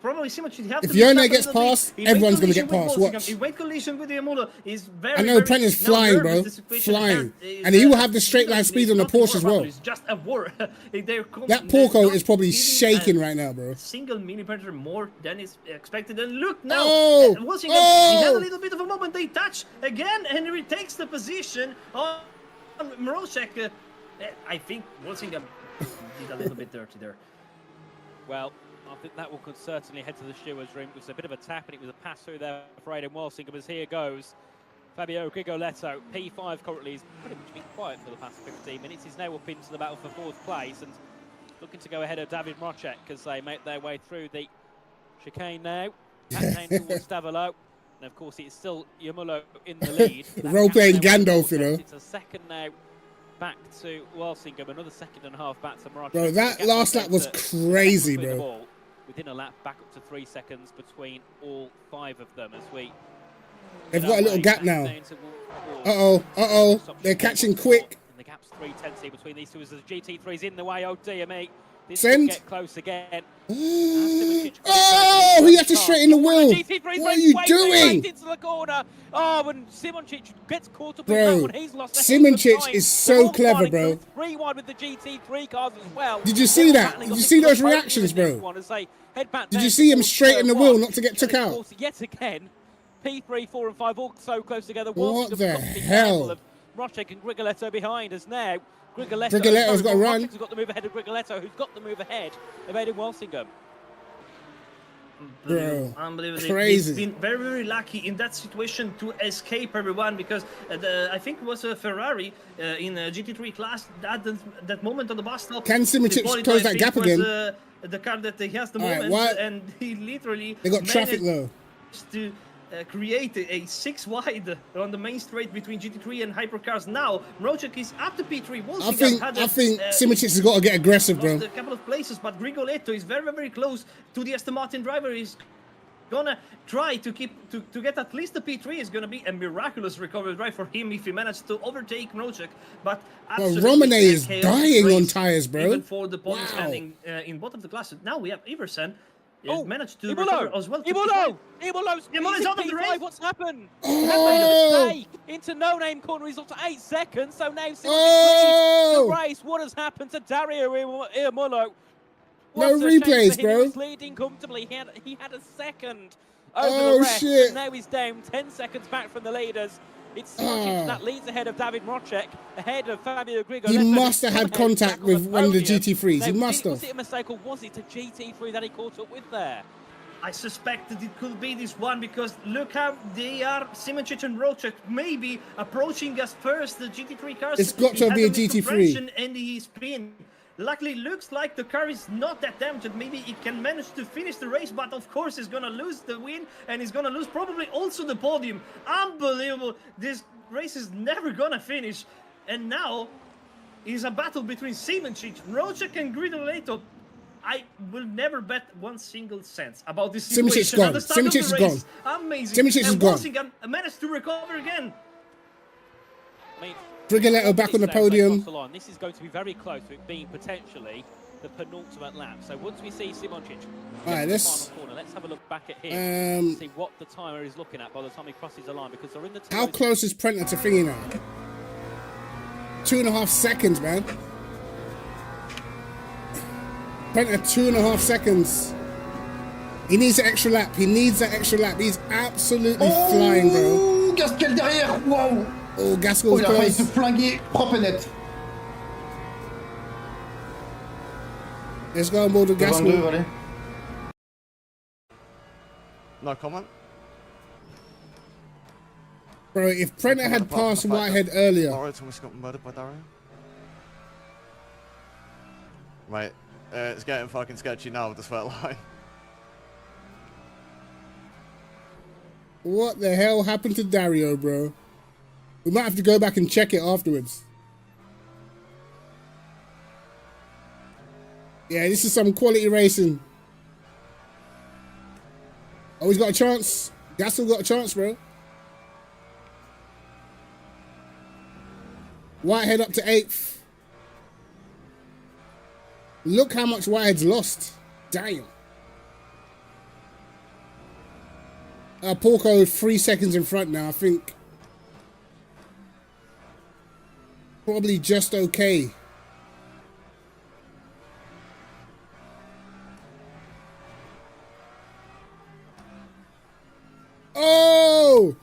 probably Simoncic have if to... If Jurnej gets past, everyone's going to get past. Watch. In weight collision with Yamullo is very... I know Prenter's flying, bro. Flying. And he will have the straight line speed on the Porsche as well. It's just a war. That Porco is probably shaking right now, bro. Single millimeter more than is expected. And look now, he had a little bit of a moment. They touch again, and he retakes the position on Mrocek. I think Walsingham did a little bit dirty there. Well, I think that one could certainly head to the steward's room. It was a bit of a tap, and it was a pass through there for Aiden Walsingham. As here goes Fabio Grigoletto. P5 currently has pretty much been quiet for the past 15 minutes. He's now up into the battle for 4th place and looking to go ahead of David Mrocek as they make their way through the chicane now. Back down towards Stavolo. And of course, it's still Yamullo in the lead. Role-playing Gandalf, you know. It's a second now back to Walsingham, another second and a half back to Mrocek. Bro, that last lap was crazy, bro. Within a lap, back up to 3 seconds between all 5 of them as we... They've got a little gap now. Uh-oh. They're catching quick. And the gap's 3/10 between these two as the GT3's in the way. Oh, dear me. This Send. Get close again. Oh, he had to straighten the wheel. What are you doing? Into the corner. Oh, and Simoncic gets caught up bro, in that one. He's lost Simoncic is so clever, bro. 3 wide with the GT3 cars as well. Did you see that? Did you see those reactions, bro? Did you see him straighten the wheel not to get took out? Yet again, P3, 4 and 5 all so close together. What the hell? Mrocek and Grigoletto behind us now. Grigoletto's got to run. Mrocek's got the move ahead of Grigoletto, who's got the move ahead of Aiden Walsingham. Bro, unbelievable. Crazy. He's been very, very lucky in that situation to escape everyone because I think it was a Ferrari in a GT3 class at that moment on the bus stop. Can Simoncic close that gap again? The car that he has the moment, and he literally they got traffic though. To create a 6 wide on the main straight between GT3 and hypercars. Now Mrocek is up to P3. I think Simoncic has got to get aggressive, bro. A couple of places, but Grigoletto is very, very close to the Aston Martin driver. He's gonna try to get at least the P3. Is gonna be a miraculous recovery drive for him if he manages to overtake Mrocek. But Romane is dying on tires, bro. Even for the podium standing in bottom of the class. Now we have Iversen. He's managed to recover as well. Imoolo's out of the race. What's happened? Oh! Into no-name corner. He's up to 8 seconds. So now the race. What has happened to Dario Imoolo? No replays, bro. He was leading comfortably. He had a second over the rest. Shit. And now he's down 10 seconds back from the leaders. It's Simon that leads ahead of David Mrocek, ahead of Fabio Grigoletto. He must have had contact with one of the GT3s. He must have. Was it a mistake or was it a GT3 that he caught up with there? I suspect that it could be this one because look how they are, Simončić and Mrocek, maybe approaching us first, the GT3 cars. It's got to be a GT3. And he spin. Luckily, looks like the car is not that damaged. Maybe he can manage to finish the race, but of course he's gonna lose the win, and he's gonna lose probably also the podium. Unbelievable! This race is never gonna finish, and now is a battle between Simončić, Mrocek, and Grigoletto. I will never bet one single cent about this situation. Simončić is gone. Simončić is gone. Amazing. Simončić is gone. Walsingham managed to recover again. Grigoletto back on the podium. This is going to be very close to it being potentially the penultimate lap. So once we see Simončić in the final corner, let's have a look back at him, see what the timer is looking at by the time he crosses the line, because they're in the. How close is Prenter to thingy now? 2.5 seconds, man. Prenter 2.5 seconds. He needs an extra lap. He needs that extra lap. He's absolutely flying, bro. Gasquet derrière, wow. Oh, Gasquet was il a failli close. se flinguer propre et net. Let's go on board with Gasquet. No comment. Bro, if Prenter had passed Whitehead earlier. Lawrence almost got murdered by Dario. Mate, it's getting fucking sketchy now with the sweat line. What the hell happened to Dario, bro? We might have to go back and check it afterwards. Yeah, this is some quality racing. Oh, he's got a chance. Gasol got a chance, bro. Whitehead up to 8th. Look how much Whitehead's lost. Damn. Porco 3 seconds in front now, I think. Probably just okay. Oh!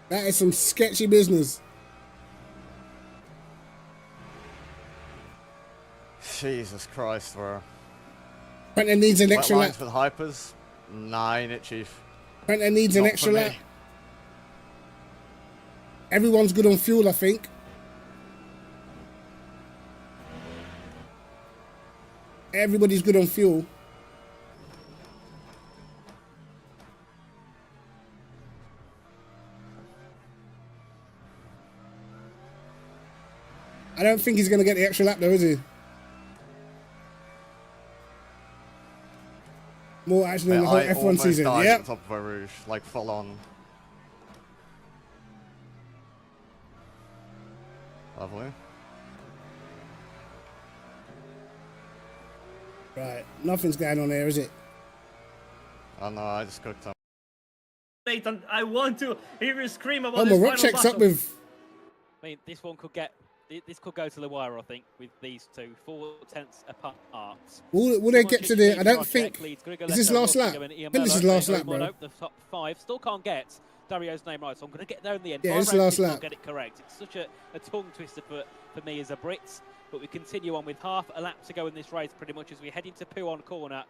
That is some sketchy business. Jesus Christ, bro. Prenter needs an extra lap. With hypers? Nah, ain't it, Chief? Prenter needs an extra lap. Everyone's good on fuel, I think. Everybody's good on fuel. I don't think he's going to get the extra lap though, is he? More action than the whole F1 season. Yeah. Top of a Rouge, like full on. Lovely. Right, nothing's going on there, is it? Oh no, I just cooked him. Nathan, I want to hear you scream about this. This Mrocek's up with. I mean, this one could get. This could go to the wire, I think, with these two 4/10 apart. Will they get to the? I don't think. Is this last lap? I think this is last lap, bro. The top 5 still can't get Dario's name right, so I'm going to get there in the end. Yeah, this is last lap. Get it correct. It's such a tongue twister for me as a Brit, but we continue on with half a lap to go in this race, pretty much as we head into Puon corner,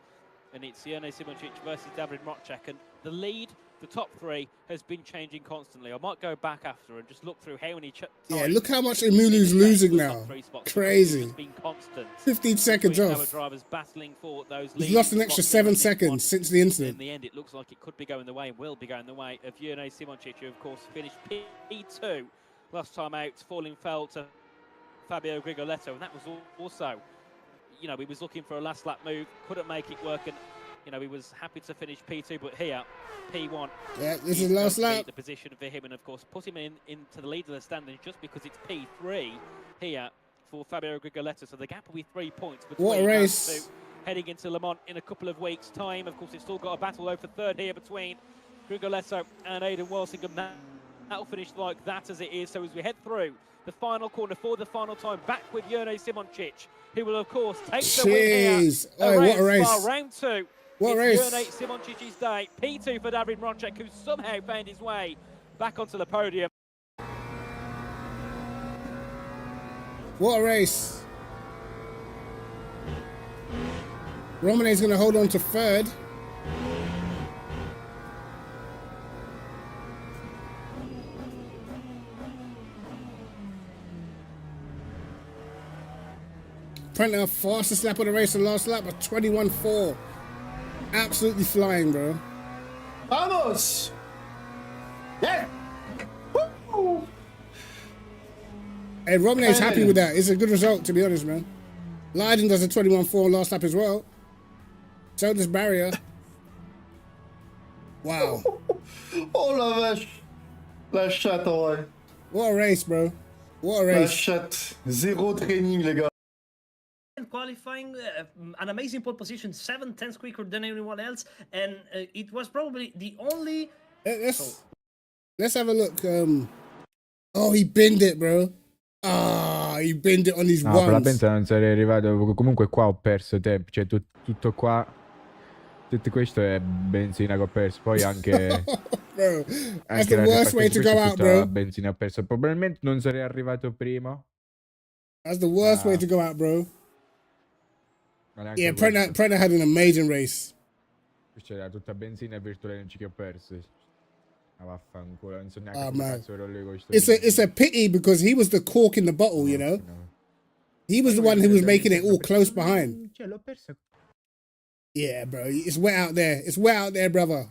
and it's Jurnej Simončić versus David Mrocek, and the lead. The top 3 has been changing constantly. I might go back after and just look through how many. Yeah, look how much Imoolo's losing now. Crazy. It's been constant. 15 seconds off. Drivers battling for those He's lost an extra 7 seconds since the incident. In the end, it looks like it could be going the way and will be going the way of Jurnej Simončić, who of course finished P2 last time out, falling fell to Fabio Grigoletto, and that was also, you know, he was looking for a last lap move, couldn't make it work, and you know, he was happy to finish P2, but here, P1. Yeah, this is last lap. The position for him, and of course, put him into the lead of the standings just because it's P3 here for Fabio Grigoletto. So the gap will be 3 points between what a race. Heading into Le Mans in a couple of weeks' time. Of course, it's still got a battle over third here between Grigoletto and Aidan Walsingham. That'll finish like that as it is. So as we head through the final corner for the final time, back with Jurnej Simoncic, who will of course take the win here. Oh, what a race! Round 2. What a race! Jurnej Simoncic's day. P2 for David Mronček, who somehow found his way back onto the podium. What a race! Romanet's going to hold on to third. Prenter, fastest lap of the race, the last lap of 21.4. Absolutely flying, bro. Vamos! Yeah! Woo! Hey, Romanet's happy with that. It's a good result, to be honest, man. Leiden does a 21.4 last lap as well. So does Barrier. Wow. Oh la vache! La chatte, en vrai. What a race, bro. What a race. La chatte. Zéro training, les gars. Qualifying, an amazing pole position, 7/10 quicker than anyone else, and it was probably the only. Let's have a look. Oh, he binned it, bro. Ah, he binned it on his no, ones. per la pensa non sarei arrivato. Comunque qua ho perso tempo. Cioè tutto qua. Tutto questo è benzina che ho perso. Poi anche. Bro, that's the worst way to go out, bro. Benzina ho perso. Probabilmente non sarei arrivato prima. That's the worst way to go out, bro. Yeah, Prenter had an amazing race. C'era tutta benzina e virtuale che ho perso. Vaffanculo, non so neanche Oh, come man. cazzo ero lì con It's a pity because he was the cork in the bottle, you know. He was the one who was making it all close behind. Cioè, l'ho perso. Yeah, bro, it's wet out there. It's wet out there, brother.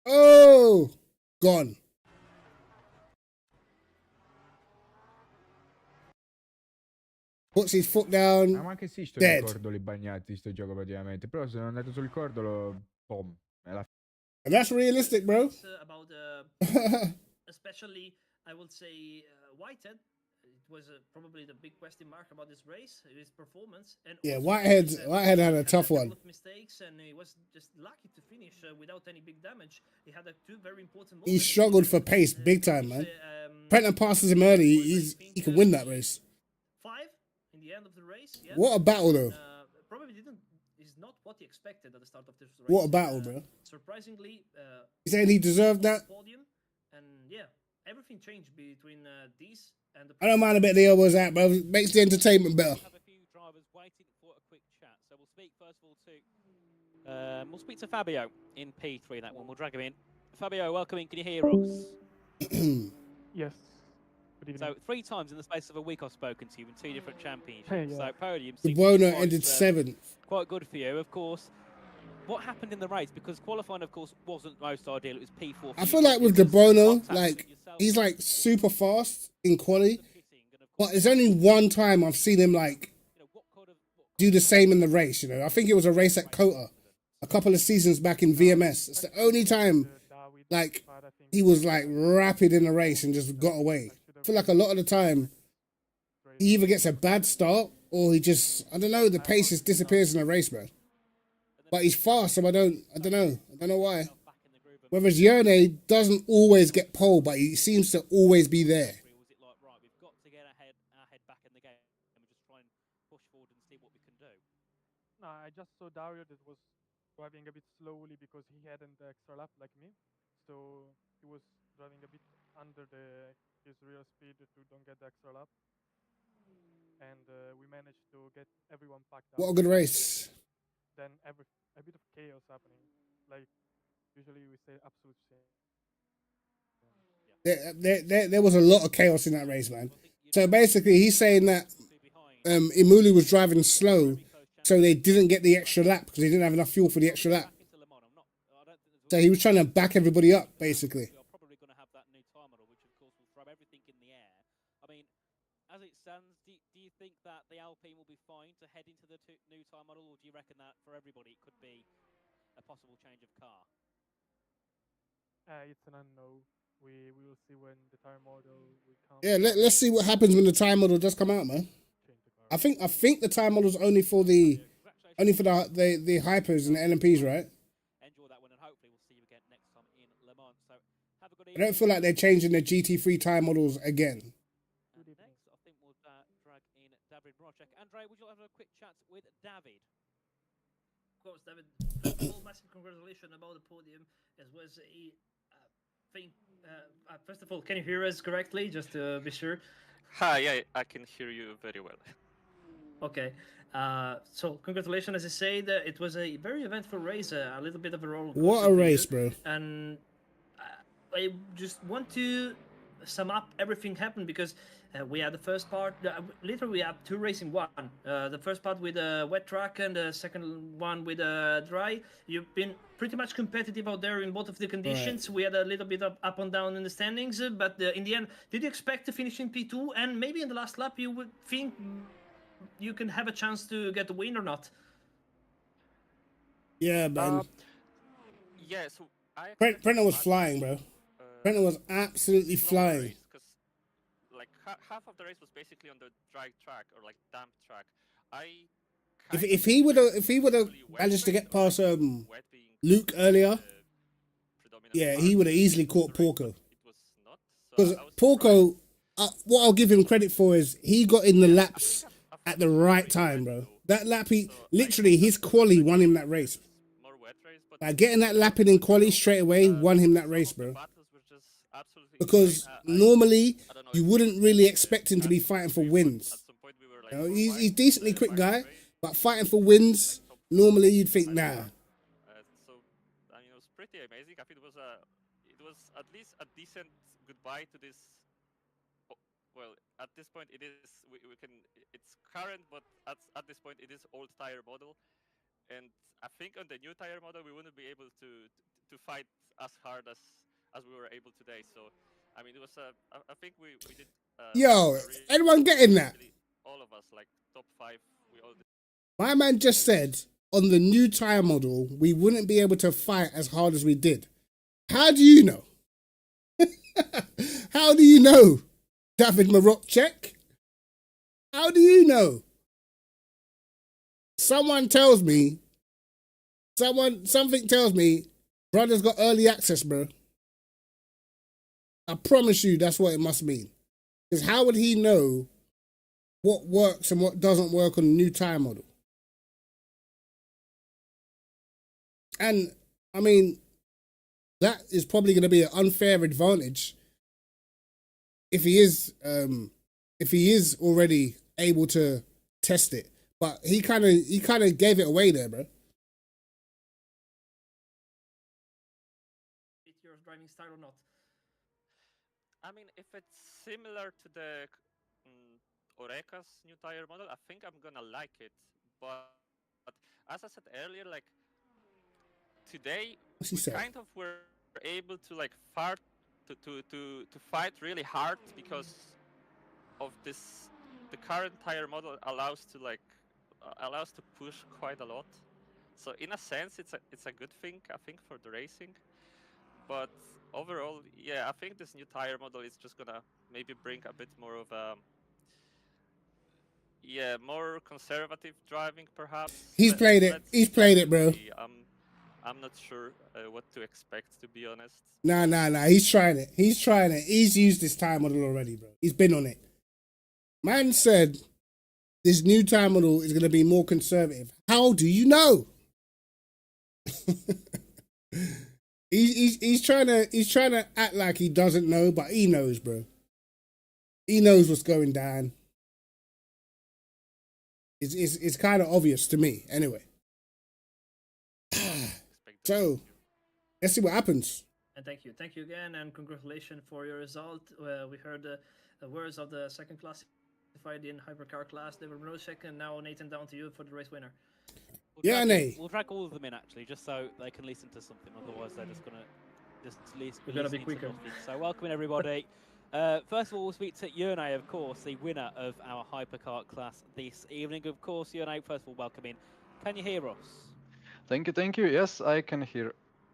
Oh, gone. Puts his foot down. Ma anche sì, sto dead. cordoli bagnati sto gioco praticamente. Però se non andato sul cordolo, boom. And that's realistic, bro. About especially, I would say Whitehead. It was probably the big question mark about this race, his performance. And yeah, Whitehead had a tough one. Mistakes, and he was just lucky to finish without any big damage. He had two very important moments. He struggled for pace big time, man. Prenter passes him early. He can win that race. 5 in the end of the race. Yeah. What a battle, though. Probably is not what he expected at the start of this race. What a battle, bro. Surprisingly, you saying he deserved that? Podium, and yeah, everything changed between these and the. I don't mind a bit of the elbows out, bro. Makes the entertainment better. Have a few drivers waiting for a quick chat, so we'll speak first of all to we'll speak to Fabio in P3. That one, we'll drag him in. Fabio, welcome in. Can you hear us? Yes. So 3 times in the space of a week I've spoken to you in 2 different championships. Hey, yeah. So podium. The Buono ended 7th. Quite good for you, of course. What happened in the race? Because qualifying, of course, wasn't most ideal. It was P4. I feel like with the Bono, like he's like super fast in quali, but there's only one time I've seen him like do the same in the race. You know, I think it was a race at Kota a couple of seasons back in VMS. It's the only time like he was like rapid in the race and just got away. I feel like a lot of the time he either gets a bad start or he just, I don't know, the pace just disappears in the race, bro. But he's fast, so I don't know why. Whereas Jurnej doesn't always get pole, but he seems to always be there. No, I just saw Dario that was driving a bit slowly because he hadn't the extra lap like me. So he was driving a bit under his real speed to don't get the extra lap. And we managed to get everyone packed up. What a good race. Then a bit of chaos happening. Like, usually we say absolute shame. There was a lot of chaos in that race, man. So basically, he's saying that Imulu was driving slow, so they didn't get the extra lap because they didn't have enough fuel for the extra lap. So he was trying to back everybody up, basically. as it stands, do you think that the Alpine will be fine to head into the new tyre model, or do you reckon that for everybody it could be a possible change of car? It's an unknown. We will see when the tire model will come. Yeah, let's see what happens when the tire model does come out, man. I think the tire model's only for the hypers and the LMPs, right? Enjoy that one, and hopefully we'll see you again next time in Le Mans. So have a good I evening. don't feel like they're changing the GT3 tire models again. And next, I think we'll drag in David Brocek. Andre, would you like to have a quick chat with David? Of course, David. First of all, massive congratulations about the podium, as well as a thing. First of all, can you hear us correctly? Just to be sure. Hi, yeah, I can hear you very well. Okay. So congratulations, as I said, it was a very eventful race, a little bit of a roller coaster. What a race, bro! And I just want to sum up everything happened because we had the first part. Literally, we have two races in one. The first part with a wet track and the second one with a dry. You've been pretty much competitive out there in both of the conditions. Right. We had a little bit of up and down in the standings, but in the end, did you expect to finish in P2? And maybe in the last lap, you would think you can have a chance to get the win or not? Yeah, man. Yeah, so Brennan was flying, bro. Brennan was absolutely flying. Like half of the race was basically on the dry track or like damp track. If he would have managed to get past Luke earlier, yeah, he would have easily caught Porco. Because Porco, what I'll give him credit for is he got in the laps at the right time, bro. That lap, his quali won him that race. Like getting that lap in quali straight away won him that race, bro. Because normally you wouldn't really expect him to be fighting for wins. You know, he's decently quick guy, but fighting for wins, normally you'd think nah. So I mean, it was pretty amazing. I think it was at least a decent goodbye to this. Well, at this point it is it's current, but at this point it is old tire model, and I think on the new tire model we wouldn't be able to fight as hard as we were able today. So I mean, it was I think we did. Yo, anyone getting that? All of us, like top 5, we all did. My man just said on the new tire model we wouldn't be able to fight as hard as we did. How do you know? How do you know, David Marocek? How do you know? Something tells me, brother's got early access, bro. I promise you that's what it must mean. Because how would he know what works and what doesn't work on the new tire model? And, I mean, that is probably going to be an unfair advantage if he is already able to test it. But he kind of gave it away there, bro. Your driving style or not? I mean, if it's similar to the Oreca's new tire model, I think I'm gonna like it. But as I said earlier, like today, we kind of were able to like to fight really hard because of this. The current tire model allows to push quite a lot. So in a sense, it's a good thing, I think, for the racing. But overall, yeah, I think this new tire model is just gonna maybe bring a bit more of a more conservative driving, perhaps. He's played it, bro. I'm not sure what to expect, to be honest. Nah. He's trying it. He's used this tire model already, bro. He's been on it. Man said this new tire model is gonna be more conservative. How do you know? He's trying to act like he doesn't know, but he knows, bro. He knows what's going down. It's kind of obvious to me, anyway. So let's see what happens. And thank you again, and congratulations for your result. We heard the words of the second classified in hypercar class, David Marocek, and now Nathan, down to you for the race winner. We'll drag all of them in actually, just so they can listen to something. Otherwise, they're just gonna listen. We're gonna be quicker. So welcome everybody. First of all, we'll speak to Yurnay, of course, the winner of our hypercar class this evening. Of course, Yurnay, first of all, welcome in. Can you hear us? Thank you. Yes, I can hear.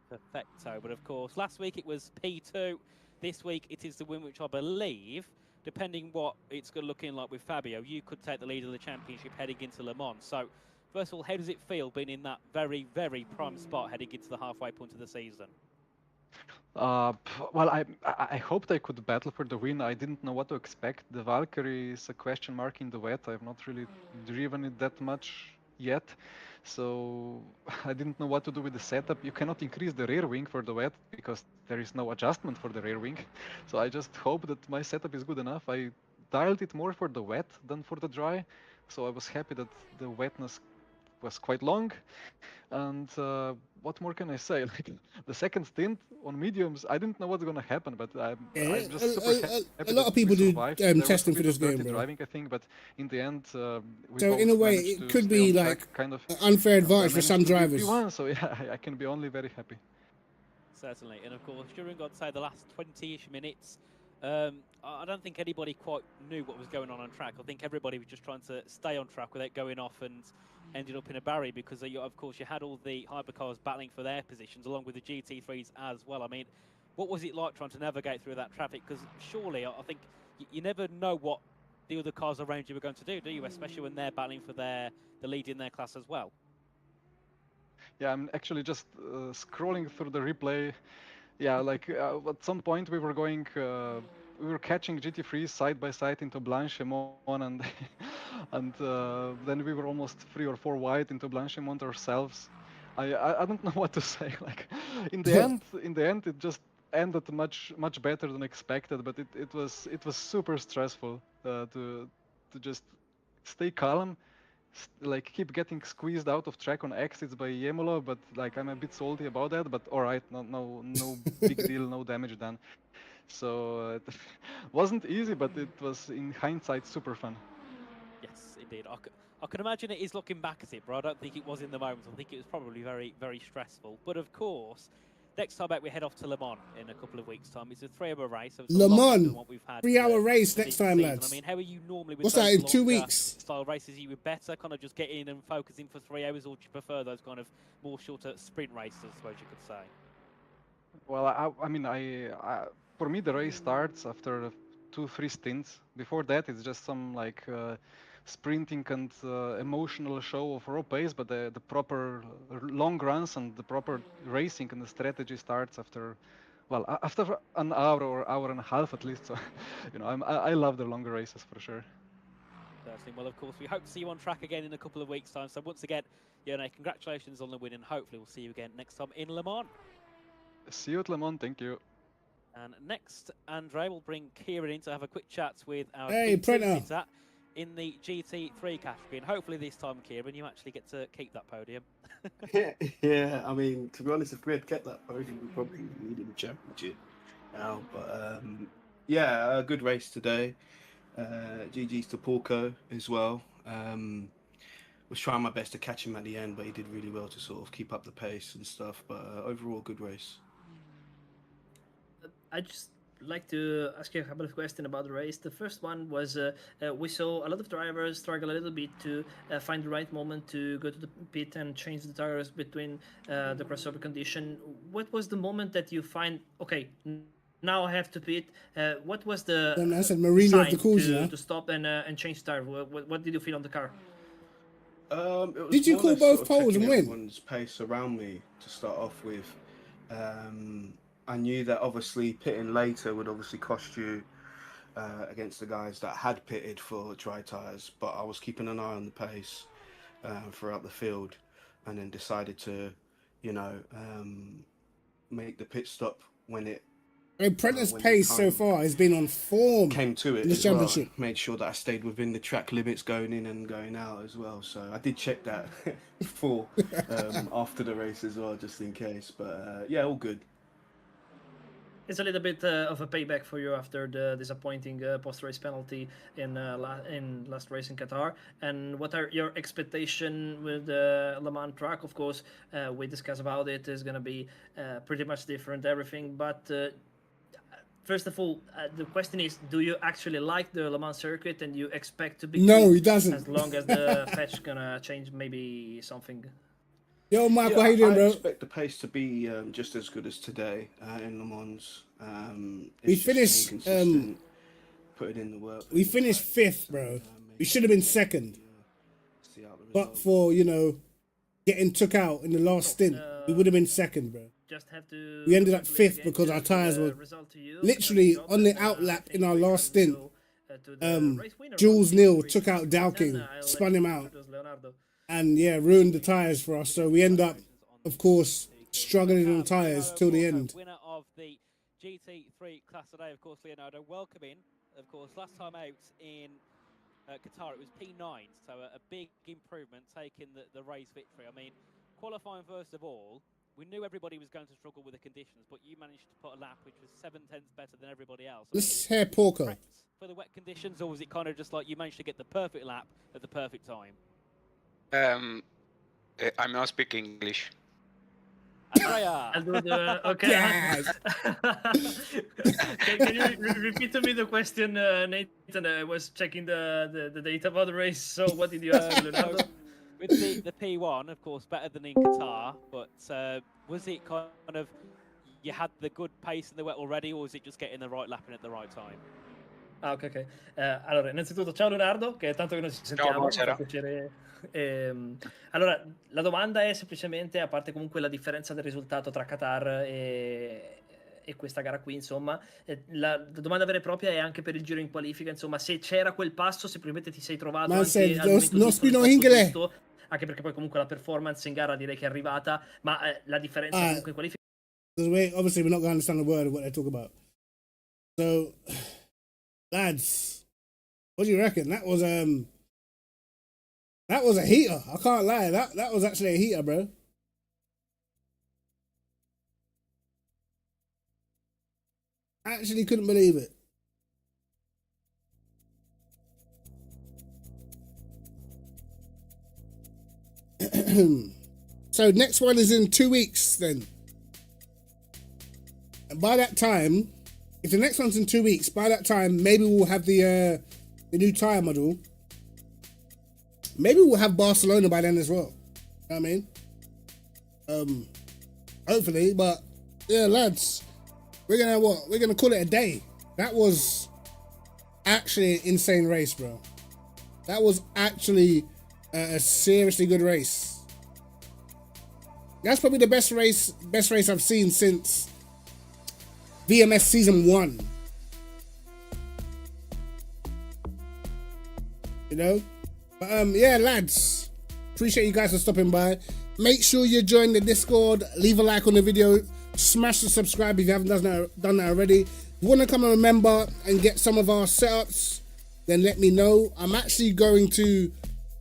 Perfecto. But of course, last week it was P2. This week it is the win, which I believe, depending what it's looking like with Fabio, you could take the lead of the championship heading into Le Mans. So, first of all, how does it feel being in that very, very prime spot heading into the halfway point of the season? Well, I hoped I could battle for the win. I didn't know what to expect. The Valkyrie is a question mark in the wet. I've not really driven it that much yet, so I didn't know what to do with the setup. You cannot increase the rear wing for the wet because there is no adjustment for the rear wing. So I just hope that my setup is good enough. I dialed it more for the wet than for the dry, so I was happy that the wetness was quite long. And what more can I say? Like the second stint on mediums, I didn't know what's gonna happen, but I'm just super happy a lot of people do testing for this game, bro. driving, I think, but in the end, we So both in a way, managed it to could stay be on like track, kind of. an unfair I advantage for managed some to beat drivers. P1, so yeah, I can be only very happy. Certainly, and of course, during, I'd say, the last 20-ish minutes, I don't think anybody quite knew what was going on track. I think everybody was just trying to stay on track without going off and ended up in a barrier because, of course, you had all the hypercars battling for their positions along with the GT3s as well. I mean, what was it like trying to navigate through that traffic? Because surely, I think you never know what the other cars around you are going to do you? Especially when they're battling for the lead in their class as well. Yeah, I'm actually just scrolling through the replay. Yeah, like at some point we were going, we were catching GT3 side by side into Blanchimont, and then we were almost 3 or 4 wide into Blanchimont ourselves. I don't know what to say. Like in the end, it just ended much better than expected. But it was super stressful to just stay calm, like keep getting squeezed out of track on exits by Yemolo, but like I'm a bit salty about that. But all right, no big deal, no damage done. So it wasn't easy, but it was in hindsight super fun. Yes, indeed. I can imagine it is looking back at it, but I don't think it was in the moment. I think it was probably very, very stressful. But of course, next time back we head off to Le Mans in a couple of weeks' time. It's a 3-hour race, so it's Le a lot Mans, longer than what we've had. 3-hour race next time, season. lads. I mean, how are you normally with What's those that, in 2 longer weeks? style races? Are you better kind of just getting in and focusing for 3 hours, or do you prefer those kind of more shorter sprint races, I suppose you could say? Well, I mean, for me the race starts after 2-3 stints. Before that, it's just some like sprinting and emotional show of raw pace, but the proper long runs and the proper racing and the strategy starts after, well, after an hour or hour and a half at least. So, I love the longer races for sure. Certainly. Well, of course, we hope to see you on track again in a couple of weeks' time. So once again, congratulations on the win, and hopefully we'll see you again next time in Le Mans. See you at Le Mans, thank you. And next, Andre will bring Kieran in to have a quick chat with our Printer in the GT3 category. And hopefully this time, Kieran, you actually get to keep that podium. Yeah, I mean, to be honest, if we had kept that podium, we probably needed the championship now. But yeah, a good race today. GG's to Porco as well. Was trying my best to catch him at the end, but he did really well to sort of keep up the pace and stuff. But overall, good race. I just like to ask you a couple of questions about the race. The first one was we saw a lot of drivers struggle a little bit to find the right moment to go to the pit and change the tires between the crossover condition. What was the moment that you find, okay, now I have to pit? What was the sign to stop and change the tire? What did you feel on the car? Did you call both poles and win? Everyone's pace around me to start off with. I knew that obviously pitting later would obviously cost you against the guys that had pitted for dry tyres, but I was keeping an eye on the pace throughout the field, and then decided to, make the pit stop when it. Prenter's pace so far has been on form. Came to it in the as championship. well. Made sure that I stayed within the track limits going in and going out as well. So I did check that before after the race as well, just in case. But yeah, all good. It's a little bit of a payback for you after the disappointing post-race penalty in last race in Qatar. And what are your expectations with the Le Mans track? Of course, we discussed about it. It's going to be pretty much different, everything. But first of all, the question is, do you actually like the Le Mans circuit and you expect to be No, quick he doesn't. as long as the fetch gonna change maybe something? Yo, Michael, Yeah, how you doing, I bro? expect the pace to be just as good as today in Le Mans. We It's just finished, being consistent, putting in the work. We finished 5th, bro. We should have been 2nd. See out the But for, you know, getting took out in the last stint, we would have been 2nd, bro. Just have to. We ended up 5th because our tyres were literally on the out lap in our last stint. Jules Neal took out Dowking, spun him out, and yeah, ruined the tyres for us. So we end up, of course, struggling on tyres till the end. Winner of the GT3 class today, of course, Leonardo. Welcoming, of course, last time out in Qatar, it was P9, so a big improvement, taking the race victory. I mean, qualifying first of all, we knew everybody was going to struggle with the conditions, but you managed to put a lap which was 7/10 better than everybody else. Let's hear Porco. For the wet conditions, or was it kind of just like you managed to get the perfect lap at the perfect time? I'm not speaking English. Andrea. Okay. Yes. Can you repeat to me the question, Nathan? I was checking the data about the race. So what did you have, Leonardo? With the P1, of course, better than in Qatar, but was it kind of you had the good pace in the wet already, or was it just getting the right lap in at the right time? Ah, ok. Allora, innanzitutto, ciao Leonardo, che è tanto che non ci sentiamo. Mi fa piacere. Allora, la domanda è semplicemente, a parte comunque la differenza del risultato tra Qatar e questa gara qui, insomma, la domanda vera e propria è anche per il giro in qualifica, insomma, se c'era quel passo, se probabilmente ti sei trovato anche al momento giusto, nel posto giusto, anche perché poi comunque la performance in gara direi che è arrivata, ma la differenza comunque in qualifica... Obviously, we're not going to understand a word of what they talk about. So, lads, what do you reckon? That was a heater. I can't lie. That was actually a heater, bro. I actually couldn't believe it. So next one is in 2 weeks then. And by that time, if the next one's in 2 weeks, by that time maybe we'll have the new tyre model. Maybe we'll have Barcelona by then as well. You know what I mean? Hopefully, but yeah, lads, we're gonna call it a day. That was actually an insane race, bro. That was actually a seriously good race. That's probably the best race I've seen since VMS season 1. You know? But yeah, lads, appreciate you guys for stopping by. Make sure you join the Discord, leave a like on the video, smash the subscribe if you haven't done that already. If you want to come and remember and get some of our setups, then let me know. I'm actually going to,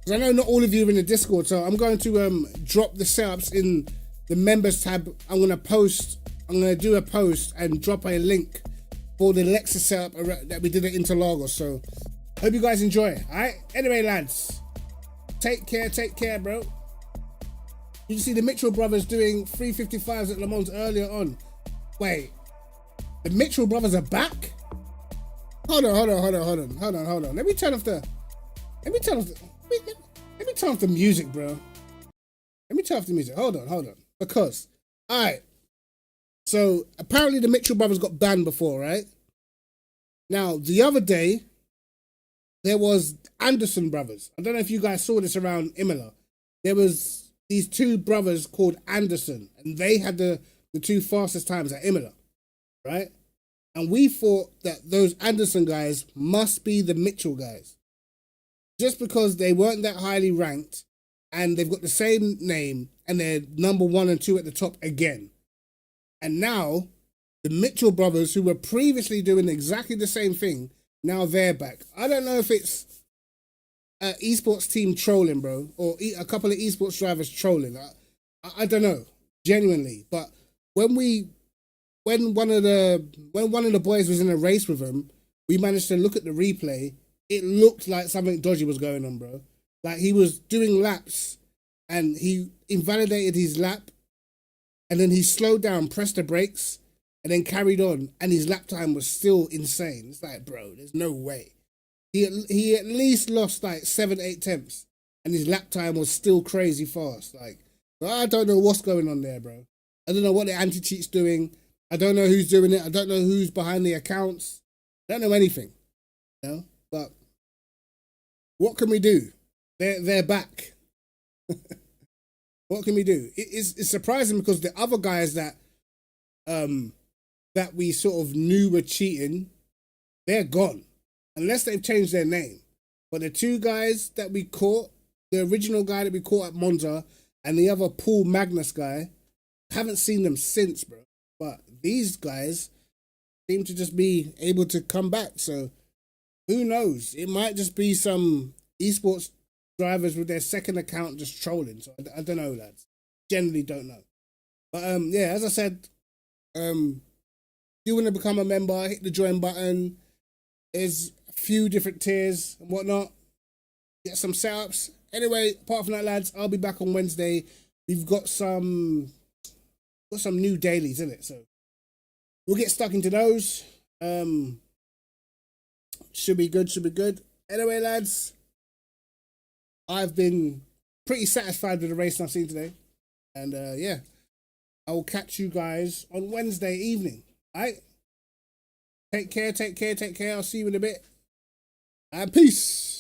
because I know not all of you are in the Discord, so I'm going to drop the setups in the members tab. I'm going to do a post and drop a link for the Lexus setup that we did at Interlagos. So hope you guys enjoy. Alright? Anyway, lads, take care, bro. You see the Mitchell brothers doing 355s at Le Mans earlier on. Wait, the Mitchell brothers are back? Hold on. Let me turn off the music, bro. Let me turn off the music. Hold on. Because, alright. So apparently the Mitchell brothers got banned before, right? Now, the other day, there was Anderson brothers. I don't know if you guys saw this around Imola. There was these two brothers called Anderson, and they had the two fastest times at Imola, right? And we thought that those Anderson guys must be the Mitchell guys. Just because they weren't that highly ranked, and they've got the same name, and they're number 1 and 2 at the top again. And now, the Mitchell brothers, who were previously doing exactly the same thing, now they're back. I don't know if it's an esports team trolling, bro, or a couple of esports drivers trolling. I don't know, genuinely. But when one of the boys was in a race with him, we managed to look at the replay. It looked like something dodgy was going on, bro. Like he was doing laps, and he invalidated his lap, and then he slowed down, pressed the brakes, and then carried on, and his lap time was still insane. It's like, bro, there's no way. He at least lost like 7-8 tenths, and his lap time was still crazy fast. Like, I don't know what's going on there, bro. I don't know what the anti-cheat's doing. I don't know who's doing it. I don't know who's behind the accounts. I don't know anything, you know. But what can we do? They're back. What can we do? It's surprising because the other guys that we sort of knew were cheating, they're gone. Unless they've changed their name. But the two guys that we caught, the original guy that we caught at Monza and the other Paul Magnus guy, haven't seen them since, bro. But these guys seem to just be able to come back. So who knows? It might just be some esports drivers with their second account just trolling. So I don't know, lads. Generally don't know. But yeah, as I said, if you want to become a member, hit the join button. There's a few different tiers and whatnot. Get some setups. Anyway, apart from that, lads, I'll be back on Wednesday. We've got some new dailies, in it, so we'll get stuck into those. Should be good. Anyway, lads, I've been pretty satisfied with the race I've seen today. And yeah, I will catch you guys on Wednesday evening. Alright? Take care. I'll see you in a bit. And peace.